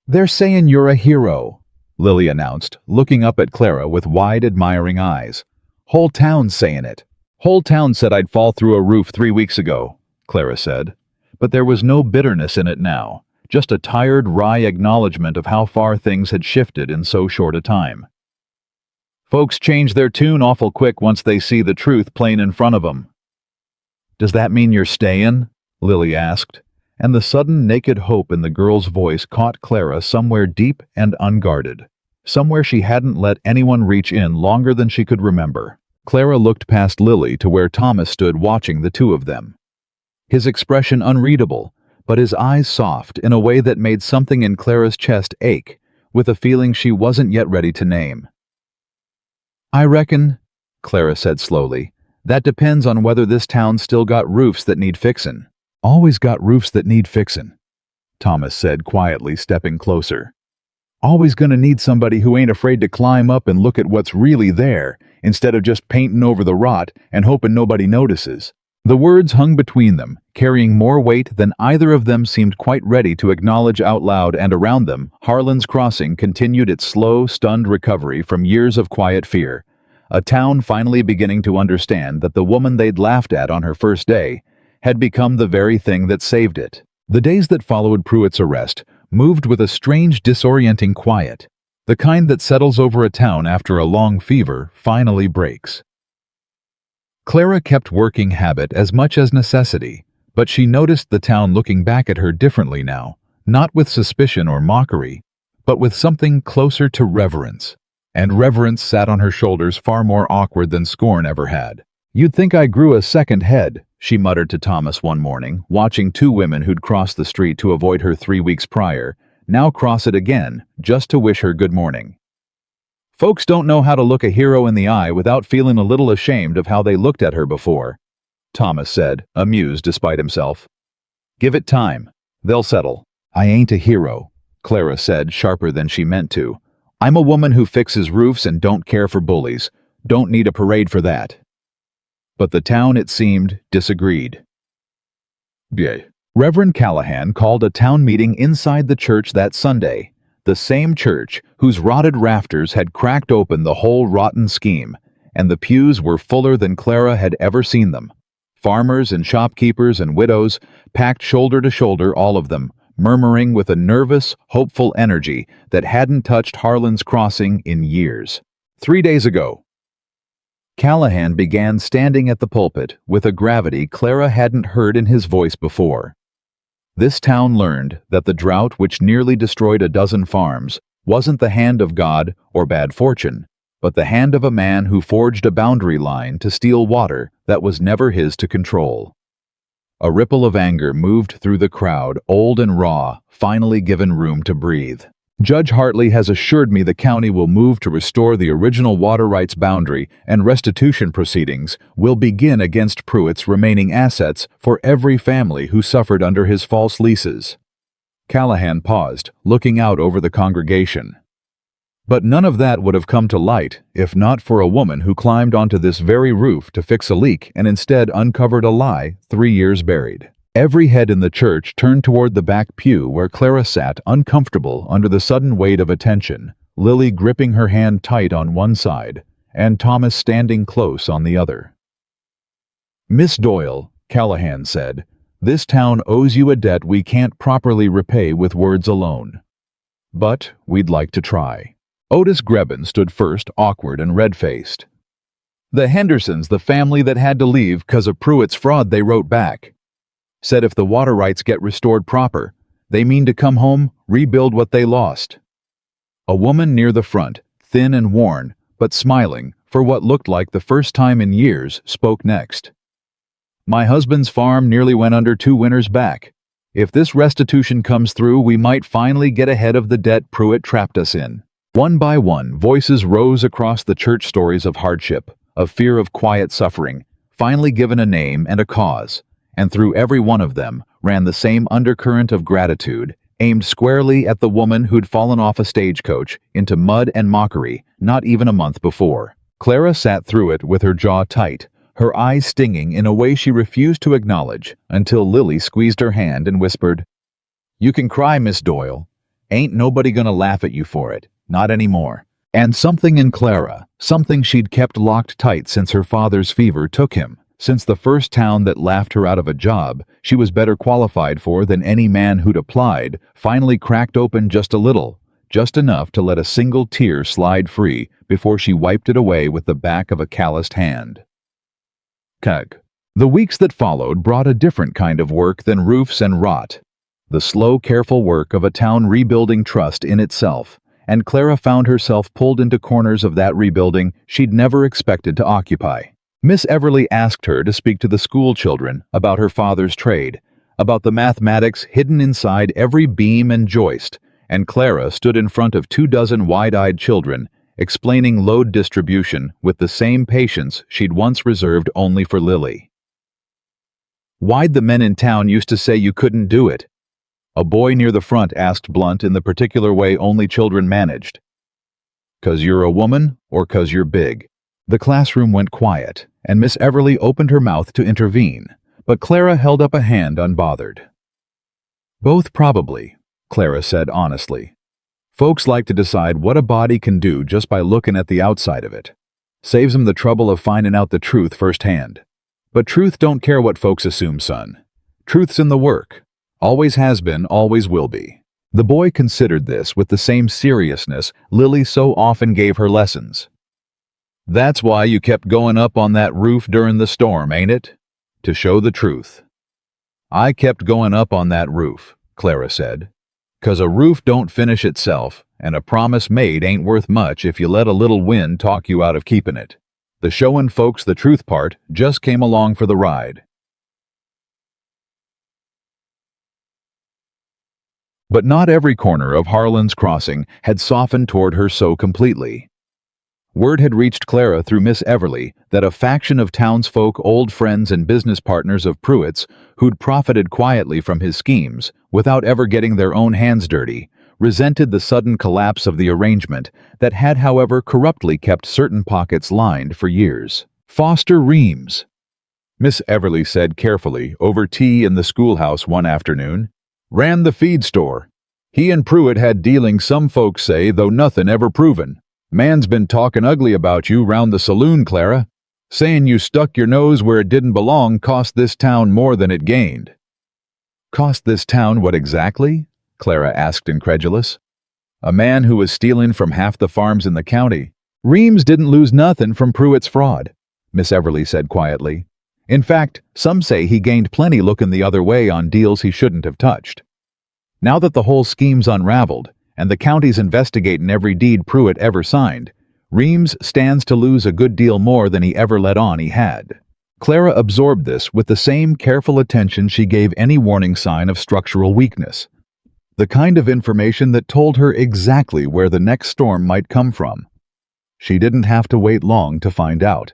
They're saying you're a hero, Lily announced, looking up at Clara with wide, admiring eyes. Whole town's saying it. Whole town said I'd fall through a roof 3 weeks ago, Clara said. But there was no bitterness in it now, just a tired, wry acknowledgement of how far things had shifted in so short a time. Folks change their tune awful quick once they see the truth plain in front of them. Does that mean you're staying? Lily asked, and the sudden naked hope in the girl's voice caught Clara somewhere deep and unguarded, somewhere she hadn't let anyone reach in longer than she could remember. Clara looked past Lily to where Thomas stood watching the two of them. His expression unreadable, but his eyes soft in a way that made something in Clara's chest ache, with a feeling she wasn't yet ready to name. I reckon, Clara said slowly, that depends on whether this town's still got roofs that need fixin'. Always got roofs that need fixin', Thomas said quietly, stepping closer. Always gonna need somebody who ain't afraid to climb up and look at what's really there, instead of just painting over the rot and hoping nobody notices. The words hung between them, carrying more weight than either of them seemed quite ready to acknowledge out loud, and around them, Harlan's Crossing continued its slow, stunned recovery from years of quiet fear. A town finally beginning to understand that the woman they'd laughed at on her first day had become the very thing that saved it. The days that followed Pruitt's arrest moved with a strange, disorienting quiet, the kind that settles over a town after a long fever finally breaks. Clara kept working habit as much as necessity, but she noticed the town looking back at her differently now, not with suspicion or mockery, but with something closer to reverence. And reverence sat on her shoulders far more awkward than scorn ever had. "You'd think I grew a second head," she muttered to Thomas one morning, watching two women who'd crossed the street to avoid her 3 weeks prior, now cross it again, just to wish her good morning. "Folks don't know how to look a hero in the eye without feeling a little ashamed of how they looked at her before," Thomas said, amused despite himself. "Give it time. They'll settle." "I ain't a hero," Clara said, sharper than she meant to. "I'm a woman who fixes roofs and don't care for bullies. Don't need a parade for that." But the town, it seemed, disagreed. Reverend Callahan called a town meeting inside the church that Sunday, the same church whose rotted rafters had cracked open the whole rotten scheme, and the pews were fuller than Clara had ever seen them. Farmers and shopkeepers and widows, packed shoulder to shoulder, all of them, murmuring with a nervous, hopeful energy that hadn't touched Harlan's Crossing in years. 3 days ago, Callahan began standing at the pulpit with a gravity Clara hadn't heard in his voice before. This town learned that the drought which nearly destroyed a dozen farms wasn't the hand of God or bad fortune, but the hand of a man who forged a boundary line to steal water that was never his to control. A ripple of anger moved through the crowd, old and raw, finally given room to breathe. "Judge Hartley has assured me the county will move to restore the original water rights boundary, and restitution proceedings will begin against Pruitt's remaining assets for every family who suffered under his false leases." Callahan paused, looking out over the congregation. But none of that would have come to light if not for a woman who climbed onto this very roof to fix a leak and instead uncovered a lie 3 years buried. Every head in the church turned toward the back pew where Clara sat, uncomfortable under the sudden weight of attention, Lily gripping her hand tight on one side, and Thomas standing close on the other. "Miss Doyle," Callahan said, "this town owes you a debt we can't properly repay with words alone. But we'd like to try." Otis Grebben stood first, awkward and red-faced. "The Hendersons, the family that had to leave 'cause of Pruitt's fraud, they wrote back. Said if the water rights get restored proper, they mean to come home, rebuild what they lost." A woman near the front, thin and worn, but smiling, for what looked like the first time in years, spoke next. "My husband's farm nearly went under 2 winters back. If this restitution comes through, we might finally get ahead of the debt Pruitt trapped us in." One by one, voices rose across the church, stories of hardship, of fear, of quiet suffering, finally given a name and a cause. And through every one of them ran the same undercurrent of gratitude, aimed squarely at the woman who'd fallen off a stagecoach into mud and mockery not even a month before. Clara sat through it with her jaw tight, her eyes stinging in a way she refused to acknowledge, until Lily squeezed her hand and whispered, "You can cry, Miss Doyle. Ain't nobody gonna laugh at you for it, not anymore." And something in Clara, something she'd kept locked tight since her father's fever took him, since the first town that laughed her out of a job she was better qualified for than any man who'd applied, finally cracked open just a little, just enough to let a single tear slide free before she wiped it away with the back of a calloused hand. The weeks that followed brought a different kind of work than roofs and rot. The slow, careful work of a town rebuilding trust in itself, and Clara found herself pulled into corners of that rebuilding she'd never expected to occupy. Miss Everly asked her to speak to the school children about her father's trade, about the mathematics hidden inside every beam and joist, and Clara stood in front of 24 wide-eyed children, explaining load distribution with the same patience she'd once reserved only for Lily. "Why'd the men in town used to say you couldn't do it?" A boy near the front asked blunt in the particular way only children managed. "'Cause you're a woman, or 'cause you're big?" The classroom went quiet, and Miss Everly opened her mouth to intervene, but Clara held up a hand unbothered. "Both probably," Clara said honestly. "Folks like to decide what a body can do just by looking at the outside of it. Saves them the trouble of finding out the truth firsthand. But truth don't care what folks assume, son. Truth's in the work. Always has been, always will be. The boy considered this with the same seriousness Lily so often gave her lessons. That's why you kept going up on that roof during the storm, ain't it? To show the truth. I kept going up on that roof, Clara said. 'Cause a roof don't finish itself, and a promise made ain't worth much if you let a little wind talk you out of keeping it. The showin' folks the truth part just came along for the ride. But not every corner of Harlan's Crossing had softened toward her so completely. Word had reached Clara through Miss Everly that a faction of townsfolk, old friends and business partners of Pruitt's, who'd profited quietly from his schemes without ever getting their own hands dirty, resented the sudden collapse of the arrangement that had, however, corruptly kept certain pockets lined for years. Foster Reams, Miss Everly said carefully over tea in the schoolhouse one afternoon, ran the feed store. He and Pruitt had dealings, some folks say, though nothing ever proven. Man's been talking ugly about you round the saloon, Clara. Saying you stuck your nose where it didn't belong cost this town more than it gained. Cost this town what exactly? Clara asked, incredulous. A man who was stealing from half the farms in the county. Reams didn't lose nothing from Pruitt's fraud, Miss Everly said quietly. In fact, some say he gained plenty looking the other way on deals he shouldn't have touched. Now that the whole scheme's unraveled, and the county's investigating every deed Pruitt ever signed, Reams stands to lose a good deal more than he ever let on he had. Clara absorbed this with the same careful attention she gave any warning sign of structural weakness. The kind of information that told her exactly where the next storm might come from. She didn't have to wait long to find out.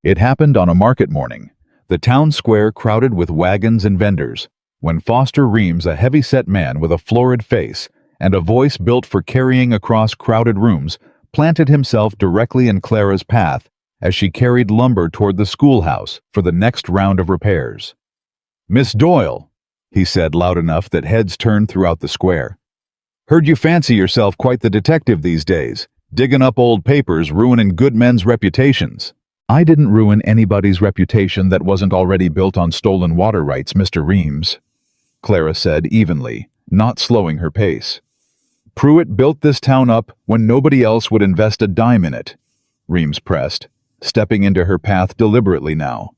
It happened on a market morning, the town square crowded with wagons and vendors, when Foster Reams, a heavy-set man with a florid face and a voice built for carrying across crowded rooms, planted himself directly in Clara's path as she carried lumber toward the schoolhouse for the next round of repairs. "Miss Doyle," he said loud enough that heads turned throughout the square. "Heard you fancy yourself quite the detective these days, digging up old papers, ruining good men's reputations." "I didn't ruin anybody's reputation that wasn't already built on stolen water rights, Mr. Reams," Clara said evenly, not slowing her pace. "Pruitt built this town up when nobody else would invest a dime in it," Reams pressed, stepping into her path deliberately now.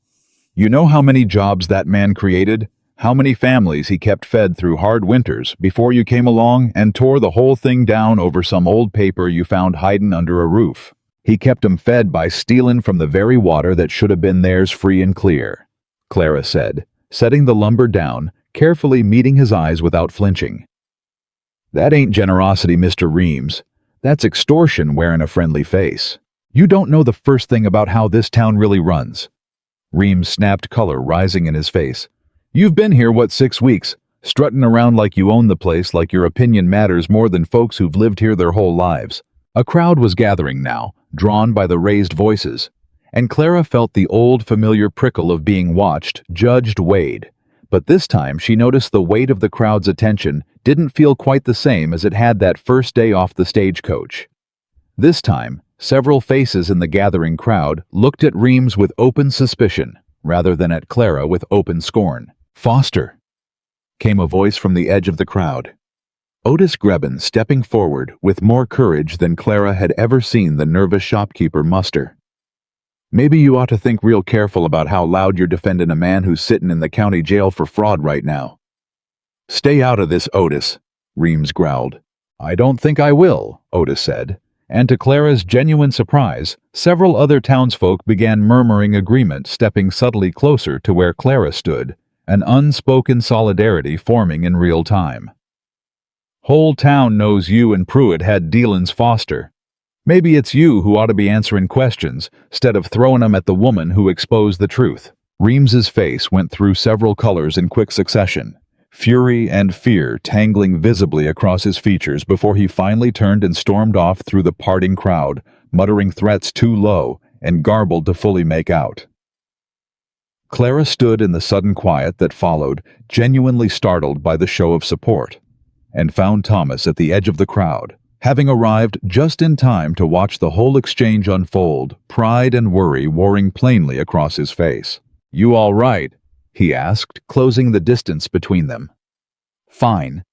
"You know how many jobs that man created? How many families he kept fed through hard winters before you came along and tore the whole thing down over some old paper you found hiding under a roof? He kept 'em fed by stealing from the very water that should have been theirs free and clear," Clara said, setting the lumber down, carefully meeting his eyes without flinching. "That ain't generosity, Mr. Reams. That's extortion wearing a friendly face. You don't know the first thing about how this town really runs." Reams snapped, color rising in his face. "You've been here, 6 weeks, strutting around like you own the place, like your opinion matters more than folks who've lived here their whole lives." A crowd was gathering now, drawn by the raised voices, and Clara felt the old familiar prickle of being watched, judged, weighed. But this time she noticed the weight of the crowd's attention didn't feel quite the same as it had that first day off the stagecoach. This time, several faces in the gathering crowd looked at Reams with open suspicion, rather than at Clara with open scorn. "Foster," came a voice from the edge of the crowd. Otis Grebben stepping forward with more courage than Clara had ever seen the nervous shopkeeper muster. "Maybe you ought to think real careful about how loud you're defending a man who's sitting in the county jail for fraud right now." "Stay out of this, Otis," Reams growled. "I don't think I will," Otis said, and to Clara's genuine surprise, several other townsfolk began murmuring agreement, stepping subtly closer to where Clara stood, an unspoken solidarity forming in real time. "Whole town knows you and Pruitt had dealin's, Foster. Maybe it's you who ought to be answering questions, instead of throwing 'em at the woman who exposed the truth." Reams's face went through several colors in quick succession, fury and fear tangling visibly across his features before he finally turned and stormed off through the parting crowd, muttering threats too low and garbled to fully make out. Clara stood in the sudden quiet that followed, genuinely startled by the show of support, and found Thomas at the edge of the crowd, having arrived just in time to watch the whole exchange unfold, pride and worry warring plainly across his face. "You all right?" he asked, closing the distance between them. "Fine,"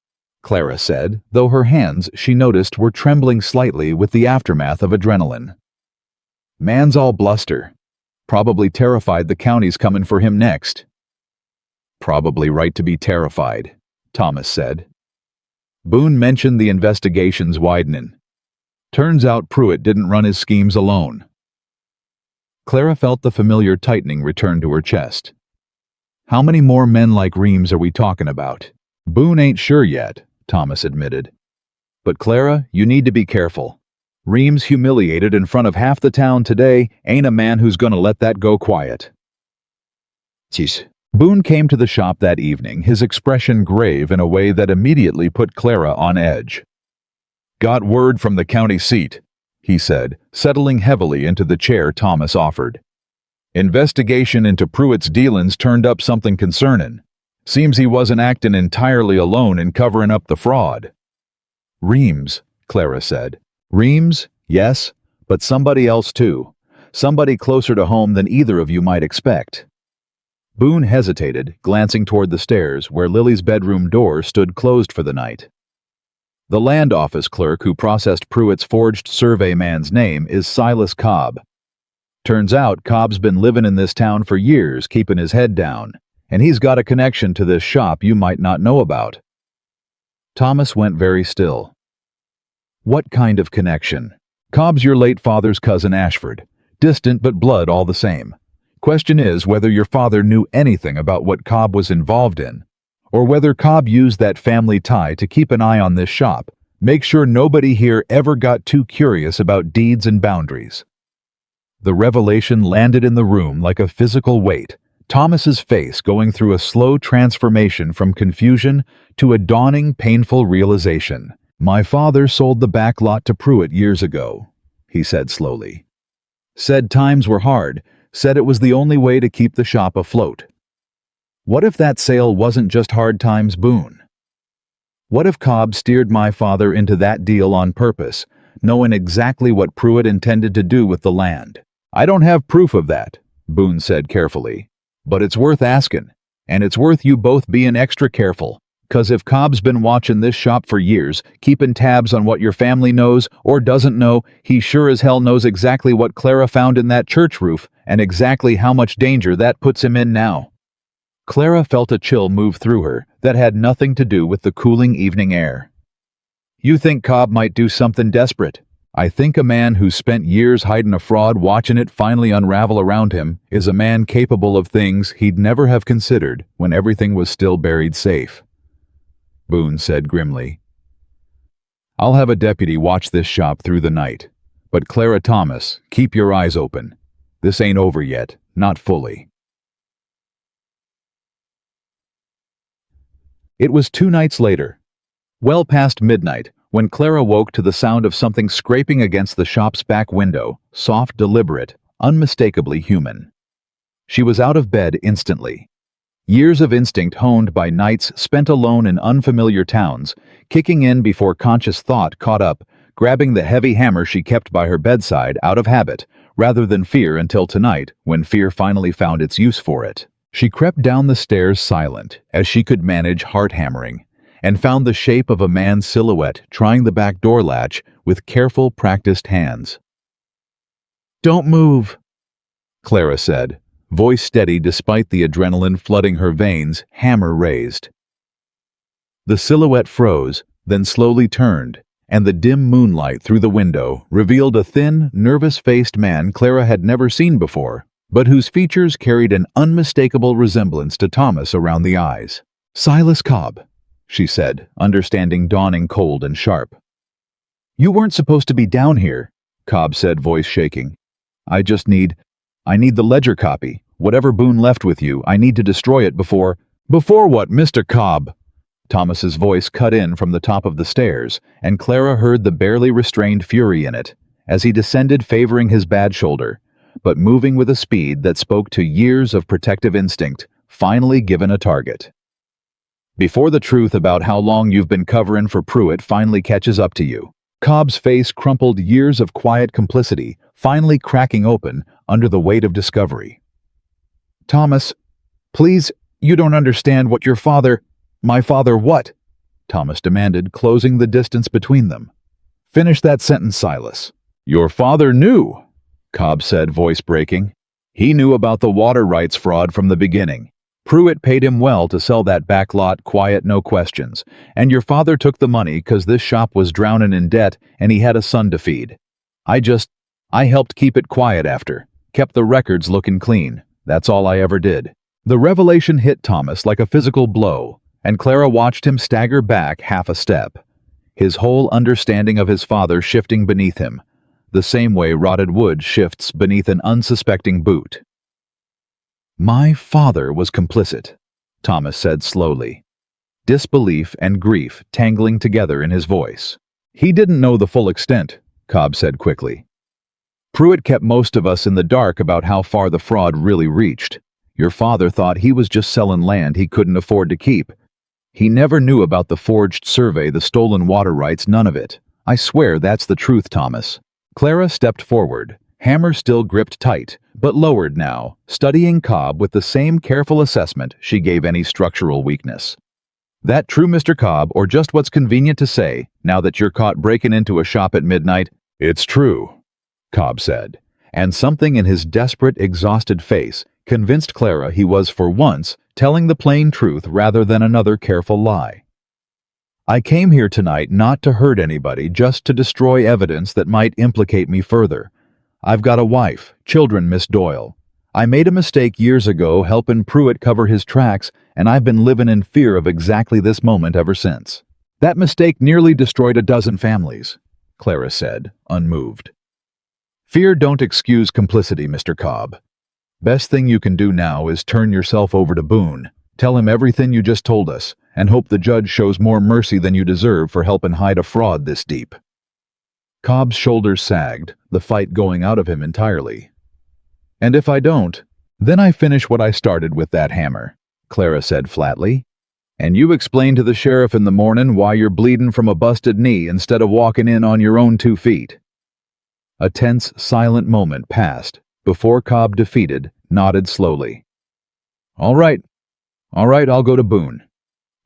Clara said, though her hands, she noticed, were trembling slightly with the aftermath of adrenaline. "Man's all bluster. Probably terrified the county's coming for him next." "Probably right to be terrified," Thomas said. Boone mentioned the investigation's widening. Turns out Pruitt didn't run his schemes alone. Clara felt the familiar tightening return to her chest. "How many more men like Reams are we talking about?" "Boone ain't sure yet," Thomas admitted. "But Clara, you need to be careful. Reams, humiliated in front of half the town today, ain't a man who's gonna let that go quiet." Jeez. Boone came to the shop that evening, his expression grave in a way that immediately put Clara on edge. "Got word from the county seat," he said, settling heavily into the chair Thomas offered. "Investigation into Pruitt's dealin's turned up something concernin'. Seems he wasn't actin' entirely alone in coverin' up the fraud." "Reams," Clara said. "Reams, yes, but somebody else too. Somebody closer to home than either of you might expect." Boone hesitated, glancing toward the stairs where Lily's bedroom door stood closed for the night. "The land office clerk who processed Pruitt's forged survey man's name is Silas Cobb. Turns out Cobb's been living in this town for years, keeping his head down, and he's got a connection to this shop you might not know about." Thomas went very still. "What kind of connection?" "Cobb's your late father's cousin Ashford. Distant but blood all the same. Question is whether your father knew anything about what Cobb was involved in, or whether Cobb used that family tie to keep an eye on this shop, make sure nobody here ever got too curious about deeds and boundaries." The revelation landed in the room like a physical weight, Thomas's face going through a slow transformation from confusion to a dawning, painful realization. "My father sold the back lot to Pruitt years ago," he said slowly. "Said times were hard, said it was the only way to keep the shop afloat." What if that sale wasn't just hard times, Boone? What if Cobb steered my father into that deal on purpose, knowing exactly what Pruitt intended to do with the land? "I don't have proof of that," Boone said carefully, "but it's worth asking, and it's worth you both being extra careful, 'cause if Cobb's been watching this shop for years, keeping tabs on what your family knows or doesn't know, he sure as hell knows exactly what Clara found in that church roof and exactly how much danger that puts him in now." Clara felt a chill move through her that had nothing to do with the cooling evening air. "You think Cobb might do something desperate? I think a man who's spent years hiding a fraud watching it finally unravel around him is a man capable of things he'd never have considered when everything was still buried safe," Boone said grimly. "I'll have a deputy watch this shop through the night. But Clara Thomas, keep your eyes open. This ain't over yet, not fully." It was 2 nights later, well past midnight, when Clara woke to the sound of something scraping against the shop's back window, soft, deliberate, unmistakably human. She was out of bed instantly. Years of instinct honed by nights spent alone in unfamiliar towns, kicking in before conscious thought caught up, grabbing the heavy hammer she kept by her bedside out of habit, rather than fear until tonight, when fear finally found its use for it. She crept down the stairs silent, as she could manage heart-hammering, and found the shape of a man's silhouette trying the back door latch with careful, practiced hands. "Don't move," Clara said, voice steady despite the adrenaline flooding her veins, hammer raised. The silhouette froze, then slowly turned, and the dim moonlight through the window revealed a thin, nervous-faced man Clara had never seen before, but whose features carried an unmistakable resemblance to Thomas around the eyes. "Silas Cobb," she said, understanding dawning cold and sharp. "You weren't supposed to be down here," Cobb said, voice shaking. I need the ledger copy. Whatever Boone left with you, I need to destroy it before..." "Before what, Mr. Cobb?" Thomas's voice cut in from the top of the stairs, and Clara heard the barely restrained fury in it, as he descended favoring his bad shoulder, but moving with a speed that spoke to years of protective instinct, finally given a target. "Before the truth about how long you've been covering for Pruitt finally catches up to you, Cobb's face crumpled, years of quiet complicity finally cracking open under the weight of discovery. "Thomas, please, you don't understand what your father—" "My father what?" Thomas demanded, closing the distance between them. "Finish that sentence, Silas." "Your father knew," Cobb said, voice breaking. "He knew about the water rights fraud from the beginning. Pruitt paid him well to sell that back lot, quiet, no questions. And your father took the money 'cause this shop was drowning in debt and he had a son to feed. I helped keep it quiet after, kept the records looking clean. That's all I ever did." The revelation hit Thomas like a physical blow, and Clara watched him stagger back half a step, his whole understanding of his father shifting beneath him, the same way rotted wood shifts beneath an unsuspecting boot. "My father was complicit," Thomas said slowly, disbelief and grief tangling together in his voice. "He didn't know the full extent," Cobb said quickly. "Pruitt kept most of us in the dark about how far the fraud really reached. Your father thought he was just selling land he couldn't afford to keep. He never knew about the forged survey, the stolen water rights, none of it. I swear that's the truth, Thomas." Clara stepped forward, hammer still gripped tight, but lowered now, studying Cobb with the same careful assessment she gave any structural weakness. "That true, Mr. Cobb, or just what's convenient to say, now that you're caught breaking into a shop at midnight?" "It's true," Cobb said, and something in his desperate, exhausted face convinced Clara he was, for once, telling the plain truth rather than another careful lie. "I came here tonight not to hurt anybody, just to destroy evidence that might implicate me further. I've got a wife, children, Miss Doyle. I made a mistake years ago helping Pruitt cover his tracks, and I've been living in fear of exactly this moment ever since. That mistake nearly destroyed a dozen families," Clara said, unmoved. "Fear don't excuse complicity, Mr. Cobb. Best thing you can do now is turn yourself over to Boone, tell him everything you just told us, and hope the judge shows more mercy than you deserve for helping hide a fraud this deep." Cobb's shoulders sagged, the fight going out of him entirely. "And if I don't, then I finish what I started with that hammer," Clara said flatly. "And you explain to the sheriff in the morning why you're bleeding from a busted knee instead of walking in on your own 2 feet." A tense, silent moment passed before Cobb, defeated, nodded slowly. All right, I'll go to Boone.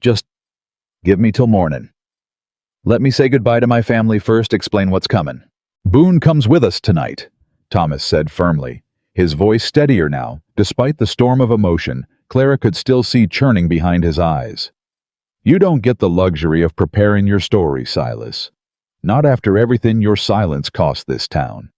Just give me till morning. Let me say goodbye to my family first, explain what's coming." "Boone comes with us tonight," Thomas said firmly, his voice steadier now. Despite the storm of emotion, Clara could still see churning behind his eyes. "You don't get the luxury of preparing your story, Silas. Not after everything your silence cost this town."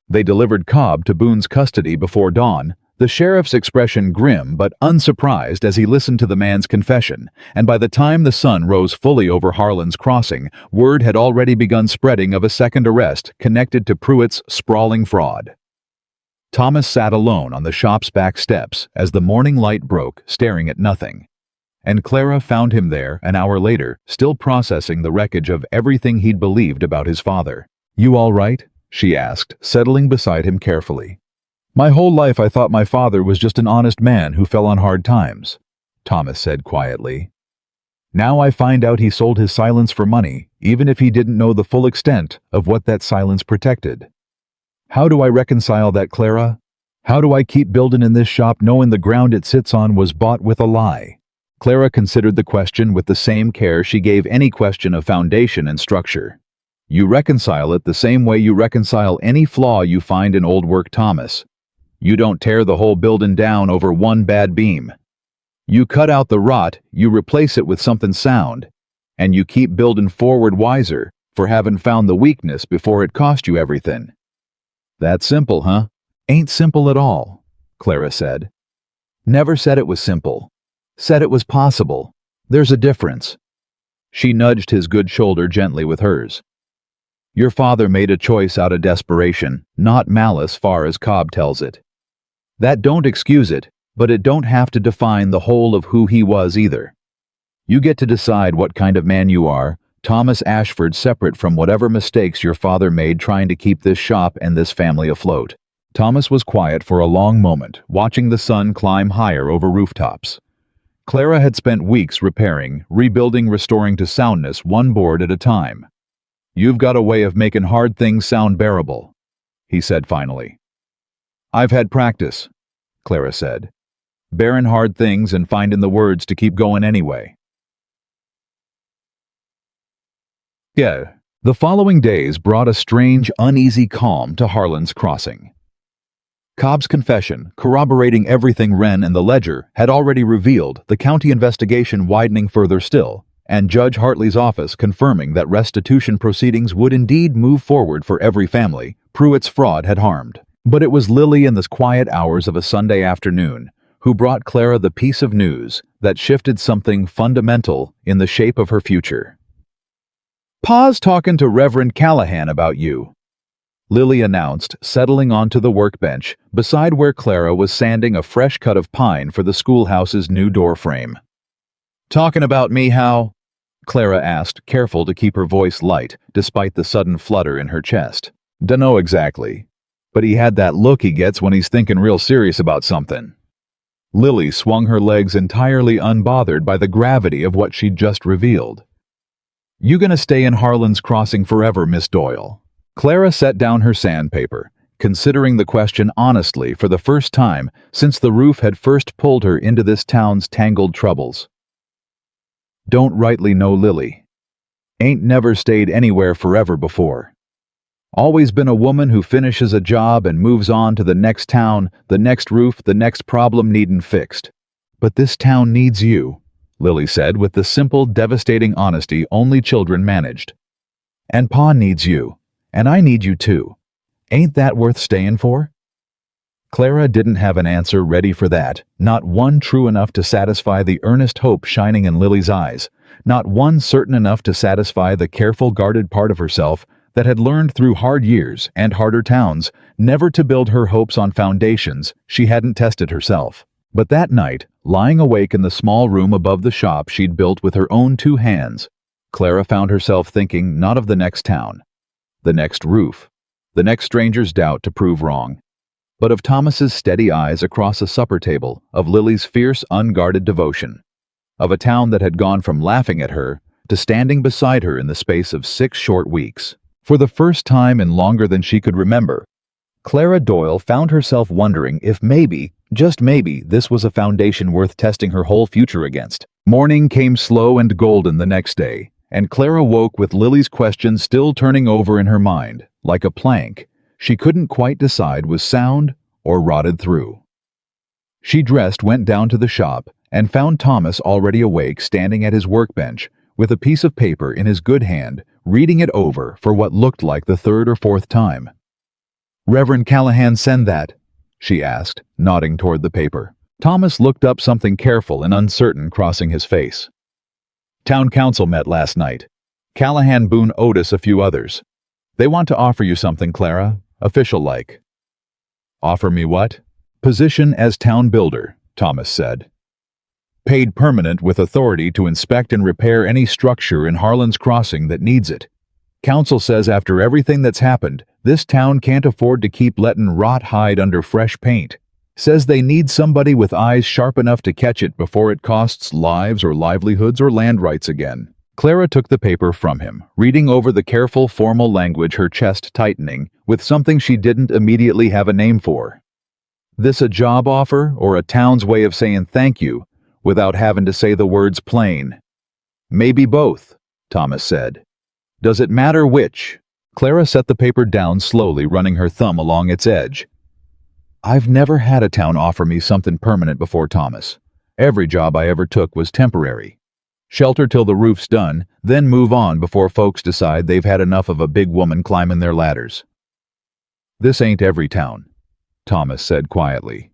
They delivered Cobb to Boone's custody before dawn, the sheriff's expression grim but unsurprised as he listened to the man's confession, and by the time the sun rose fully over Harlan's Crossing, word had already begun spreading of a second arrest connected to Pruitt's sprawling fraud. Thomas sat alone on the shop's back steps as the morning light broke, staring at nothing. And Clara found him there an hour later, still processing the wreckage of everything he'd believed about his father. "You all right?" she asked, settling beside him carefully. "My whole life I thought my father was just an honest man who fell on hard times," Thomas said quietly. "Now I find out he sold his silence for money, even if he didn't know the full extent of what that silence protected. How do I reconcile that, Clara? How do I keep building in this shop knowing the ground it sits on was bought with a lie?" Clara considered the question with the same care she gave any question of foundation and structure. "You reconcile it the same way you reconcile any flaw you find in old work, Thomas. You don't tear the whole building down over one bad beam. You cut out the rot, you replace it with something sound, and you keep building forward wiser for having found the weakness before it cost you everything." "That's simple, huh?" "Ain't simple at all," Clara said. "Never said it was simple. Said it was possible. There's a difference." She nudged his good shoulder gently with hers. "Your father made a choice out of desperation, not malice far as Cobb tells it. That don't excuse it, but it don't have to define the whole of who he was either. You get to decide what kind of man you are, Thomas Ashford, separate from whatever mistakes your father made trying to keep this shop and this family afloat." Thomas was quiet for a long moment, watching the sun climb higher over rooftops. Clara had spent weeks repairing, rebuilding, restoring to soundness one board at a time. "You've got a way of making hard things sound bearable," he said finally. "I've had practice," Clara said, "bearing hard things and finding the words to keep going anyway." Yeah. The following days brought a strange, uneasy calm to Harlan's Crossing. Cobb's confession, corroborating everything Wren and the Ledger had already revealed, the county investigation widening further still, and Judge Hartley's office confirming that restitution proceedings would indeed move forward for every family Pruitt's fraud had harmed. But it was Lily in the quiet hours of a Sunday afternoon who brought Clara the piece of news that shifted something fundamental in the shape of her future. "Pa's talking to Reverend Callahan about you," Lily announced, settling onto the workbench beside where Clara was sanding a fresh cut of pine for the schoolhouse's new door frame. "Talking about me, how?" Clara asked, careful to keep her voice light despite the sudden flutter in her chest. "Dunno exactly, but he had that look he gets when he's thinking real serious about something." Lily swung her legs entirely unbothered by the gravity of what she'd just revealed. "You gonna stay in Harlan's Crossing forever, Miss Doyle?" Clara set down her sandpaper, considering the question honestly for the first time since the roof had first pulled her into this town's tangled troubles. "Don't rightly know Lily. Ain't never stayed anywhere forever before. Always been a woman who finishes a job and moves on to the next town, the next roof, the next problem needin' fixed. But this town needs you," Lily said with the simple, devastating honesty only children managed. "And Pa needs you, and I need you too. Ain't that worth staying for?" Clara didn't have an answer ready for that, not one true enough to satisfy the earnest hope shining in Lily's eyes, not one certain enough to satisfy the careful, guarded part of herself that had learned through hard years and harder towns never to build her hopes on foundations she hadn't tested herself. But that night, lying awake in the small room above the shop she'd built with her own two hands, Clara found herself thinking not of the next town, the next roof, the next stranger's doubt to prove wrong, but of Thomas's steady eyes across a supper table, of Lily's fierce, unguarded devotion, of a town that had gone from laughing at her to standing beside her in the space of 6 short weeks. For the first time in longer than she could remember, Clara Doyle found herself wondering if maybe, just maybe, this was a foundation worth testing her whole future against. Morning came slow and golden the next day, and Clara woke with Lily's question still turning over in her mind, like a plank she couldn't quite decide was sound or rotted through. She dressed, went down to the shop, and found Thomas already awake, standing at his workbench, with a piece of paper in his good hand, reading it over for what looked like the 3rd or 4th time. "Reverend Callahan send that?" she asked, nodding toward the paper. Thomas looked up, something careful and uncertain crossing his face. "Town council met last night. Callahan, Boone, Otis, a few others. They want to offer you something, Clara, official-like." "Offer me what?" "Position as town builder," Thomas said. "Paid permanent with authority to inspect and repair any structure in Harlan's Crossing that needs it. Council says after everything that's happened, this town can't afford to keep letting rot hide under fresh paint. Says they need somebody with eyes sharp enough to catch it before it costs lives or livelihoods or land rights again." Clara took the paper from him, reading over the careful, formal language, her chest tightening with something she didn't immediately have a name for. "This a job offer or a town's way of saying thank you without having to say the words plain?" "Maybe both," Thomas said. "Does it matter which?" Clara set the paper down slowly, running her thumb along its edge. "I've never had a town offer me something permanent before, Thomas. Every job I ever took was temporary. Shelter till the roof's done, then move on before folks decide they've had enough of a big woman climbing their ladders." "This ain't every town," Thomas said quietly.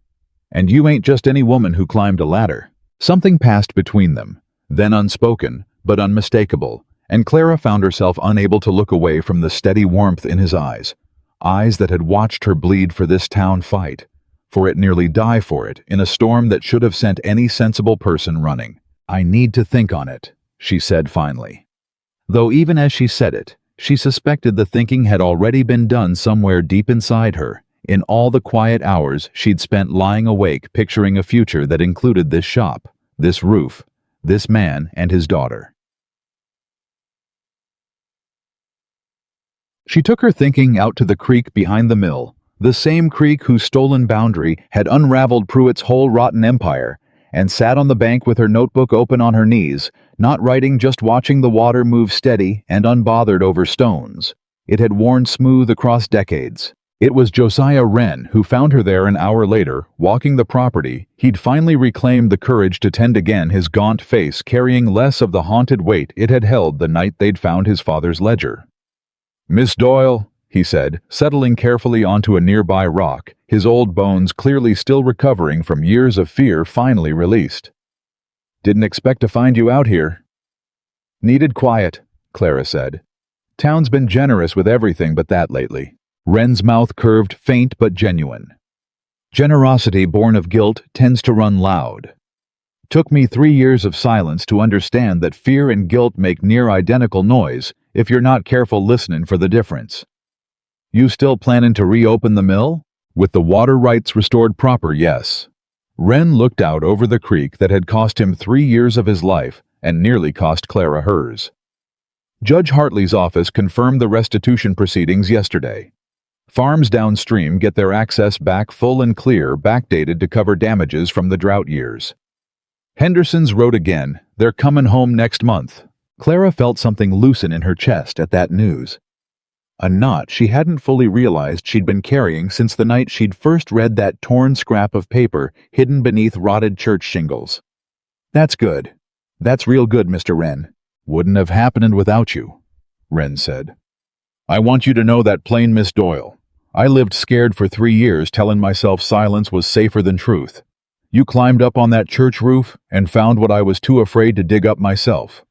"And you ain't just any woman who climbed a ladder." Something passed between them, then unspoken, but unmistakable, and Clara found herself unable to look away from the steady warmth in his eyes that had watched her bleed for this town, fight for it, nearly die for it, in a storm that should have sent any sensible person running. "I need to think on it," she said finally. Though even as she said it, she suspected the thinking had already been done somewhere deep inside her, in all the quiet hours she'd spent lying awake picturing a future that included this shop, this roof, this man and his daughter. She took her thinking out to the creek behind the mill, the same creek whose stolen boundary had unraveled Pruitt's whole rotten empire, and sat on the bank with her notebook open on her knees, not writing, just watching the water move steady and unbothered over stones. It had worn smooth across decades. It was Josiah Wren who found her there an hour later, walking the property. He'd finally reclaimed the courage to tend again his gaunt face, carrying less of the haunted weight it had held the night they'd found his father's ledger. "Miss Doyle," he said, settling carefully onto a nearby rock, his old bones clearly still recovering from years of fear finally released. "Didn't expect to find you out here." "Needed quiet," Clara said. "Town's been generous with everything but that lately." Wren's mouth curved, faint but genuine. "Generosity born of guilt tends to run loud. Took me 3 years of silence to understand that fear and guilt make near-identical noise if you're not careful listening for the difference." "You still planning to reopen the mill?" "With the water rights restored proper, yes." Wren looked out over the creek that had cost him 3 years of his life and nearly cost Clara hers. Judge Hartley's office confirmed the restitution proceedings yesterday. Farms downstream get their access back full and clear, backdated to cover damages from the drought years. Henderson's wrote again, they're coming home next month. Clara felt something loosen in her chest at that news. A knot she hadn't fully realized she'd been carrying since the night she'd first read that torn scrap of paper hidden beneath rotted church shingles. "That's good. That's real good, Mr. Wren." "Wouldn't have happened without you," Wren said. "I want you to know that plain, Miss Doyle. I lived scared for 3 years, telling myself silence was safer than truth. You climbed up on that church roof and found what I was too afraid to dig up myself.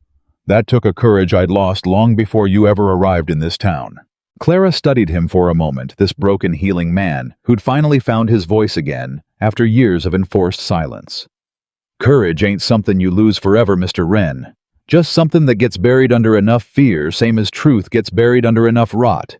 That took a courage I'd lost long before you ever arrived in this town." Clara studied him for a moment, this broken, healing man who'd finally found his voice again after years of enforced silence. "Courage ain't something you lose forever, Mr. Wren. Just something that gets buried under enough fear, same as truth gets buried under enough rot.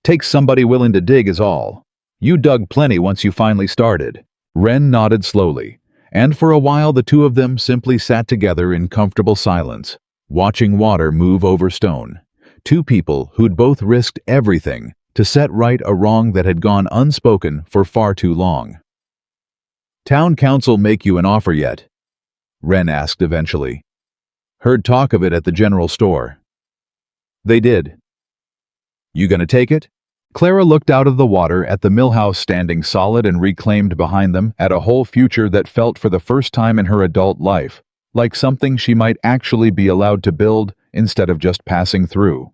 Takes somebody willing to dig is all. You dug plenty once you finally started." Wren nodded slowly, and for a while the two of them simply sat together in comfortable silence, watching water move over stone. Two people who'd both risked everything to set right a wrong that had gone unspoken for far too long. "Town council make you an offer yet?" Wren asked eventually. "Heard talk of it at the general store." "They did." "You gonna take it?" Clara looked out of the water at the millhouse standing solid and reclaimed behind them, at a whole future that felt for the first time in her adult life like something she might actually be allowed to build instead of just passing through.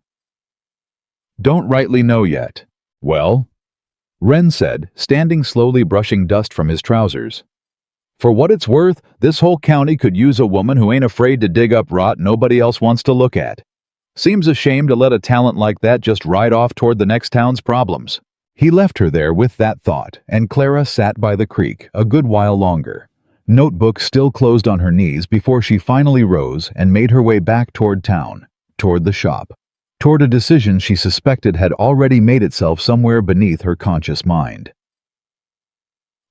"Don't rightly know yet." "Well?" Wren said, standing slowly, brushing dust from his trousers. "For what it's worth, this whole county could use a woman who ain't afraid to dig up rot nobody else wants to look at. Seems a shame to let a talent like that just ride off toward the next town's problems." He left her there with that thought, and Clara sat by the creek a good while longer, notebook still closed on her knees, before she finally rose and made her way back toward town, toward the shop, toward a decision she suspected had already made itself somewhere beneath her conscious mind.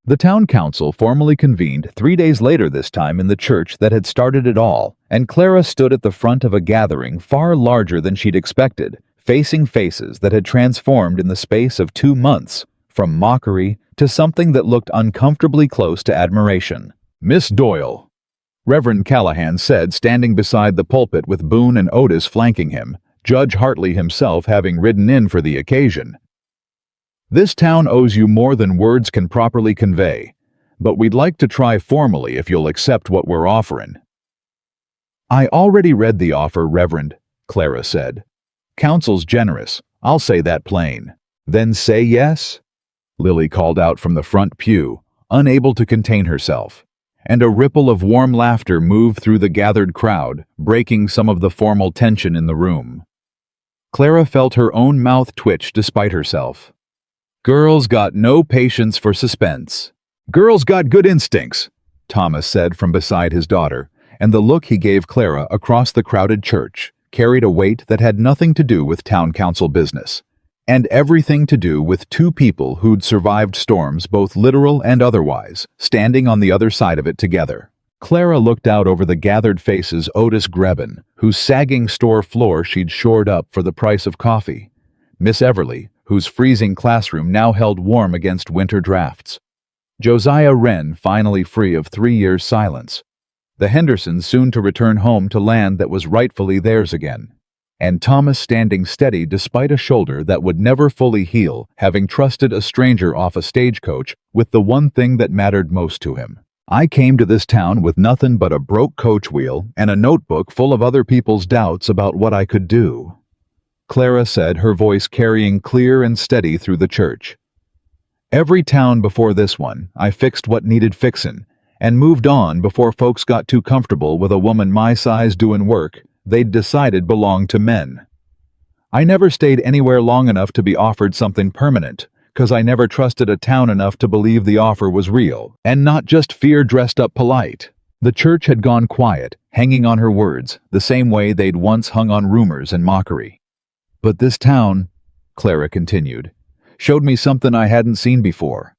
The town council formally convened 3 days later, this time in the church that had started it all, and Clara stood at the front of a gathering far larger than she'd expected, facing faces that had transformed in the space of 2 months, from mockery to something that looked uncomfortably close to admiration. "Miss Doyle," Reverend Callahan said, standing beside the pulpit with Boone and Otis flanking him, Judge Hartley himself having ridden in for the occasion. "This town owes you more than words can properly convey, but we'd like to try formally if you'll accept what we're offering." "I already read the offer, Reverend," Clara said. "Council's generous, I'll say that plain." "Then say yes," Lily called out from the front pew, unable to contain herself, and a ripple of warm laughter moved through the gathered crowd, breaking some of the formal tension in the room. Clara felt her own mouth twitch despite herself. "Girls got no patience for suspense." "Girls got good instincts," Thomas said from beside his daughter, and the look he gave Clara across the crowded church carried a weight that had nothing to do with town council business, and everything to do with two people who'd survived storms, both literal and otherwise, standing on the other side of it together. Clara looked out over the gathered faces Otis Grebben, whose sagging store floor she'd shored up for the price of coffee. Miss Everly, whose freezing classroom now held warm against winter drafts. Josiah Wren, finally free of 3 years' silence. The Hendersons soon to return home to land that was rightfully theirs again. And Thomas standing steady despite a shoulder that would never fully heal, having trusted a stranger off a stagecoach with the one thing that mattered most to him. I came to this town with nothing but a broke coach wheel and a notebook full of other people's doubts about what I could do, Clara said, her voice carrying clear and steady through the church. Every town before this one, I fixed what needed fixin', and moved on before folks got too comfortable with a woman my size doing work they'd decided belonged to men. I never stayed anywhere long enough to be offered something permanent, 'cause I never trusted a town enough to believe the offer was real, and not just fear dressed up polite. The church had gone quiet, hanging on her words, the same way they'd once hung on rumors and mockery. But this town, Clara continued, showed me something I hadn't seen before.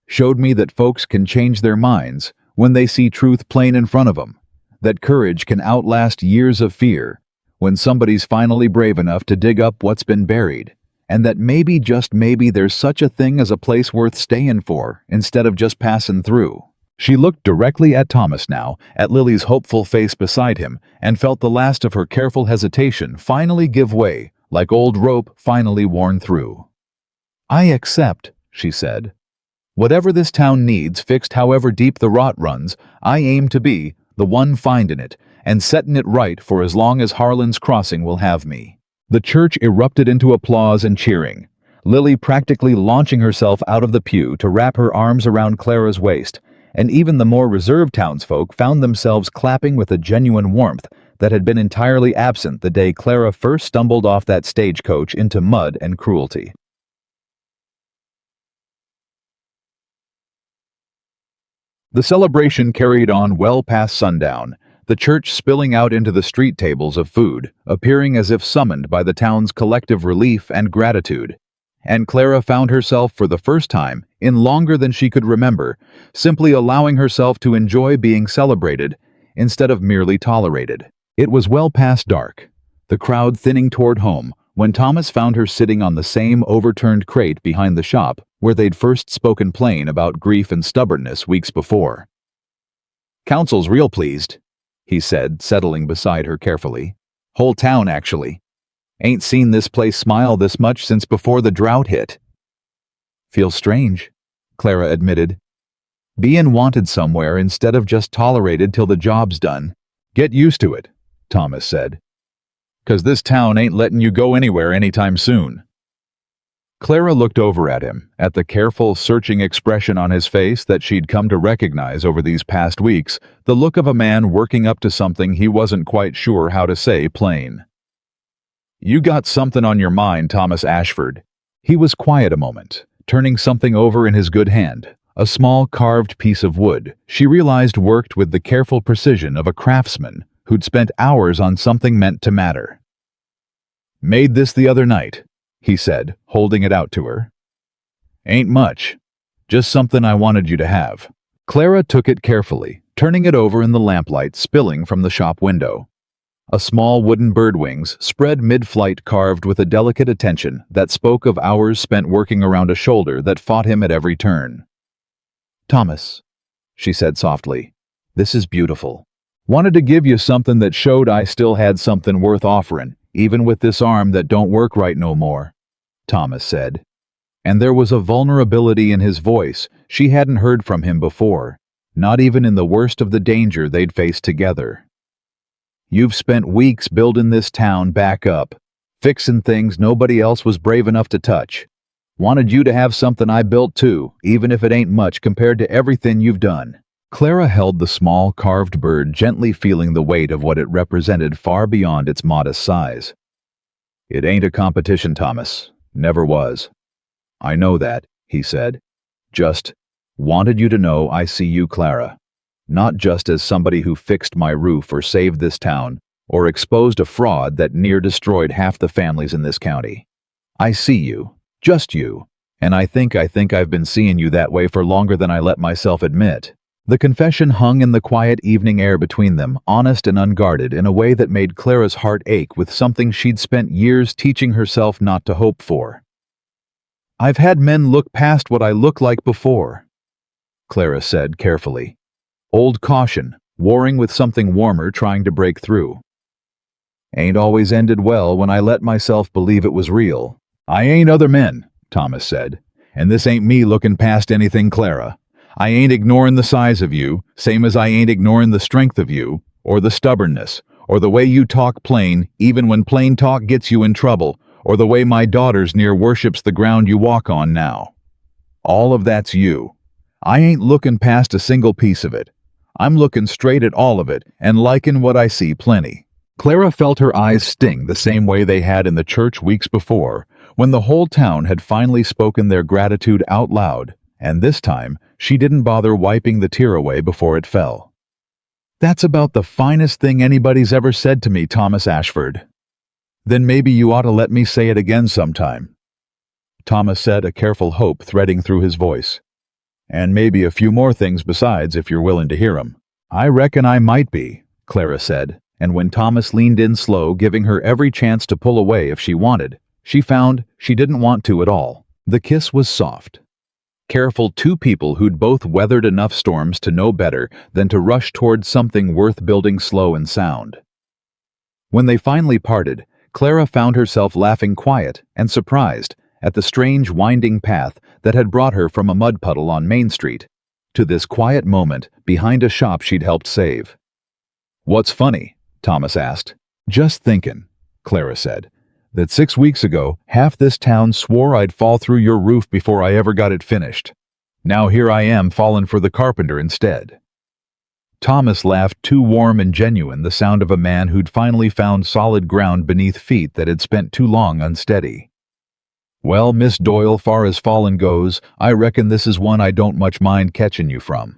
Showed me that folks can change their minds when they see truth plain in front of them, that courage can outlast years of fear when somebody's finally brave enough to dig up what's been buried, and that maybe, just maybe, there's such a thing as a place worth staying for instead of just passing through. She looked directly at Thomas now, at Lily's hopeful face beside him, and felt the last of her careful hesitation finally give way, like old rope finally worn through. "I accept," she said. "Whatever this town needs fixed, however deep the rot runs, I aim to be the one findin' it and settin' it right for as long as Harlan's Crossing will have me." The church erupted into applause and cheering, Lily practically launching herself out of the pew to wrap her arms around Clara's waist, and even the more reserved townsfolk found themselves clapping with a genuine warmth that had been entirely absent the day Clara first stumbled off that stagecoach into mud and cruelty. The celebration carried on well past sundown, the church spilling out into the street tables of food, appearing as if summoned by the town's collective relief and gratitude. And Clara found herself for the first time, in longer than she could remember, simply allowing herself to enjoy being celebrated, instead of merely tolerated. It was well past dark, the crowd thinning toward home, when Thomas found her sitting on the same overturned crate behind the shop where they'd first spoken plain about grief and stubbornness weeks before. "Council's real pleased," he said, settling beside her carefully. "Whole town, actually. Ain't seen this place smile this much since before the drought hit." "Feels strange," Clara admitted. "Bein' wanted somewhere instead of just tolerated till the job's done." "Get used to it," Thomas said. "'Cause this town ain't letting you go anywhere anytime soon." Clara looked over at him, at the careful, searching expression on his face that she'd come to recognize over these past weeks, the look of a man working up to something he wasn't quite sure how to say plain. "You got something on your mind, Thomas Ashford." He was quiet a moment, turning something over in his good hand, a small carved piece of wood she realized worked with the careful precision of a craftsman who'd spent hours on something meant to matter. "Made this the other night," he said, holding it out to her. "Ain't much. Just something I wanted you to have." Clara took it carefully, turning it over in the lamplight spilling from the shop window. A small wooden bird wings spread mid-flight, carved with a delicate attention that spoke of hours spent working around a shoulder that fought him at every turn. "Thomas," she said softly, "this is beautiful. Wanted to give you something that showed I still had something worth offering, even with this arm that don't work right no more," Thomas said. And there was a vulnerability in his voice she hadn't heard from him before, not even in the worst of the danger they'd faced together. "You've spent weeks building this town back up, fixing things nobody else was brave enough to touch. Wanted you to have something I built too, even if it ain't much compared to everything you've done." Clara held the small carved bird, gently feeling the weight of what it represented far beyond its modest size. "It ain't a competition, Thomas. Never was. I know that," he said. "Just wanted you to know I see you, Clara. Not just as somebody who fixed my roof or saved this town, or exposed a fraud that near destroyed half the families in this county. I see you, just you, and I think I've been seeing you that way for longer than I let myself admit. The confession hung in the quiet evening air between them, honest and unguarded, in a way that made Clara's heart ache with something she'd spent years teaching herself not to hope for. "I've had men look past what I looked like before," Clara said carefully. Old caution, warring with something warmer trying to break through. "Ain't always ended well when I let myself believe it was real." "I ain't other men," Thomas said. "And this ain't me looking past anything, Clara. I ain't ignoring the size of you, same as I ain't ignoring the strength of you, or the stubbornness, or the way you talk plain, even when plain talk gets you in trouble, or the way my daughter's near worships the ground you walk on now. All of that's you. I ain't looking past a single piece of it. I'm looking straight at all of it, and liking what I see plenty." Clara felt her eyes sting the same way they had in the church weeks before, when the whole town had finally spoken their gratitude out loud, and this time she didn't bother wiping the tear away before it fell. "That's about the finest thing anybody's ever said to me, Thomas Ashford." "Then maybe you ought to let me say it again sometime," Thomas said, a careful hope threading through his voice. "And maybe a few more things besides if you're willing to hear 'em." "I reckon I might be," Clara said, and when Thomas leaned in slow, giving her every chance to pull away if she wanted, she found she didn't want to at all. The kiss was soft. Careful, two people who'd both weathered enough storms to know better than to rush towards something worth building slow and sound. When they finally parted, Clara found herself laughing quiet and surprised at the strange winding path that had brought her from a mud puddle on Main Street to this quiet moment behind a shop she'd helped save. "What's funny?" Thomas asked. "Just thinking," Clara said, "that 6 weeks ago half this town swore I'd fall through your roof before I ever got it finished. Now here I am falling for the carpenter instead." Thomas laughed, too warm and genuine, the sound of a man who'd finally found solid ground beneath feet that had spent too long unsteady. "Well, Miss Doyle, far as fallin' goes, I reckon this is one I don't much mind catchin' you from."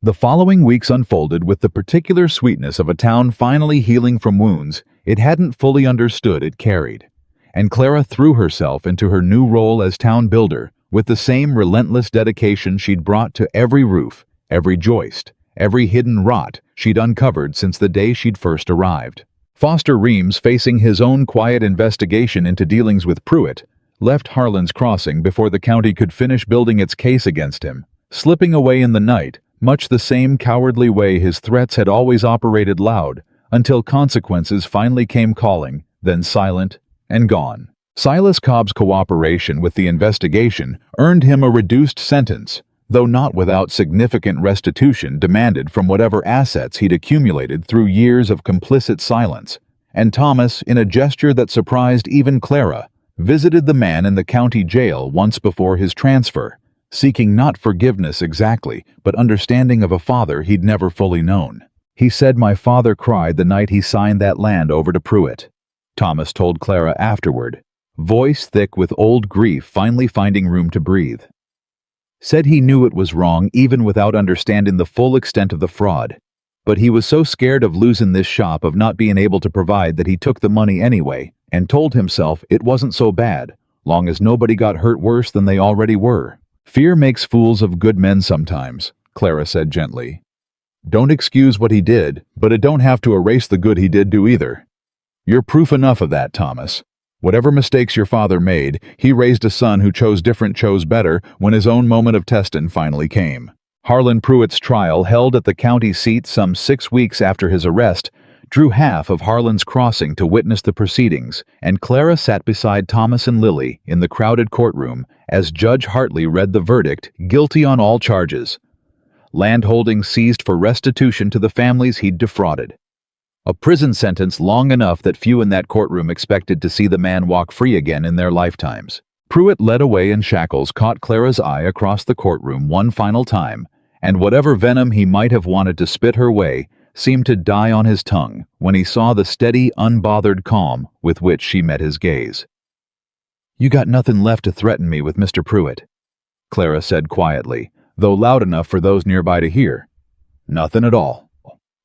The following weeks unfolded with the particular sweetness of a town finally healing from wounds it hadn't fully understood it carried, and Clara threw herself into her new role as town builder with the same relentless dedication she'd brought to every roof, every joist, every hidden rot she'd uncovered since the day she'd first arrived. Foster Reams, facing his own quiet investigation into dealings with Pruitt, left Harlan's Crossing before the county could finish building its case against him, slipping away in the night, much the same cowardly way his threats had always operated loud, until consequences finally came calling, then silent and gone. Silas Cobb's cooperation with the investigation earned him a reduced sentence, though not without significant restitution demanded from whatever assets he'd accumulated through years of complicit silence, and Thomas, in a gesture that surprised even Clara, visited the man in the county jail once before his transfer, seeking not forgiveness exactly, but understanding of a father he'd never fully known. "He said my father cried the night he signed that land over to Pruitt," Thomas told Clara afterward, voice thick with old grief finally finding room to breathe. "Said he knew it was wrong even without understanding the full extent of the fraud, but he was so scared of losing this shop, of not being able to provide, that he took the money anyway and told himself it wasn't so bad, long as nobody got hurt worse than they already were." "Fear makes fools of good men sometimes," Clara said gently. "Don't excuse what he did, but it don't have to erase the good he did do either. You're proof enough of that, Thomas. Whatever mistakes your father made, he raised a son who chose better when his own moment of testin' finally came." Harlan Pruitt's trial, held at the county seat some 6 weeks after his arrest, drew half of Harlan's Crossing to witness the proceedings, and Clara sat beside Thomas and Lily in the crowded courtroom as Judge Hartley read the verdict, guilty on all charges. Landholding seized for restitution to the families he'd defrauded. A prison sentence long enough that few in that courtroom expected to see the man walk free again in their lifetimes. Pruitt, led away in shackles, caught Clara's eye across the courtroom one final time, and whatever venom he might have wanted to spit her way seemed to die on his tongue when he saw the steady, unbothered calm with which she met his gaze. "You got nothing left to threaten me with, Mr. Pruitt," Clara said quietly, though loud enough for those nearby to hear. "Nothing at all."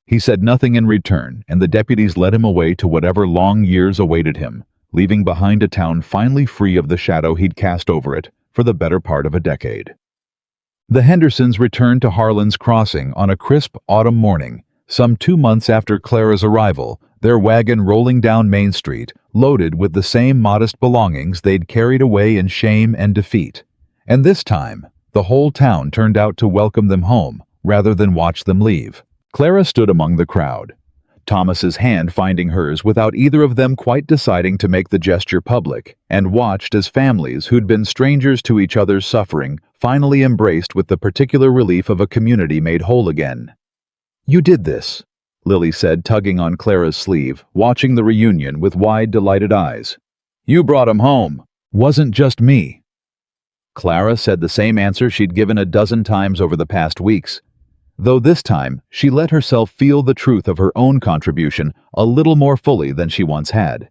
He said nothing in return, and the deputies led him away to whatever long years awaited him, leaving behind a town finally free of the shadow he'd cast over it for the better part of a decade. The Hendersons returned to Harlan's Crossing on a crisp autumn morning, some 2 months after Clara's arrival, their wagon rolling down Main Street, loaded with the same modest belongings they'd carried away in shame and defeat. And this time, the whole town turned out to welcome them home, rather than watch them leave. Clara stood among the crowd, Thomas's hand finding hers without either of them quite deciding to make the gesture public, and watched as families who'd been strangers to each other's suffering finally embraced with the particular relief of a community made whole again. "You did this," Lily said, tugging on Clara's sleeve, watching the reunion with wide, delighted eyes. "You brought him home. Wasn't just me." Clara said the same answer she'd given a dozen times over the past weeks, though this time she let herself feel the truth of her own contribution a little more fully than she once had.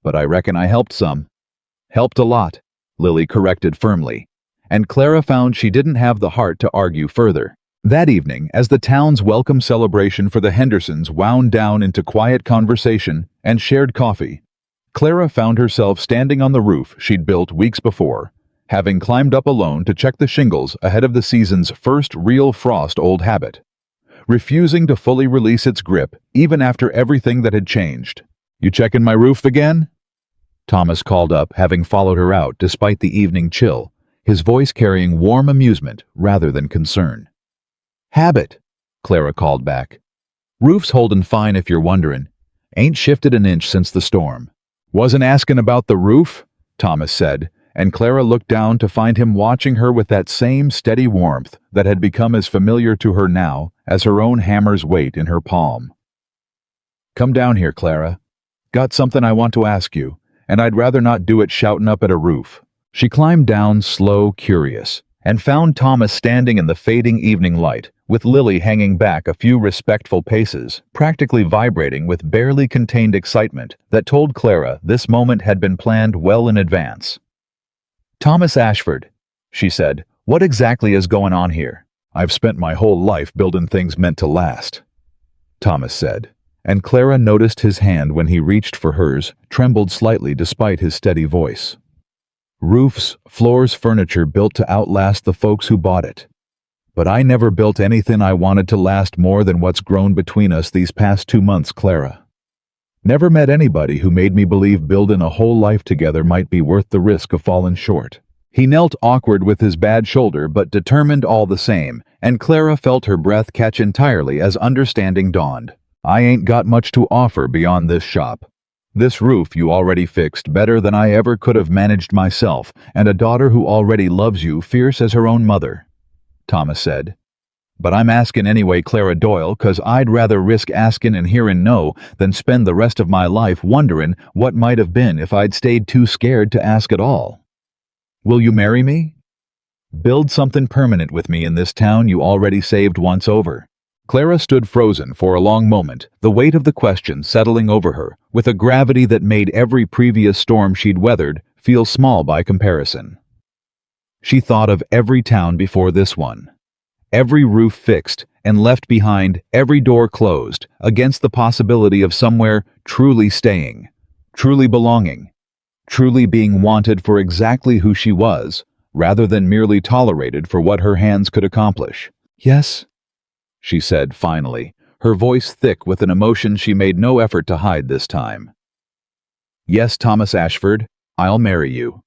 "But I reckon I helped some." "Helped a lot," Lily corrected firmly, and Clara found she didn't have the heart to argue further. That evening, as the town's welcome celebration for the Hendersons wound down into quiet conversation and shared coffee, Clara found herself standing on the roof she'd built weeks before, having climbed up alone to check the shingles ahead of the season's first real frost old habit, refusing to fully release its grip even after everything that had changed. "You checking my roof again?" Thomas called up, having followed her out despite the evening chill, his voice carrying warm amusement rather than concern. "Habit," Clara called back. "Roof's holding fine if you're wondering. Ain't shifted an inch since the storm." "Wasn't asking about the roof," Thomas said, and Clara looked down to find him watching her with that same steady warmth that had become as familiar to her now as her own hammer's weight in her palm. "Come down here, Clara. Got something I want to ask you, and I'd rather not do it shouting up at a roof." She climbed down, slow, curious, and found Thomas standing in the fading evening light, with Lily hanging back a few respectful paces, practically vibrating with barely contained excitement that told Clara this moment had been planned well in advance. "Thomas Ashford," she said, "what exactly is going on here?" "I've spent my whole life building things meant to last," Thomas said, and Clara noticed his hand when he reached for hers, trembled slightly despite his steady voice. "Roofs, floors, furniture built to outlast the folks who bought it. But I never built anything I wanted to last more than what's grown between us these past 2 months, Clara. Never met anybody who made me believe building a whole life together might be worth the risk of falling short." He knelt awkward with his bad shoulder but determined all the same, and Clara felt her breath catch entirely as understanding dawned. "I ain't got much to offer beyond this shop. This roof you already fixed better than I ever could have managed myself, and a daughter who already loves you fierce as her own mother," Thomas said. "But I'm asking anyway, Clara Doyle, 'cause I'd rather risk asking and hearing no than spend the rest of my life wondering what might have been if I'd stayed too scared to ask at all. Will you marry me? Build something permanent with me in this town you already saved once over." Clara stood frozen for a long moment, the weight of the question settling over her, with a gravity that made every previous storm she'd weathered feel small by comparison. She thought of every town before this one. Every roof fixed and left behind, every door closed, against the possibility of somewhere truly staying, truly belonging, truly being wanted for exactly who she was, rather than merely tolerated for what her hands could accomplish. "Yes," she said finally, her voice thick with an emotion she made no effort to hide this time. "Yes, Thomas Ashford, I'll marry you."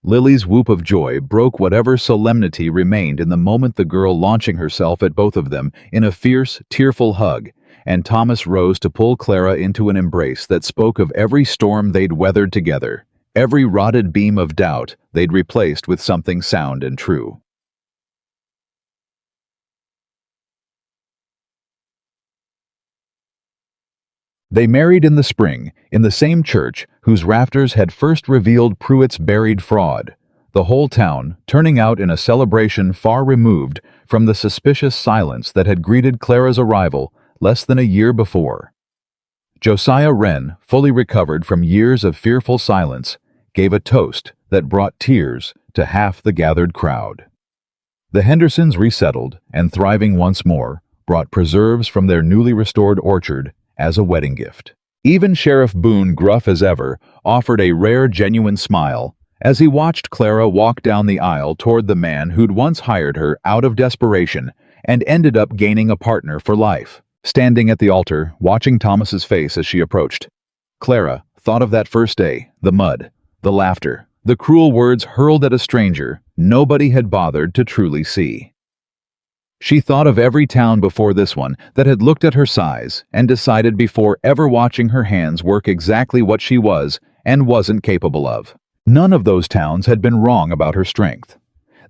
Lily's whoop of joy broke whatever solemnity remained in the moment, the girl launching herself at both of them in a fierce, tearful hug, and Thomas rose to pull Clara into an embrace that spoke of every storm they'd weathered together, every rotted beam of doubt they'd replaced with something sound and true. They married in the spring, in the same church whose rafters had first revealed Pruitt's buried fraud, the whole town turning out in a celebration far removed from the suspicious silence that had greeted Clara's arrival less than a year before. Josiah Wren, fully recovered from years of fearful silence, gave a toast that brought tears to half the gathered crowd. The Hendersons, resettled and thriving once more, brought preserves from their newly restored orchard as a wedding gift. Even Sheriff Boone, gruff as ever, offered a rare, genuine smile As he watched Clara walk down the aisle toward the man who'd once hired her out of desperation and ended up gaining a partner for life. Standing at the altar, watching Thomas's face as she approached, Clara thought of that first day, the mud, the laughter, the cruel words hurled at a stranger nobody had bothered to truly see. She thought of every town before this one that had looked at her size and decided before ever watching her hands work exactly what she was and wasn't capable of. None of those towns had been wrong about her strength.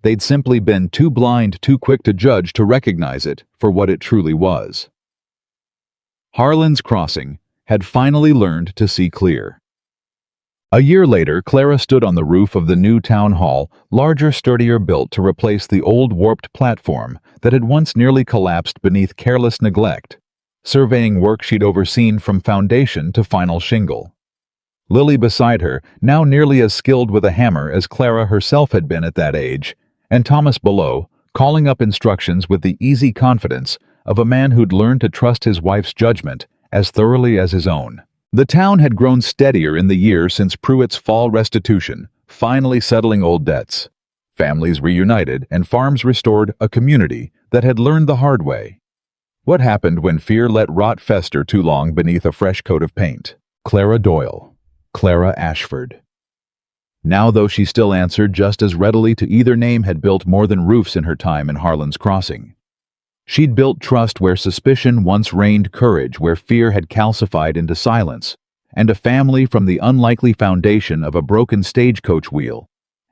They'd simply been too blind, too quick to judge to recognize it for what it truly was. Harlan's Crossing had finally learned to see clear. A year later, Clara stood on the roof of the new town hall, larger, sturdier built to replace the old warped platform that had once nearly collapsed beneath careless neglect, surveying work she'd overseen from foundation to final shingle. Lily beside her, now nearly as skilled with a hammer as Clara herself had been at that age, and Thomas below, calling up instructions with the easy confidence of a man who'd learned to trust his wife's judgment as thoroughly as his own. The town had grown steadier in the year since Pruitt's fall restitution, finally settling old debts. Families reunited and farms restored a community that had learned the hard way. What happened when fear let rot fester too long beneath a fresh coat of paint? Clara Doyle. Clara Ashford. Now, though she still answered just as readily to either name, had built more than roofs in her time in Harlan's Crossing. She'd built trust where suspicion once reigned, courage where fear had calcified into silence, and a family from the unlikely foundation of a broken stagecoach wheel,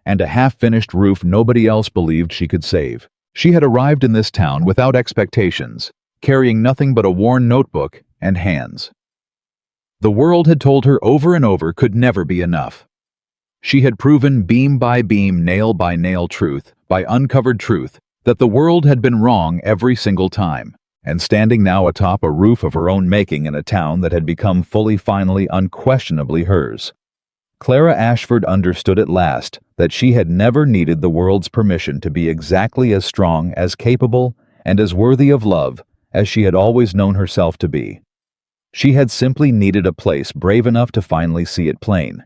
and a half-finished roof nobody else believed she could save. She had arrived in this town without expectations, carrying nothing but a worn notebook and hands. The world had told her over and over could never be enough. She had proven beam by beam, nail by nail, truth by uncovered truth, that the world had been wrong every single time, and standing now atop a roof of her own making in a town that had become fully, finally, unquestionably hers. Clara Ashford understood at last that she had never needed the world's permission to be exactly as strong, as capable, and as worthy of love as she had always known herself to be. She had simply needed a place brave enough to finally see it plain.